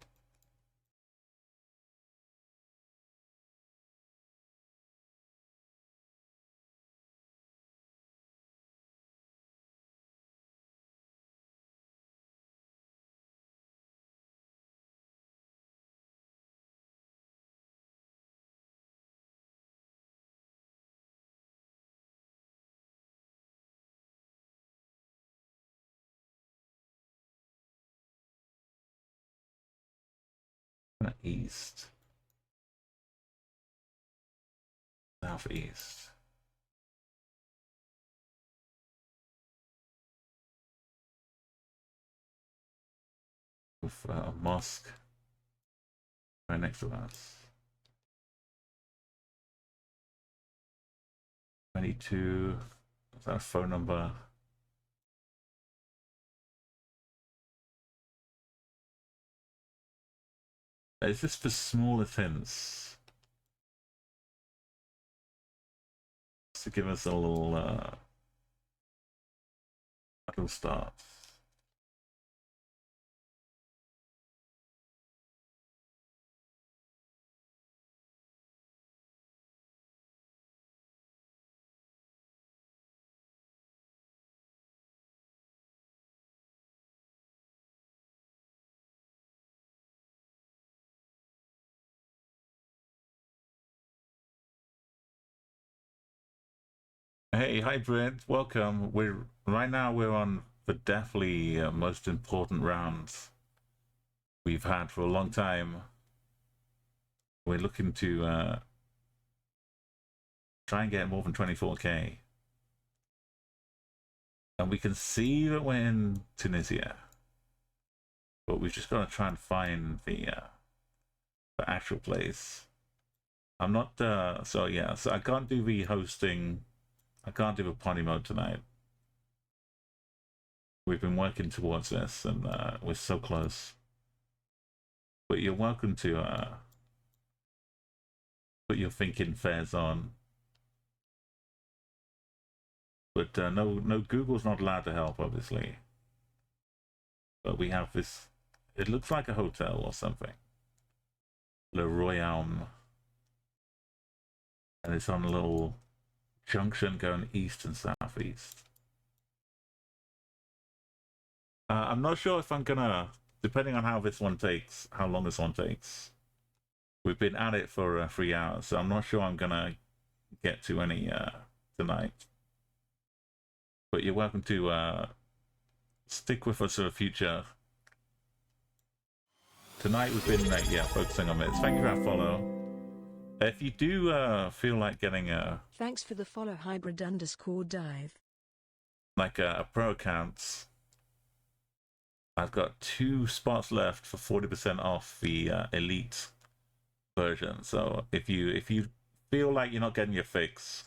[SPEAKER 1] East. Southeast. With a mosque right next to us. 22. Is that a phone number? Is this for smaller hints? To give us a little start. Hey, hi Brent, welcome. We're right now we're on the definitely most important rounds we've had for a long time. We're looking to try and get more than 24k, and we can see that we're in Tunisia, but we've just got to try and find the actual place. I'm not so yeah, so I can't do the hosting. I can't do the party mode tonight. We've been working towards this, and we're so close. But you're welcome to put your thinking fairs on. But no, Google's not allowed to help, obviously. But we have this. It looks like a hotel or something. Le Royaume, and it's on a little junction going east and southeast. I'm not sure if I'm gonna, depending on how this one takes, how long this one takes. We've been at it for 3 hours, so I'm not sure I'm gonna get to any tonight. But you're welcome to stick with us for the future. Tonight we've been focusing on this. Thank you for that follow. If you do feel like getting
[SPEAKER 4] thanks for the follow, hybrid_dive.
[SPEAKER 1] Like a pro account, I've got 2 spots left for 40% off the elite version. So if you feel like you're not getting your fix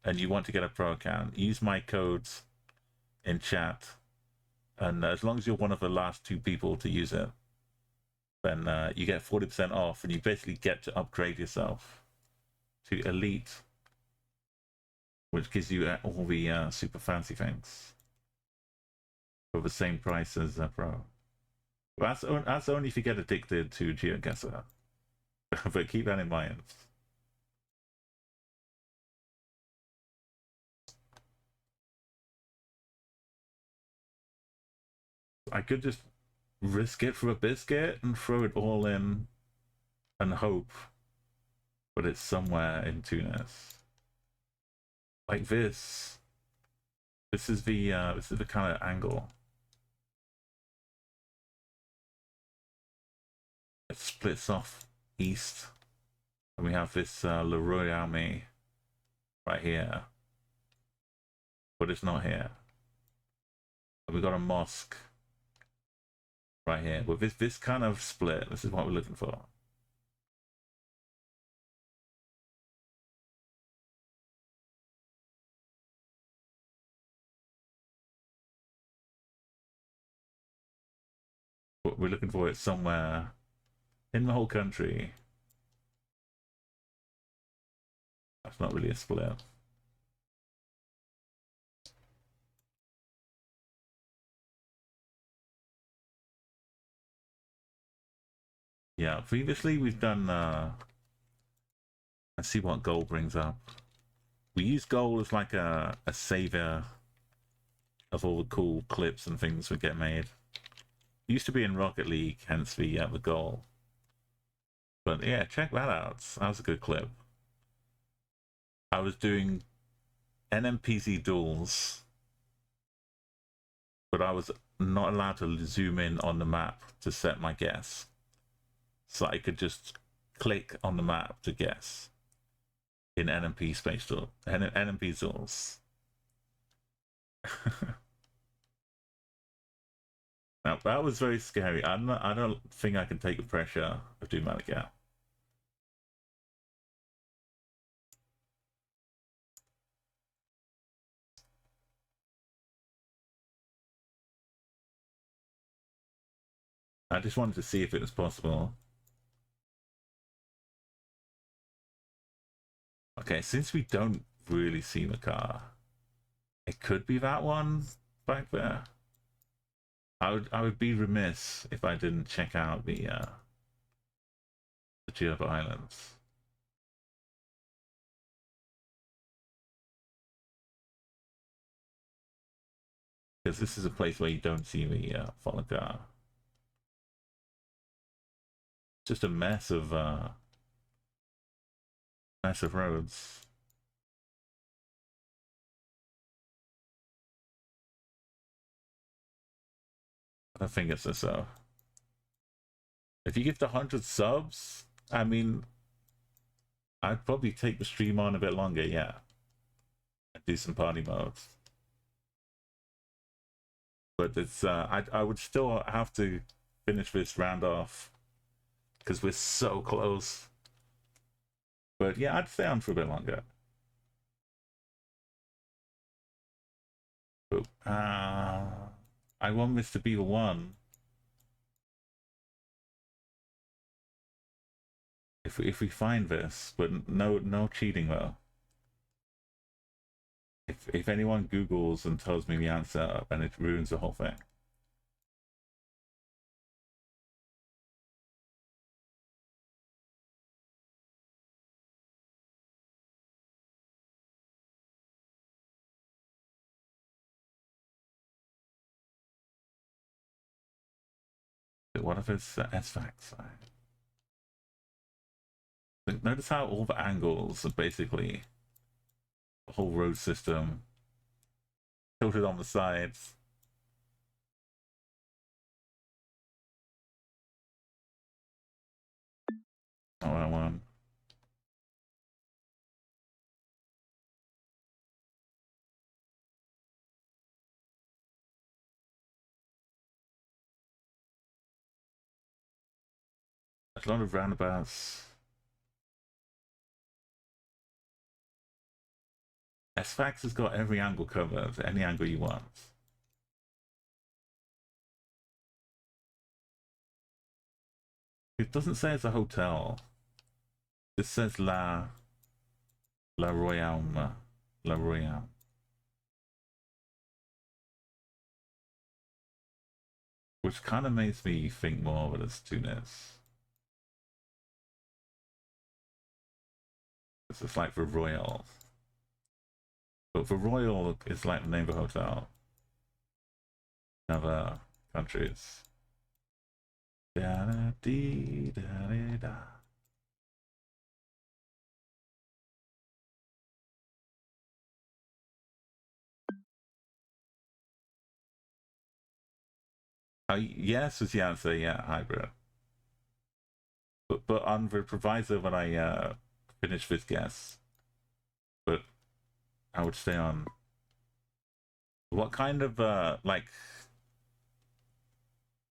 [SPEAKER 1] and you want to get a pro account, use my codes in chat, and as long as you're one of the last 2 people to use it, then you get 40% off, and you basically get to upgrade yourself to elite which gives you all the super fancy things for the same price as Pro. But that's only if you get addicted to GeoGuessr. But keep that in mind. I could just risk it for a biscuit and throw it all in and hope, but it's somewhere in Tunis. Like this. This is the kind of angle. It splits off east, and we have this Le Royaume right here, but it's not here. And we got a mosque right here with this kind of split. This is what we're looking for. But we're looking for it somewhere in the whole country. That's not really a split. Yeah, previously we've done let's see what goal brings up. We use goal as like a savior of all the cool clips and things that get made. It used to be in Rocket League, hence the goal. But yeah, check that out. That was a good clip. I was doing NMPC duels, but I was not allowed to zoom in on the map to set my guess. So I could just click on the map to guess in NMP space duel, NMP duels. Now that was very scary. I don't think I can take the pressure of doing that again. I just wanted to see if it was possible. Okay, since we don't really see the car, it could be that one back there. I would be remiss if I didn't check out the Java Islands. Because this is a place where you don't see the fallen car. Just a mess of roads. I don't think it's so. If you get to 100 subs, I mean, I'd probably take the stream on a bit longer, yeah. And do some party modes. But it's I would still have to finish this round off because we're so close. But yeah, I'd stay on for a bit longer. But, I want this to be the one. If we find this, but no cheating though. If anyone Googles and tells me the answer, then it ruins the whole thing. What if it's S-Facts? Notice how all the angles are basically the whole road system tilted on the sides. Oh, I won. There's a lot of roundabouts. S-Facts has got every angle covered, any angle you want. It doesn't say it's a hotel. It says La Royaume. La Royale. Which kind of makes me think more of it as Tunis. This is like the Royal. But the Royal is like the name of the hotel. In other countries. Da da dee da da da. Yes is the answer, yeah, hybrid. But on the proviso when I finish this guess. But I would stay on. What kind of like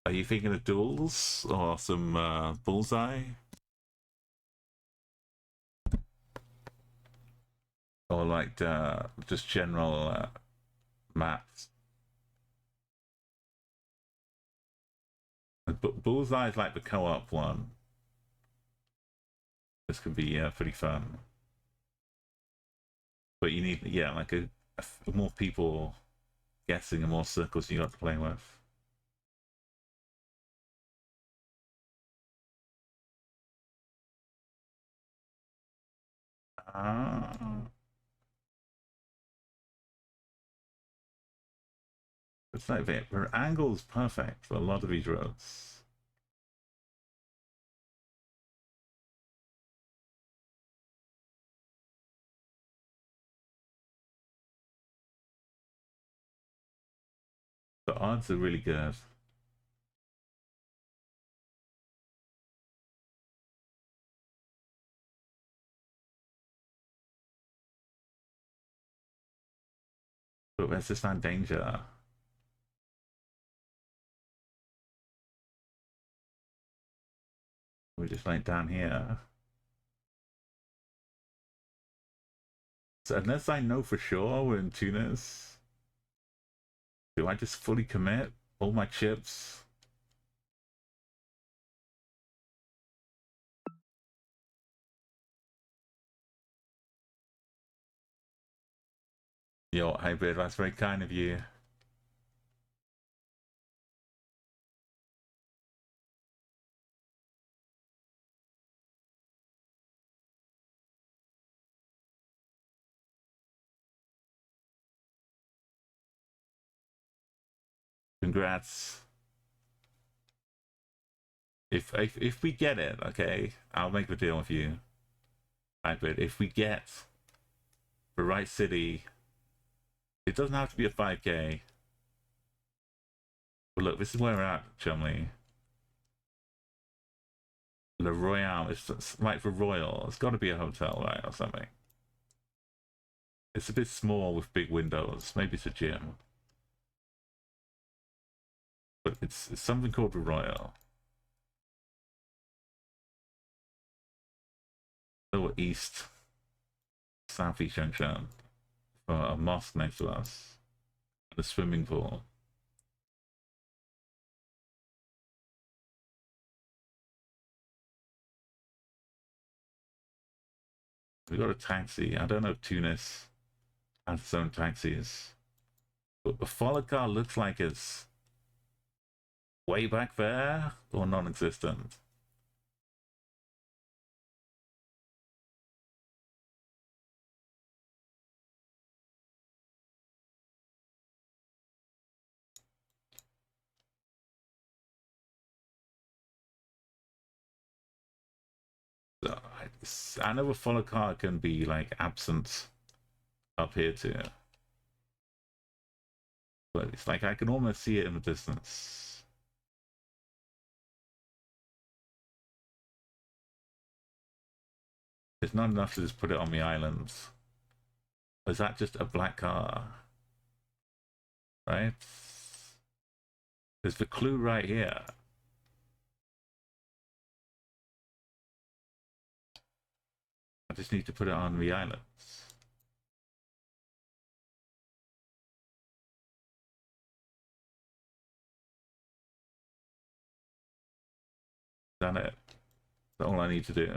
[SPEAKER 1] are you thinking of duels or some bullseye? Or like just general maps? But bullseye is like the co-op one. This could be pretty fun. But you need, yeah, like more people guessing and more circles you got to play with. It's like their angle's perfect for a lot of these roads. The odds are really good. But there's just not danger. We're just like down here. So unless I know for sure we're in Tunis, do I just fully commit all my chips? Yo, hybrid, that's very kind of you. Congrats. If we get it, okay, I'll make the deal with you. Hybrid, if we get the right city, it doesn't have to be a 5K. But look, this is where we're at, Chumley. Le Royale, it's like the Royal. It's got to be a hotel, right, or something. It's a bit small with big windows. Maybe it's a gym. But it's something called the Royal. Lower East, Southeast Junction. For a mosque next to us. And a swimming pool. We got a taxi. I don't know if Tunis has its own taxis. But the follow car looks like it's way back there or non-existent. So I know a follow car can be like absent up here too. But it's like I can almost see it in the distance. It's not enough to just put it on the island. Is that just a black car? Right? There's the clue right here. I just need to put it on the islands. Is that it? That's all I need to do.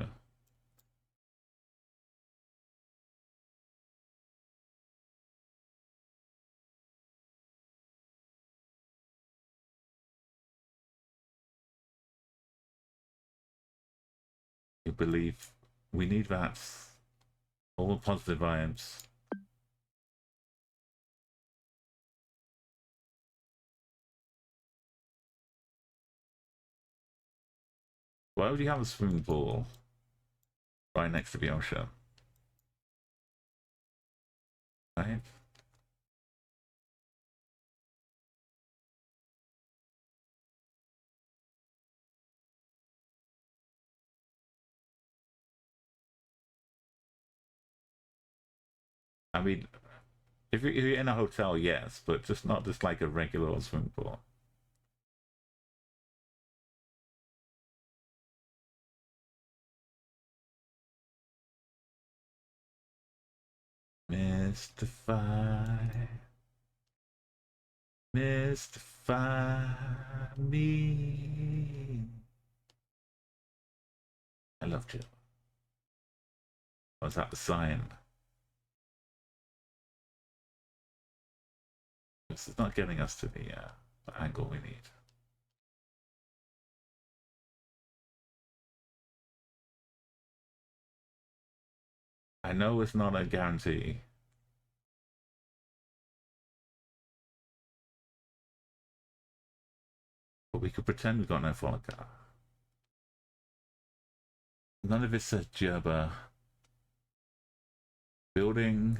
[SPEAKER 1] We believe we need that. All the positive vibes. Why would you have a swimming pool right next to the ocean? Right? I mean, if you're in a hotel, yes, but just not just like a regular swimming pool. Mystify, mystify me. I loved you. Was that the sign? This is not getting us to the angle we need. I know it's not a guarantee. But we could pretend we've got no follow car. None of it's a gerber. Building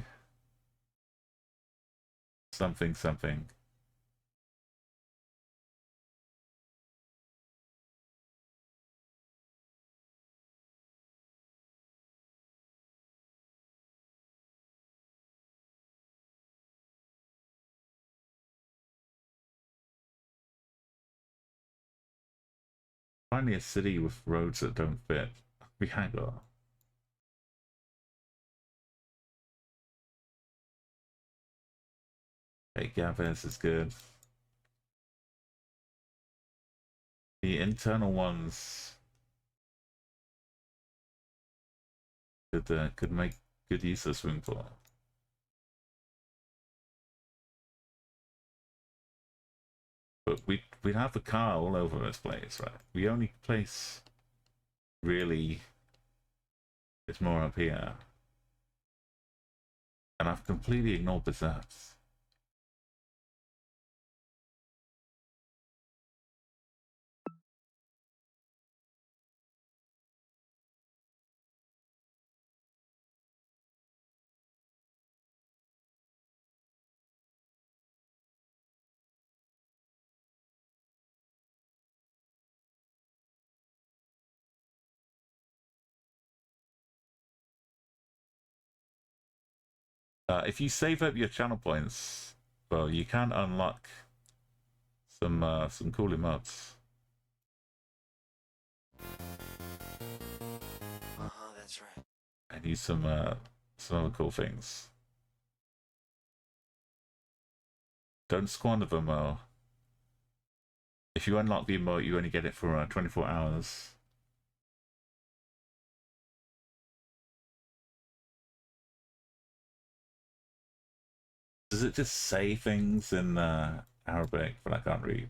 [SPEAKER 1] something something. Finally a city with roads that don't fit. Behind her. Hey, Gavin, is good. The internal ones could make good use of swimming pool. But we'd have a car all over this place, right? The only place really is more up here. And I've completely ignored desserts. If you save up your channel points, well, you can unlock some cool emotes.
[SPEAKER 5] That's right.
[SPEAKER 1] And use some other cool things. Don't squander them though. If you unlock the emote, you only get it for 24 hours. Does it just say things in Arabic, but I can't read?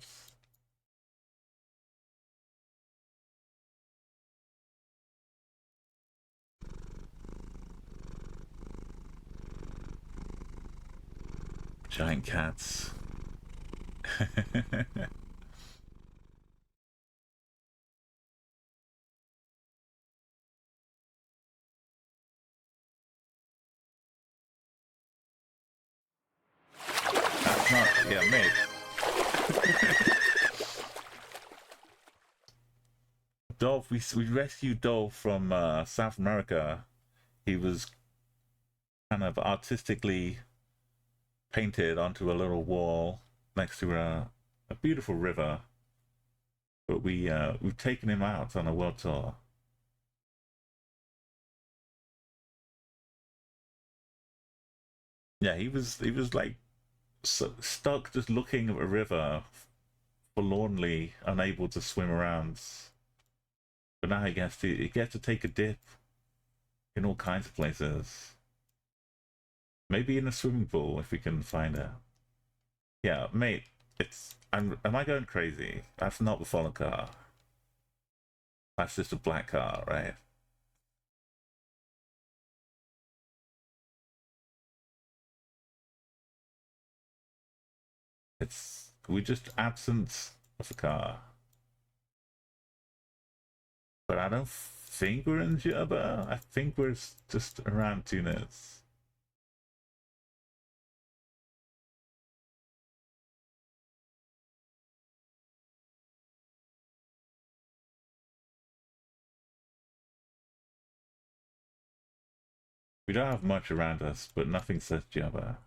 [SPEAKER 1] Giant cats. That's not, yeah, mate. Dolph, we rescued Dolph from South America. He was kind of artistically painted onto a little wall next to a beautiful river. But we've taken him out on a world tour. Yeah, he was like stuck just looking at a river, forlornly unable to swim around. But now he gets to take a dip in all kinds of places. Maybe in a swimming pool if we can find it. Yeah, mate, am I going crazy? That's not the follow car. That's just a black car, right? we're just absent of a car. But I don't think we're in Java. I think we're just around Tunis. We don't have much around us, but nothing says Java.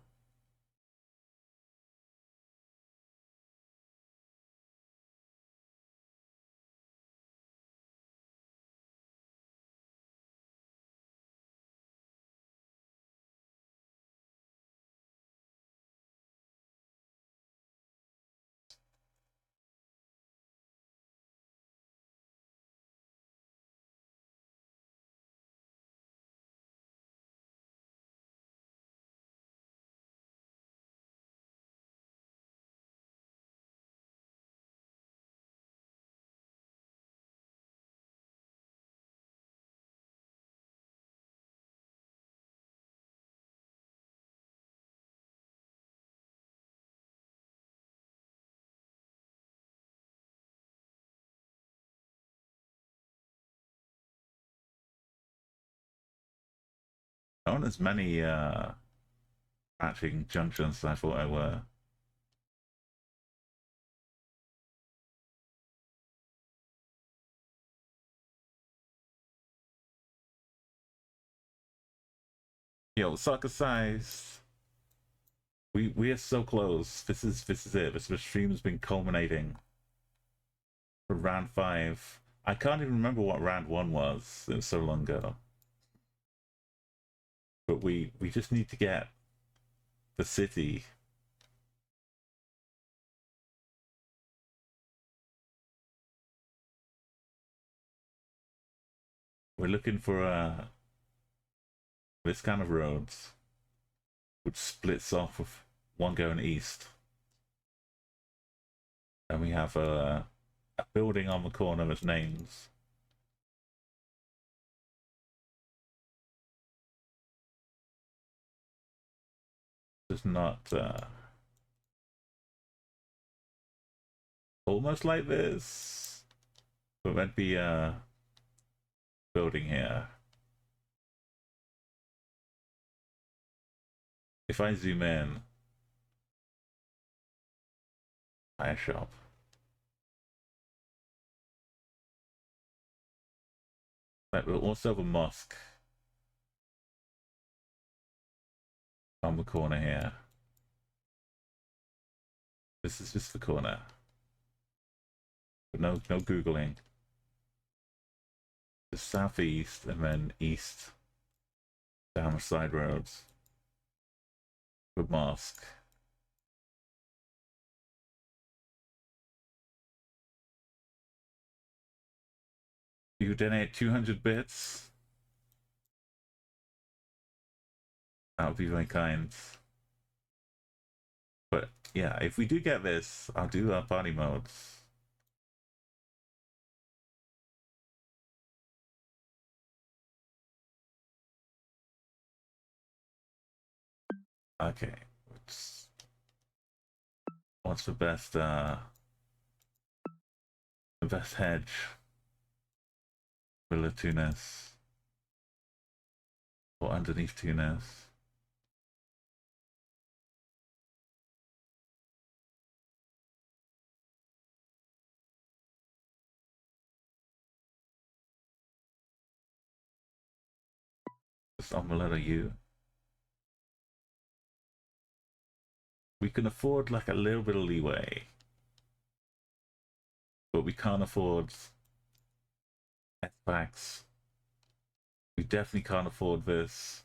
[SPEAKER 1] Not as many matching junctions as I thought I were. Yo, soccer size. We are so close. This is it. This stream's been culminating for round 5. I can't even remember what round 1 was. It was so long ago. But we just need to get the city. We're looking for this kind of roads, which splits off with one going east. And we have a building on the corner with names. It's not almost like this, but there'd be a building here. If I zoom in, tire shop. But we'll also have a mosque on the corner here. This is just the corner. But no Googling. The southeast and then east down the side roads. The mosque. You donate 200 bits. That would be very kind. But yeah, if we do get this, I'll do our party modes. Okay. What's the best hedge? Villa Tunis. Or underneath Tunis. Just on the letter U. We can afford like a little bit of leeway, but we can't afford S-Packs. We definitely can't afford this.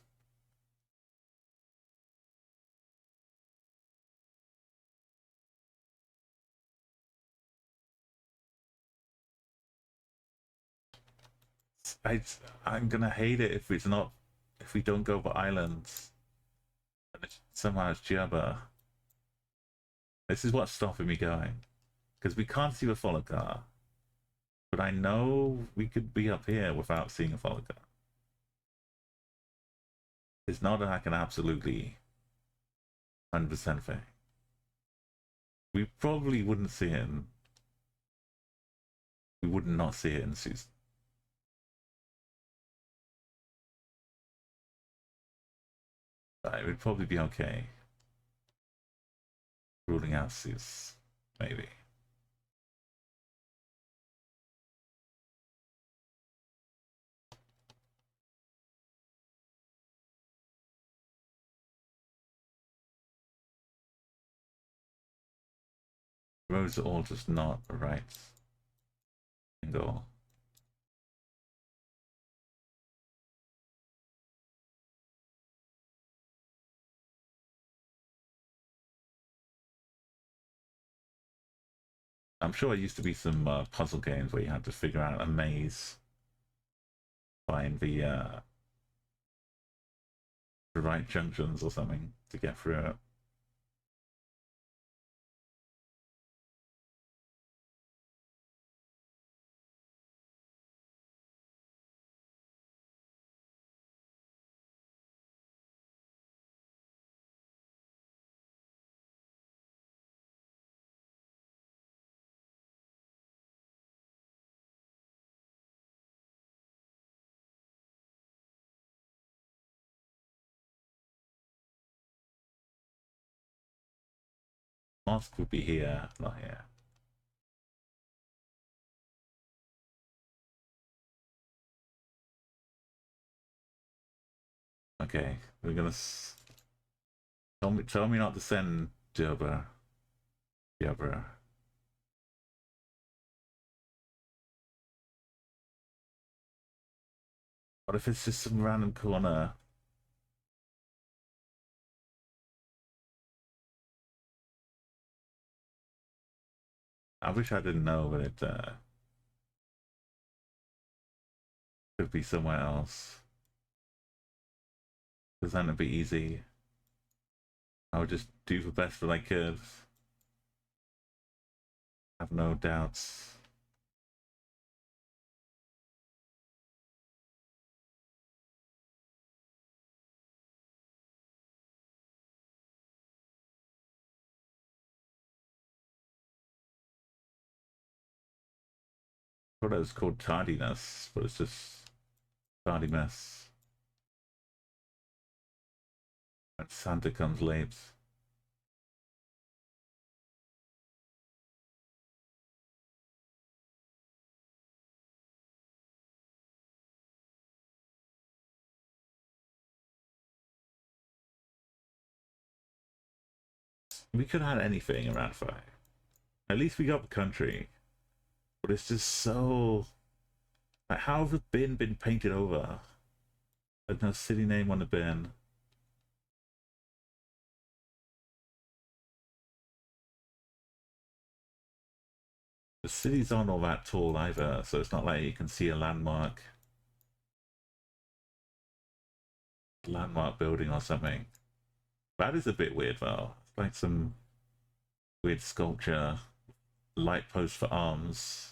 [SPEAKER 1] I'm gonna hate it if we don't go for islands and somehow it's Jabba. This is what's stopping me going, because we can't see a follow car, but I know we could be up here without seeing a follow car. It's not like an absolutely 100% thing. We probably wouldn't see it in... We would not see it in season. It would probably be okay. Ruling out seas, maybe. Roads are all just not right. Angle. I'm sure there used to be some puzzle games where you had to figure out a maze, find the right junctions or something to get through it. Mosque would be here, not here. Okay, we're gonna tell me not to send Jabber. What if it's just some random corner? I wish I didn't know, but it could be somewhere else. Because then it'd be easy. I would just do the best that I could. Have no doubts. I thought it was called tardiness, but it's just tardiness. When Santa comes late. We could have had anything around 5. At least we got the country. But it's just so... Like, how have the bin been painted over? There's no city name on the bin. The cities aren't all that tall either, so it's not like you can see a landmark building or something. That is a bit weird though. It's like some weird sculpture, light post for arms.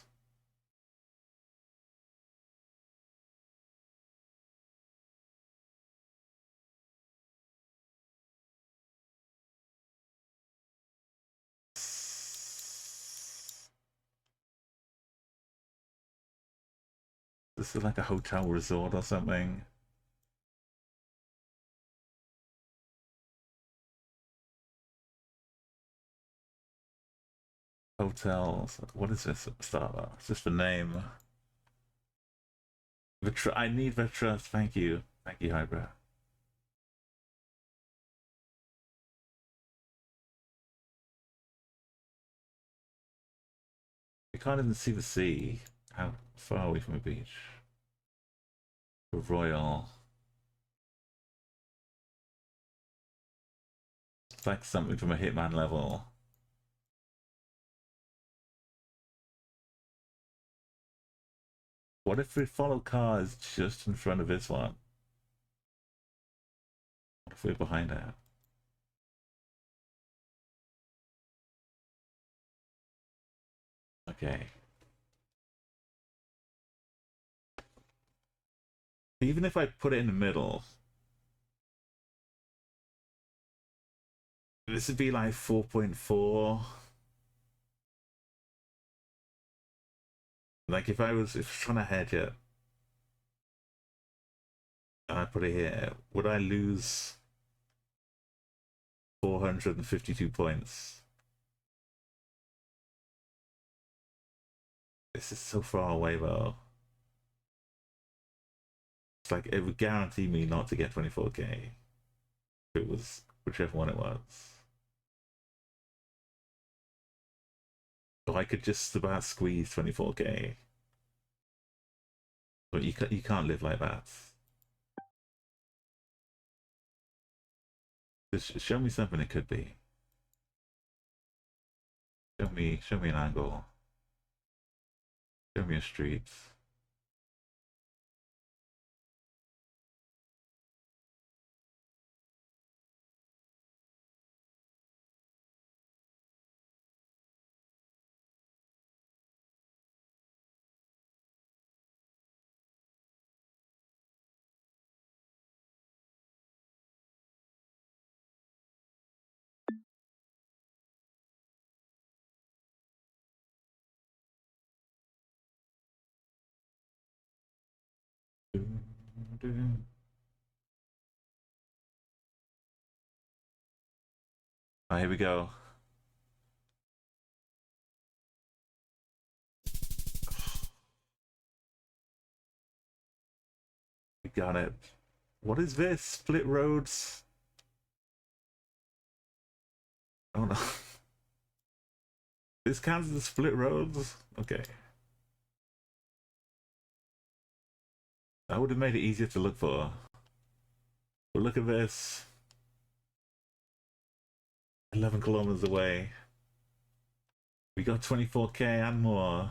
[SPEAKER 1] This is like a hotel resort or something. Hotels. What is this starter? It's just the name. I need the trust. Thank you. Thank you, Hybrid. You can't even see the sea. How far away from the beach? The Royal. It's like something from a Hitman level. What if we follow cars just in front of this one? What if we're behind it? Okay. Even if I put it in the middle, this would be like 4.4. Like if I was trying to hedge it and I put it here, would I lose 452 points? This is so far away though. It's like it would guarantee me not to get 24k if it was whichever one it was. So I could just about squeeze 24k. But you can't live like that. Just show me something it could be. Show me an angle. Show me a street. Alright, here we go. We got it. What is this? Split roads? Oh no. This counts as the split roads? Okay. That would have made it easier to look for. But look at this. 11 kilometers away. We got 24k and more.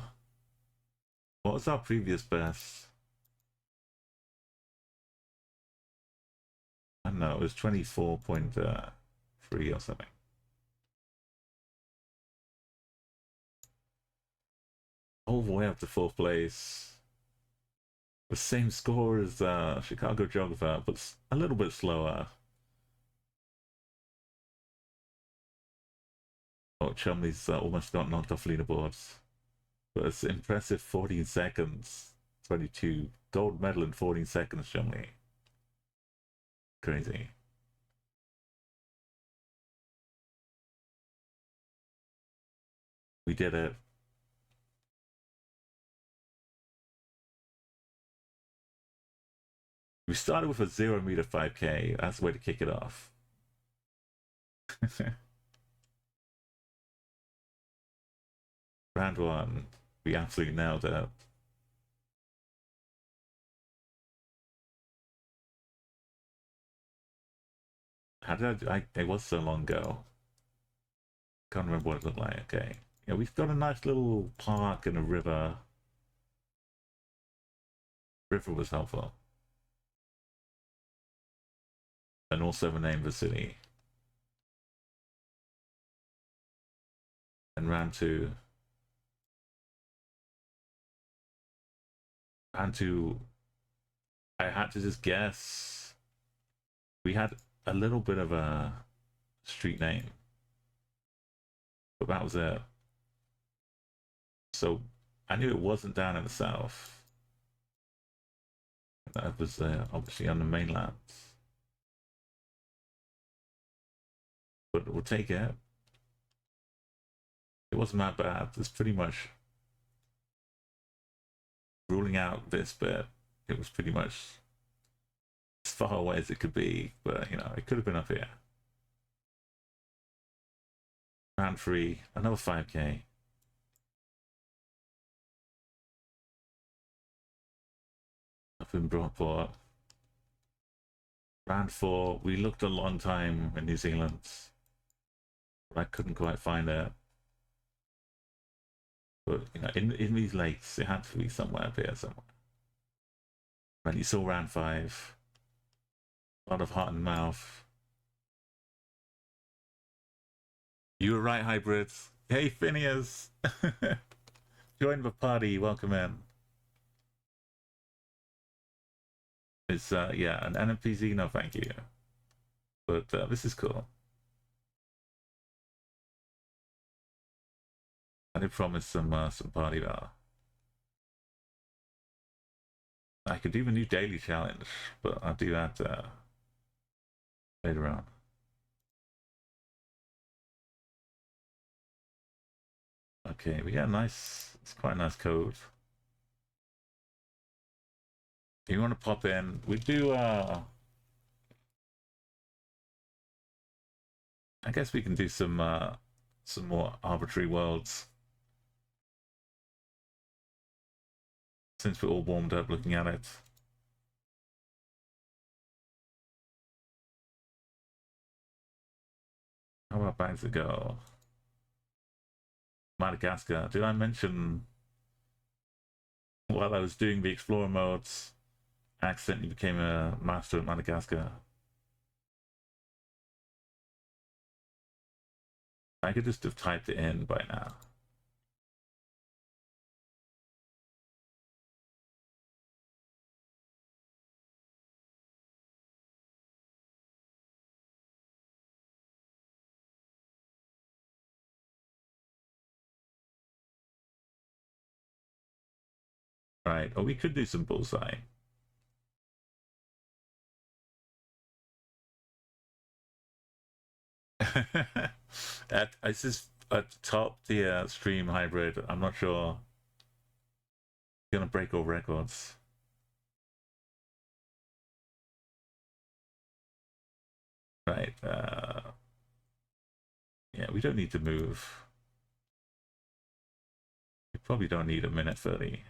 [SPEAKER 1] What was our previous best? I don't know, it was 24.3 or something. All the way up to 4th place. The same score as Chicago Geographer, but a little bit slower. Oh, Chumley's almost got knocked off leaderboards. But it's impressive 14 seconds. 22. Gold medal in 14 seconds, Chumley. Crazy. We did it. We started with a 0 meter 5k. That's the way to kick it off. Round 1. We absolutely nailed it. How did it was so long ago. Can't remember what it looked like. Okay. Yeah, we've got a nice little park and a river. River was helpful. And also the name of the city. And round 2. Round 2. I had to just guess. We had a little bit of a street name. But that was it. So I knew it wasn't down in the south. That was obviously on the mainland. But we'll take it. It wasn't that bad. It's pretty much ruling out this bit. It was pretty much as far away as it could be, but you know, it could have been up here. Round 3, another 5k. Up in Broadport. Round 4, we looked a long time in New Zealand, but I couldn't quite find it. But you know, in these lakes, it had to be somewhere up here somewhere. And you saw round 5. A lot of heart and mouth. You were right, hybrids. Hey, Phineas. Join the party. Welcome in. It's yeah, an NMPZ. No, thank you. But this is cool. I did promise some party though. I could do a new daily challenge, but I'll do that later on. Okay, we got a nice, it's quite a nice code. If you want to pop in, we do, I guess we can do some more arbitrary worlds. Since we're all warmed up looking at it. How about back to go? Madagascar. Did I mention while I was doing the Explorer modes, I accidentally became a master at Madagascar? I could just have typed it in by now. Right, or we could do some bullseye. It's just at the top the stream hybrid. I'm not sure. Gonna break all records. Right. Yeah, we don't need to move. We probably don't need a minute 30.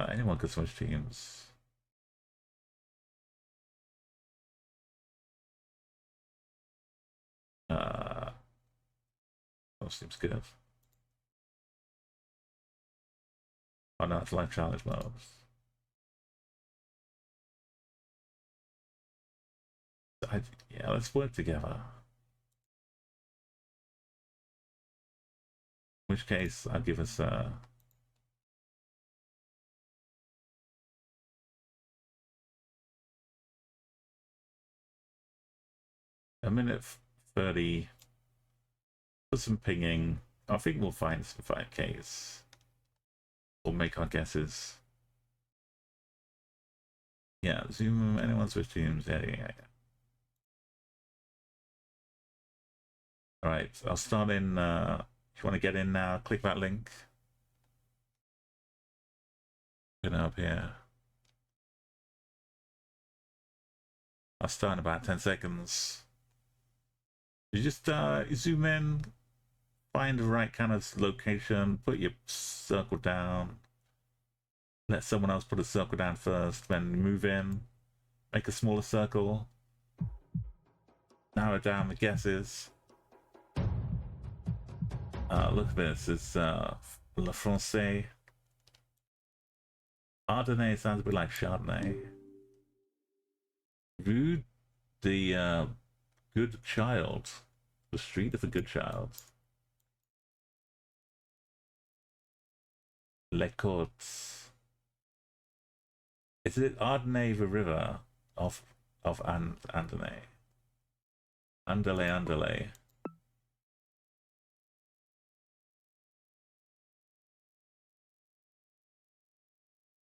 [SPEAKER 1] Anyone could switch teams. That seems good. Oh no, it's live challenge modes. Yeah, let's work together. In which case, I'll give us a minute 30 for some pinging. I think we'll find some 5Ks. We'll make our guesses. Yeah, Zoom, anyone switch teams? Yeah. Alright, I'll start in, if you want to get in now, click that link. Get up here. I'll start in about 10 seconds. You just zoom in, find the right kind of location, put your circle down, let someone else put a circle down first, then move in, make a smaller circle, narrow down the guesses. Look at this, it's Le Francais. Ardennais sounds a bit like Chardonnay. Rude, the good child. The street of the good child. Les Côtes. Is it Ardennais the river of Andernay? Andalay.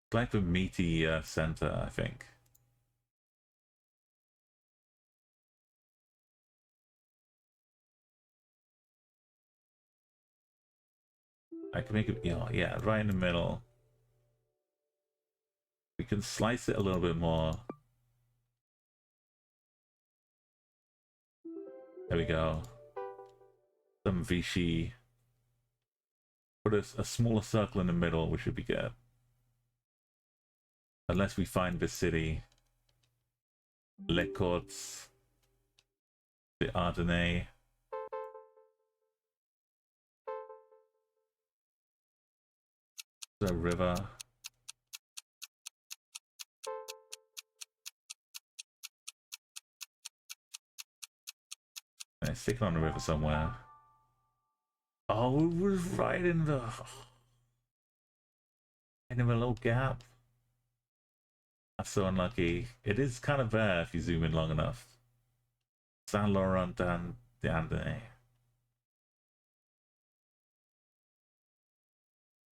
[SPEAKER 1] It's like the meaty center, I think. I can make it, yeah, right in the middle. We can slice it a little bit more. There we go. Some Vichy. Put a smaller circle in the middle, which should be good. Unless we find the city. Les Côtes. The Ardennais. The river. I stick it on the river somewhere. Oh, it was right in the little gap. That's so unlucky. It is kind of there if you zoom in long enough. Saint Laurent d'Andernay.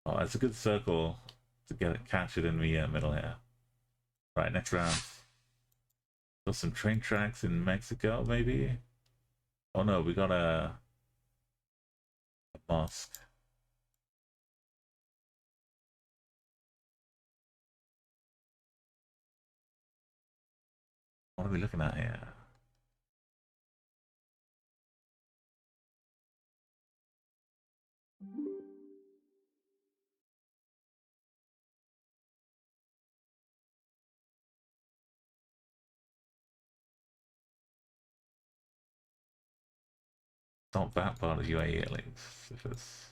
[SPEAKER 1] Oh, it's a good circle to get it, catch it in the middle here. Right, next round. Got some train tracks in Mexico, maybe? Oh no, we got a mosque. What are we looking at here? Not that part of UAE at least. If it's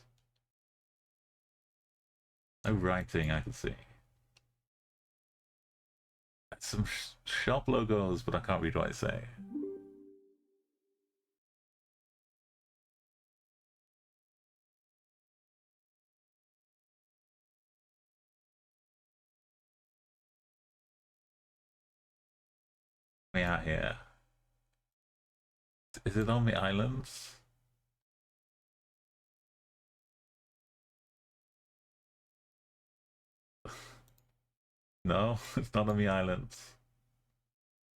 [SPEAKER 1] no writing I can see. Some shop logos, but I can't read what I say. We out here. Is it on the islands? No, it's not on the islands.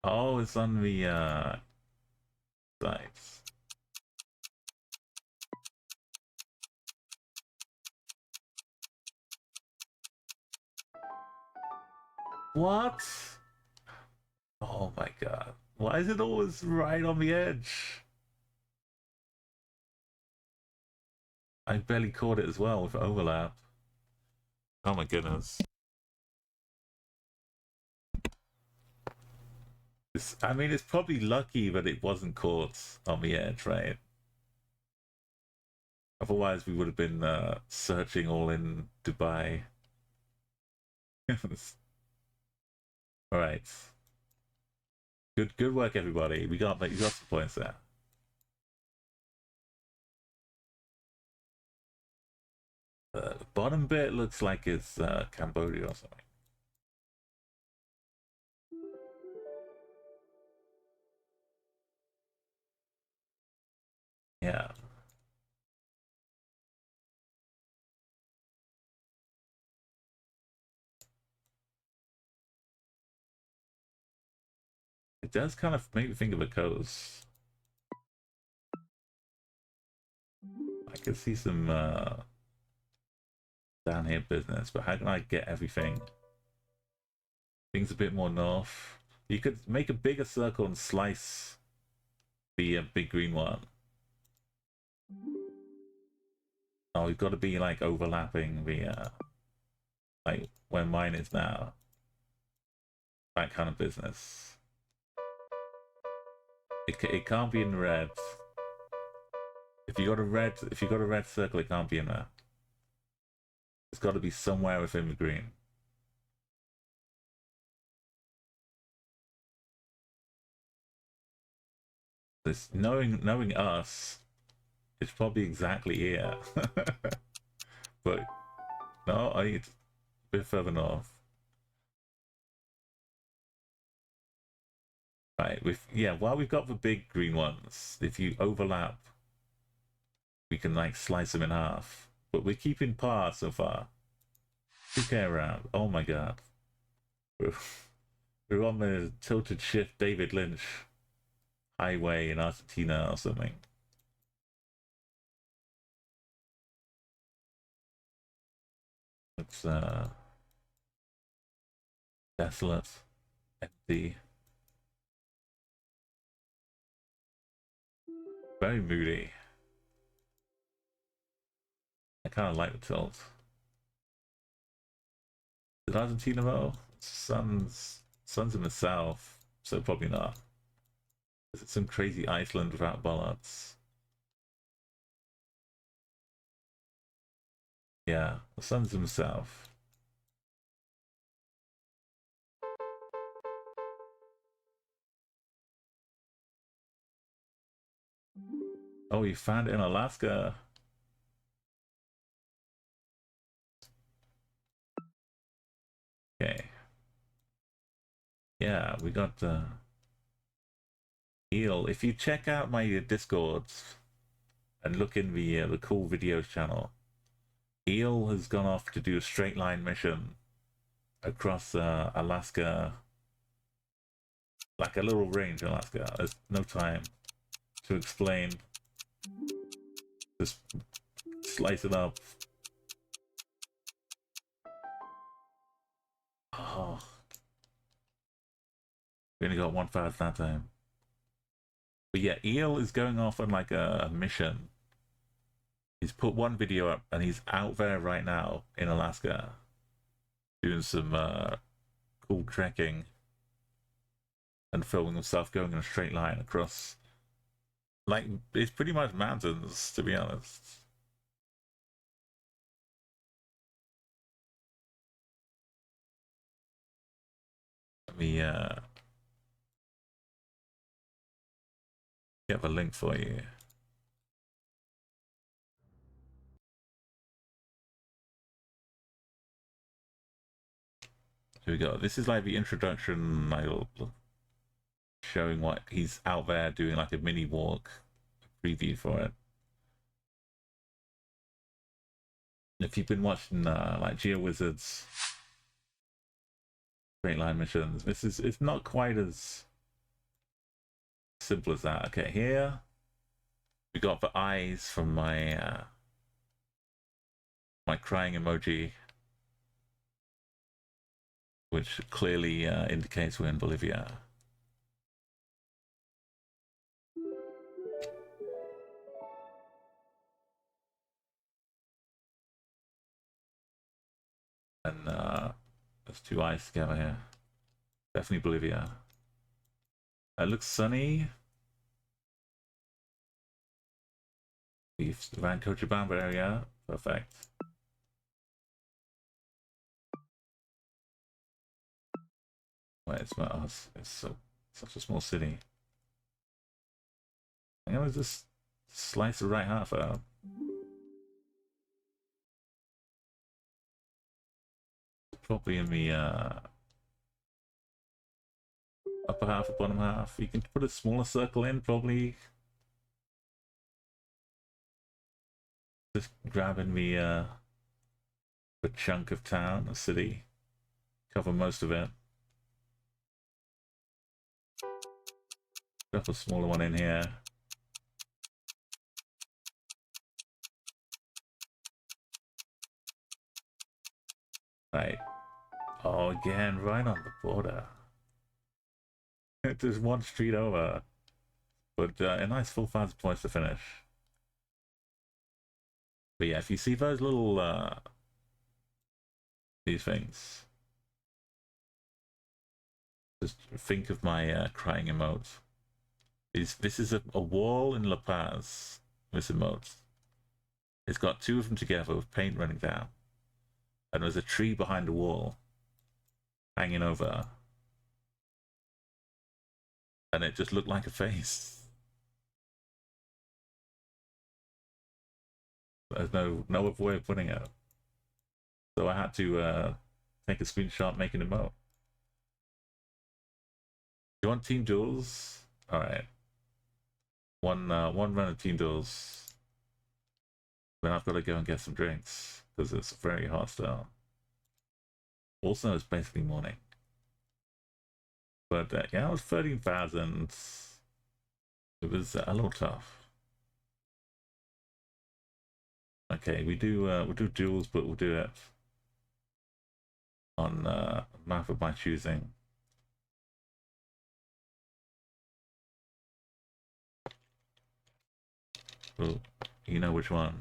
[SPEAKER 1] Oh, it's on the sites. What? Oh my god. Why is it always right on the edge? I barely caught it as well with overlap. Oh my goodness. I mean, it's probably lucky that it wasn't caught on the edge, right? Otherwise, we would have been searching all in Dubai. All right. Good work, everybody. You got some points there. The bottom bit looks like it's Cambodia or something. Yeah. It does kind of make me think of a coast. I could see some down here business, but how can I get everything? Things a bit more north. You could make a bigger circle and slice the big green one. Oh, we've got to be like overlapping the like where mine is now. That kind of business. It can't be in red. If you got a red circle, it can't be in there. It's got to be somewhere within the green. This knowing us, it's probably exactly here. But no, I need a bit further north. Right, while we've got the big green ones, if you overlap, we can like slice them in half. But we're keeping par so far. 2K around. Oh my god. We're on the tilted shift David Lynch highway in Argentina or something. It's desolate, empty, very moody. I kind of like the tilt. Is it Argentina though? Sun's in the south, so probably not. Is it some crazy Iceland without bollards? Yeah, the sun's in the south. Oh, you found it in Alaska. Okay. Yeah, we got eel. If you check out my Discords and look in the cool videos channel, Eel has gone off to do a straight line mission across Alaska, like a little range in Alaska. There's no time to explain. Just slice it up. Oh, we only got one fast that time. But yeah, Eel is going off on like a mission. He's put one video up and he's out there right now in Alaska doing some cool trekking and filming himself going in a straight line across, like, it's pretty much mountains, to be honest. Let me get the link for you. Here we go. This is like the introduction idol showing what he's out there doing, like a mini walk preview for it. If you've been watching like Geo Wizards straight line missions, it's not quite as simple as that. Okay, here we got the eyes from my my crying emoji, which clearly indicates we're in Bolivia. And there's two eyes together here. Definitely Bolivia. It looks sunny. The Van Cochabamba area. Perfect. Wait, it's such a small city. I'm gonna just slice the right half out. Probably in the upper half or bottom half. You can put a smaller circle in, probably. Just grabbing the chunk of town, a city. Cover most of it. Drop a smaller one in here. Right. Oh, again, right on the border. Just one street over. But a nice full 1,000 points to finish. But yeah, if you see those little these things, just think of my crying emote. This is a wall in La Paz, this emote. It's got two of them together with paint running down. And there's a tree behind the wall hanging over. And it just looked like a face. There's no other way of putting it. So I had to take a screenshot making a emote. You want team duels? Alright. One run of team duels. Then I've got to go and get some drinks because it's very hostile. Also, it's basically morning. But yeah, it was 13,000. It was a little tough. Okay, we'll do duels, but we'll do it on a map of my choosing. Oh, you know which one.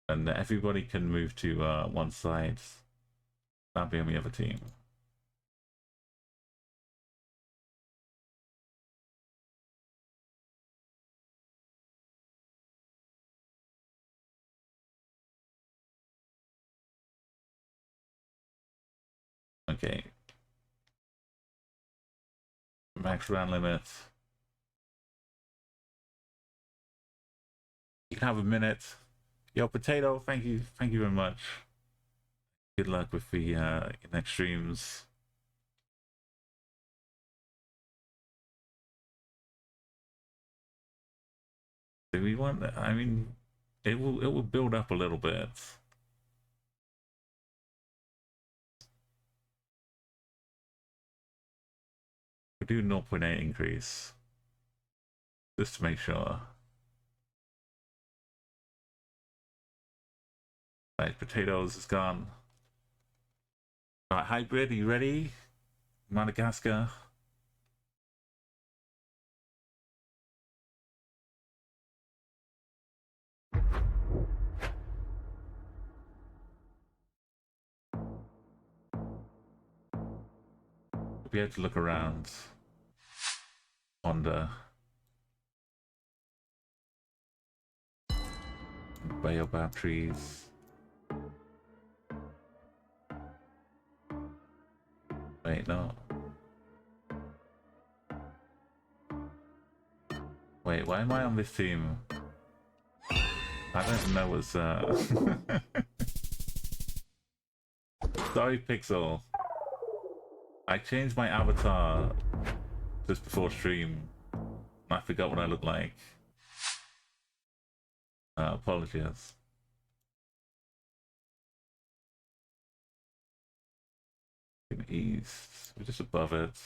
[SPEAKER 1] And everybody can move to one side. That'll be on the other team. Okay. Max round limit. You can have a minute. Yo, Potato, thank you very much. Good luck with the next streams. Do we want? I mean, it will build up a little bit. We do 0.8 increase just to make sure. Right, potatoes is gone. All right, hybrid, are you ready? Madagascar. We'll be able to look around. Wander. Baobab trees. Wait, no. Wait, why am I on this team? I don't even know what's Sorry, Pixel. I changed my avatar just before stream. I forgot what I look like. Apologies. In east, we're just above it.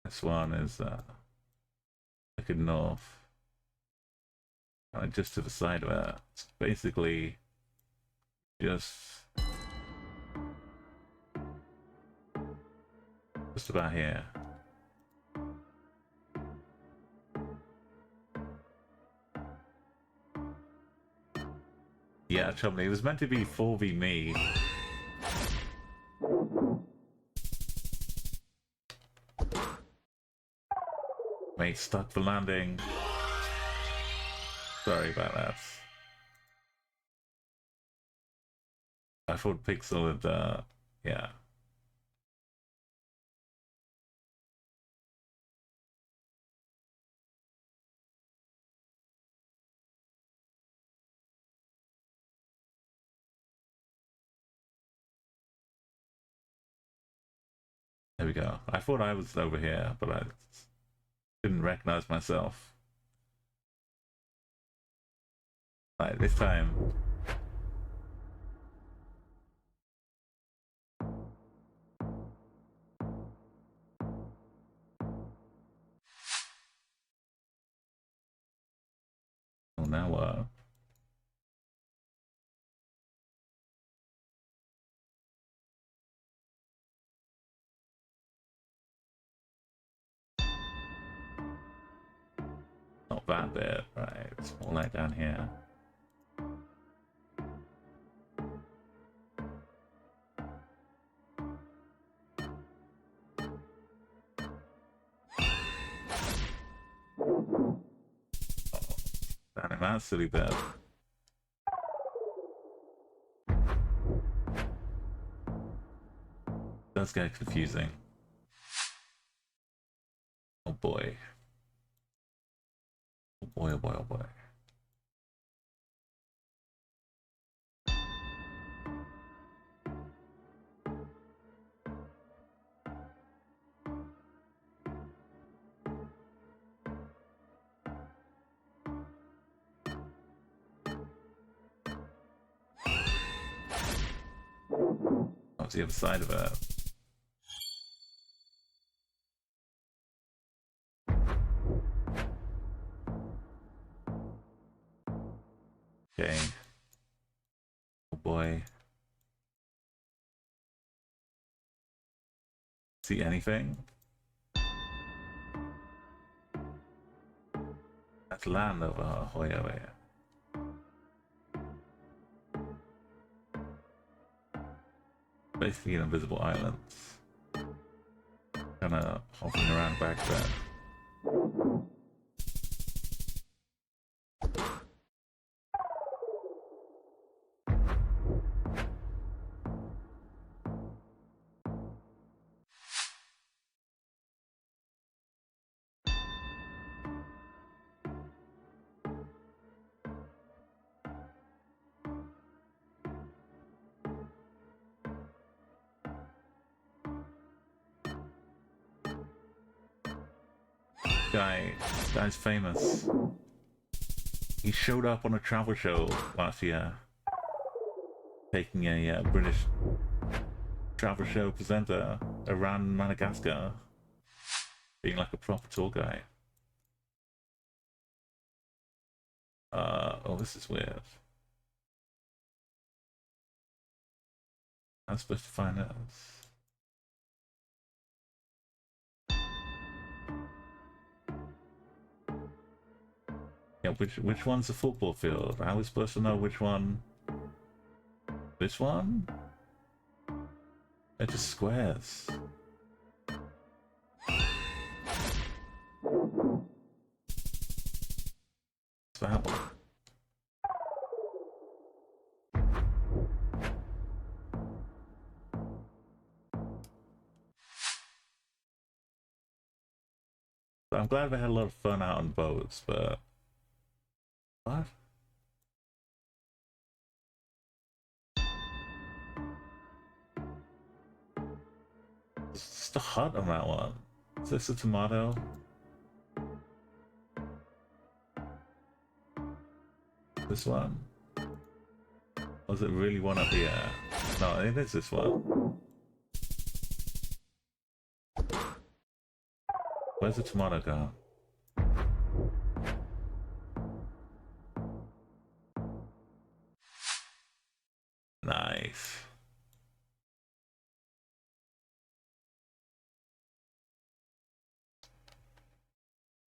[SPEAKER 1] This one is looking north. Just to the side of it. It's basically just about here. Yeah, Chumley, it was meant to be 4v me. Mate, stuck for landing. Sorry about that. I thought Pixel had, yeah. There we go. I thought I was over here, but I didn't recognize myself. Alright, this time. Oh, now what? Not that bit, right? It's more like down here. Oh, damn, that's silly bit. Does get confusing. Oh boy. Oh boy, oh boy, oh boy. What's the other side of it? Okay. Oh boy. See anything? That's land over Hoya Hoya. Basically an invisible island. Kinda hopping around back there. guy's famous. He showed up on a travel show last year, taking a British travel show presenter around Madagascar, being like a proper tour guide. Oh, this is weird. I'm supposed to find out. Yeah, which one's the football field? How are we supposed to know which one? This one? They're just squares. It's that one. So I'm glad we had a lot of fun out on boats, but what? It's just a hut on that one. Is this a tomato? This one? Or is it really one up here? No, it is this one. Where's the tomato gone? Nice.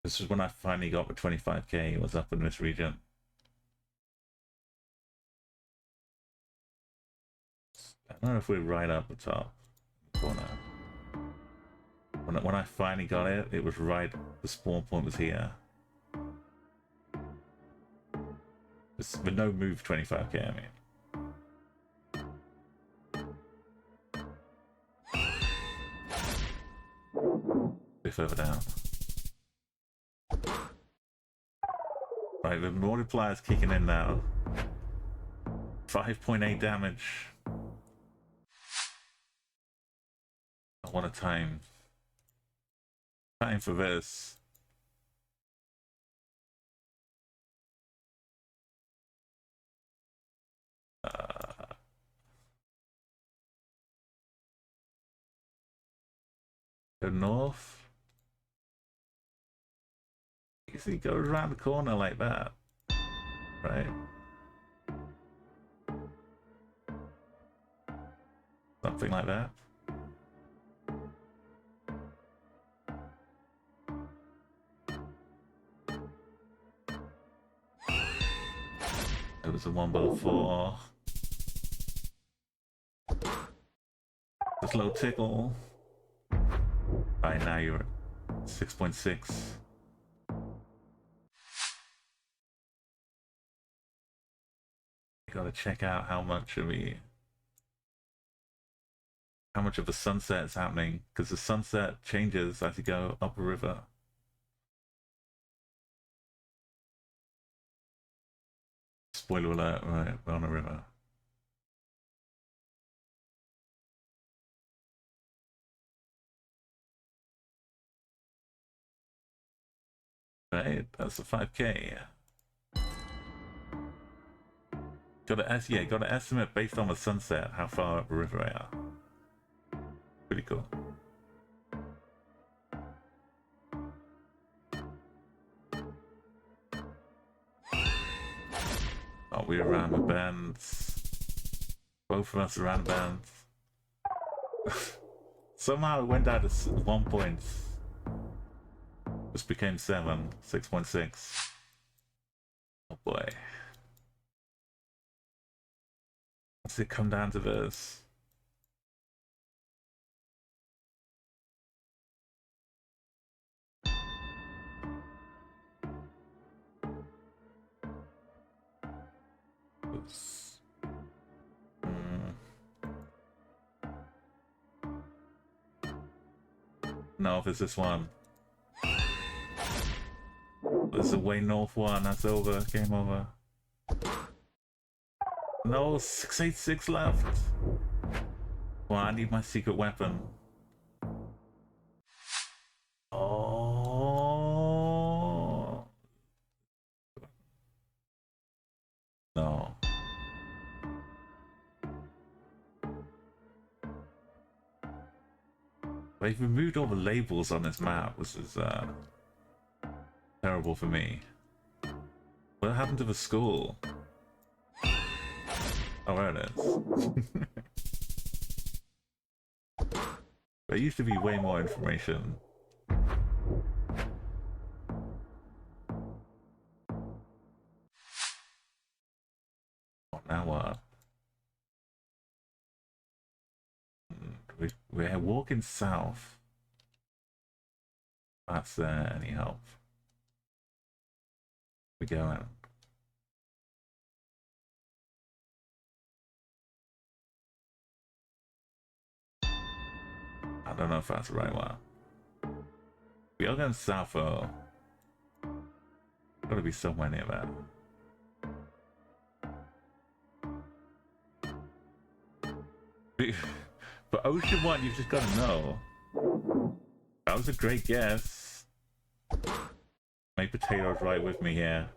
[SPEAKER 1] This is when I finally got the 25k. It was up in this region. I don't know if we're right up the top corner. When I finally got it, it was right. The spawn point was here. With no move 25k, I mean. Bit further down. Right, the multiplier's kicking in now. 5.8 damage. I want a time. Time for this. Go north. You see, go around the corner like that, right? Something like that. It was a 1x4. Just a little tickle. Alright, now you're at 6.6. Gotta check out how much of a sunset is happening, because the sunset changes as you go up a river. Spoiler alert, right, we're on a river. Right, that's a 5k. Gotta estimate based on the sunset how far up the river I are. Pretty cool. Oh, we're around the bends. Both of us around the bends. Somehow it went down to 1 point. This became 7, 6.6. Oh boy. Does it come down to this? Oops. No, if it's this one. This is a way north one. That's over. Game over. No, 686 left. Well, I need my secret weapon. Oh. They've removed all the labels on this map, which is terrible for me. What happened to the school? Oh, there it is. There used to be way more information. Now what? We're walking south. That's there, any help? We're going. I don't know if that's the right one. We are going south, though. Gotta be somewhere near that. For Ocean 1, you've just got to know. That was a great guess. My potato's right with me here.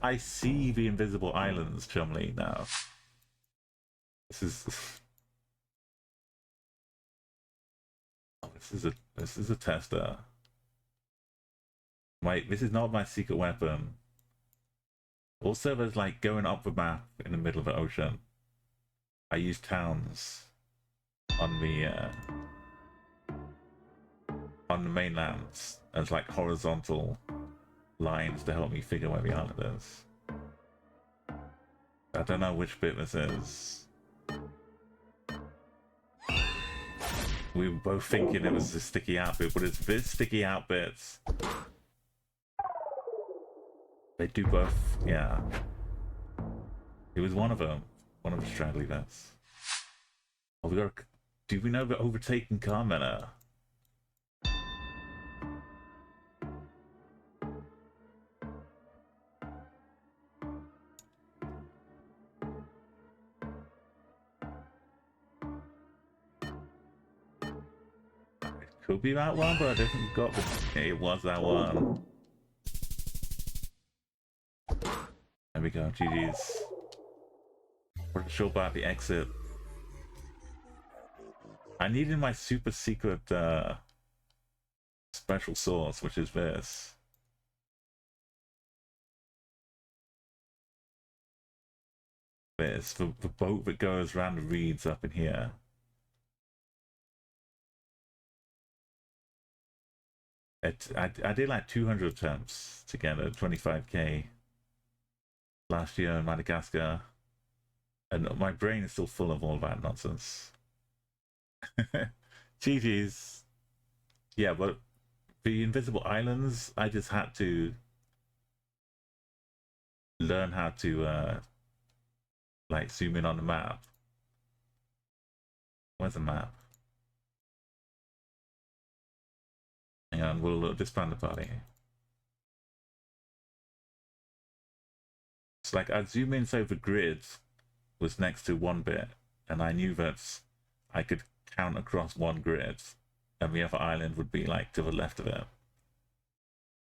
[SPEAKER 1] I see the invisible islands, Chumley, now. This is a tester. This is not my secret weapon. Also, there's like going up the map in the middle of the ocean. I use towns on the mainland as like horizontal lines to help me figure where the island is. I don't know which bit this is. We were both thinking it was the sticky out bit, but it's this sticky out bits. They do both, yeah. It was one of them. One of the straggly bits. Oh, we got. Do we know the overtaking Carmena? It could be that one, but I definitely got the. It was that one. There we go, GG's. We're sure about the exit. I needed my super secret special sauce, which is this. This, the boat that goes around the reeds up in here. I did like 200 attempts to get a 25k last year in Madagascar, and my brain is still full of all that nonsense. GG's. Yeah, but the invisible islands, I just had to learn how to like zoom in on the map. Where's the map? Hang on, we'll disband the party. It's like I'd zoom in so the grid was next to one bit, and I knew that I could count across one grid, and the other island would be like to the left of it.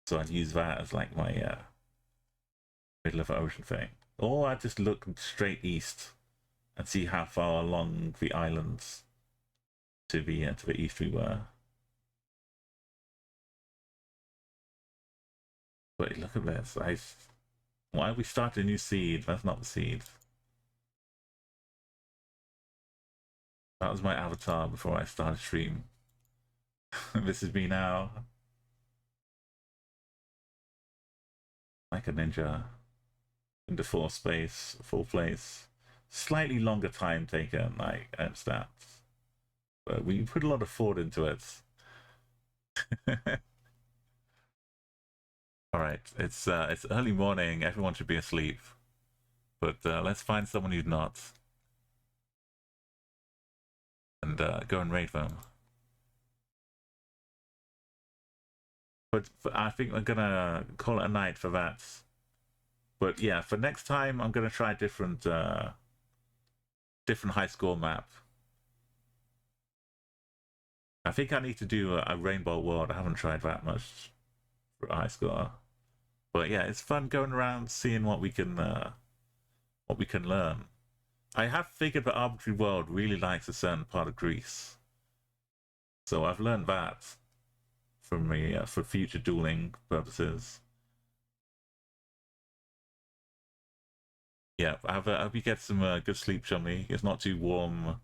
[SPEAKER 1] So I'd use that as like my middle of the ocean thing. Or I'd just look straight east and see how far along the islands to the east we were. But look at this. Why we started a new seed? That's not the seed. That was my avatar before I started stream. This is me now. Like a ninja. Into full space, full place. Slightly longer time taken, I understand. But we put a lot of thought into it. Alright, it's early morning, everyone should be asleep. But let's find someone who's not. And go and raid them. But I think I'm gonna call it a night for that. But yeah, for next time I'm gonna try a different high score map. I think I need to do a Rainbow World. I haven't tried that much for high score. But yeah, it's fun going around seeing what we can learn. I have figured that Arbitrary World really likes a certain part of Greece. So I've learned that from me for future dueling purposes. Yeah, I hope you get some good sleep, Chumley. It's not too warm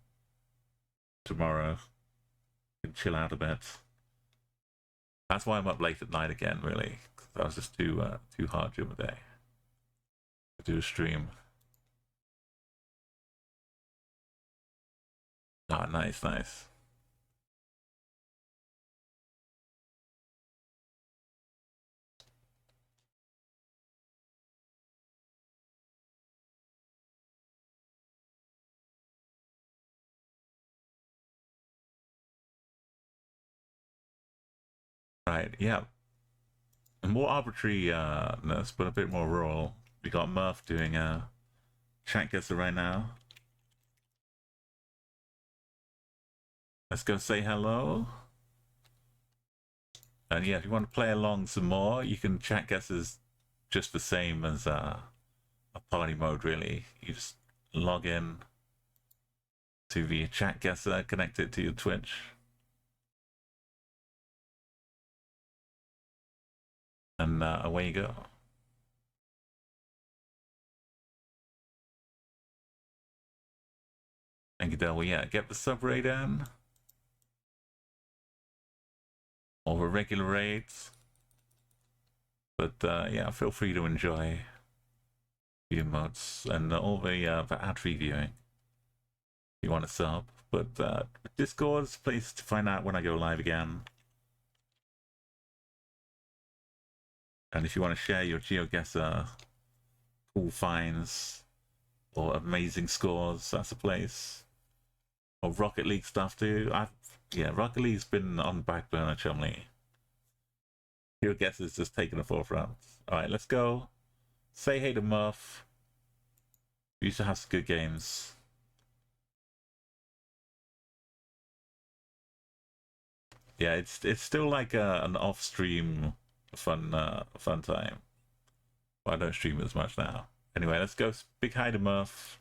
[SPEAKER 1] tomorrow. You can chill out a bit. That's why I'm up late at night again, really. That was just too hard during the day to do a stream. Ah, nice, nice. Right, yeah. And more arbitraryness, but a bit more rural. We got Murph doing a chat guesser right now. Let's go say hello. And yeah, if you want to play along some more, you can chat guesses just the same as a party mode, really. You just log in to the chat guesser, connect it to your Twitch. And away you go. Thank you, Del. Yeah, get the sub raid in. All the regular raids. But yeah, feel free to enjoy the emotes and all the ad-free viewing if you want to sub. But Discord's a place to find out when I go live again. And if you want to share your GeoGuessr cool finds or amazing scores, that's a place. Or Rocket League stuff too. Yeah, Rocket League's been on back burner, Chumley. GeoGuessr's just taken the forefront. Alright, let's go. Say hey to Murph. We used to have some good games. Yeah, it's still like an off-stream fun time. But I don't stream as much now. Anyway, let's go. Big hi to Murph.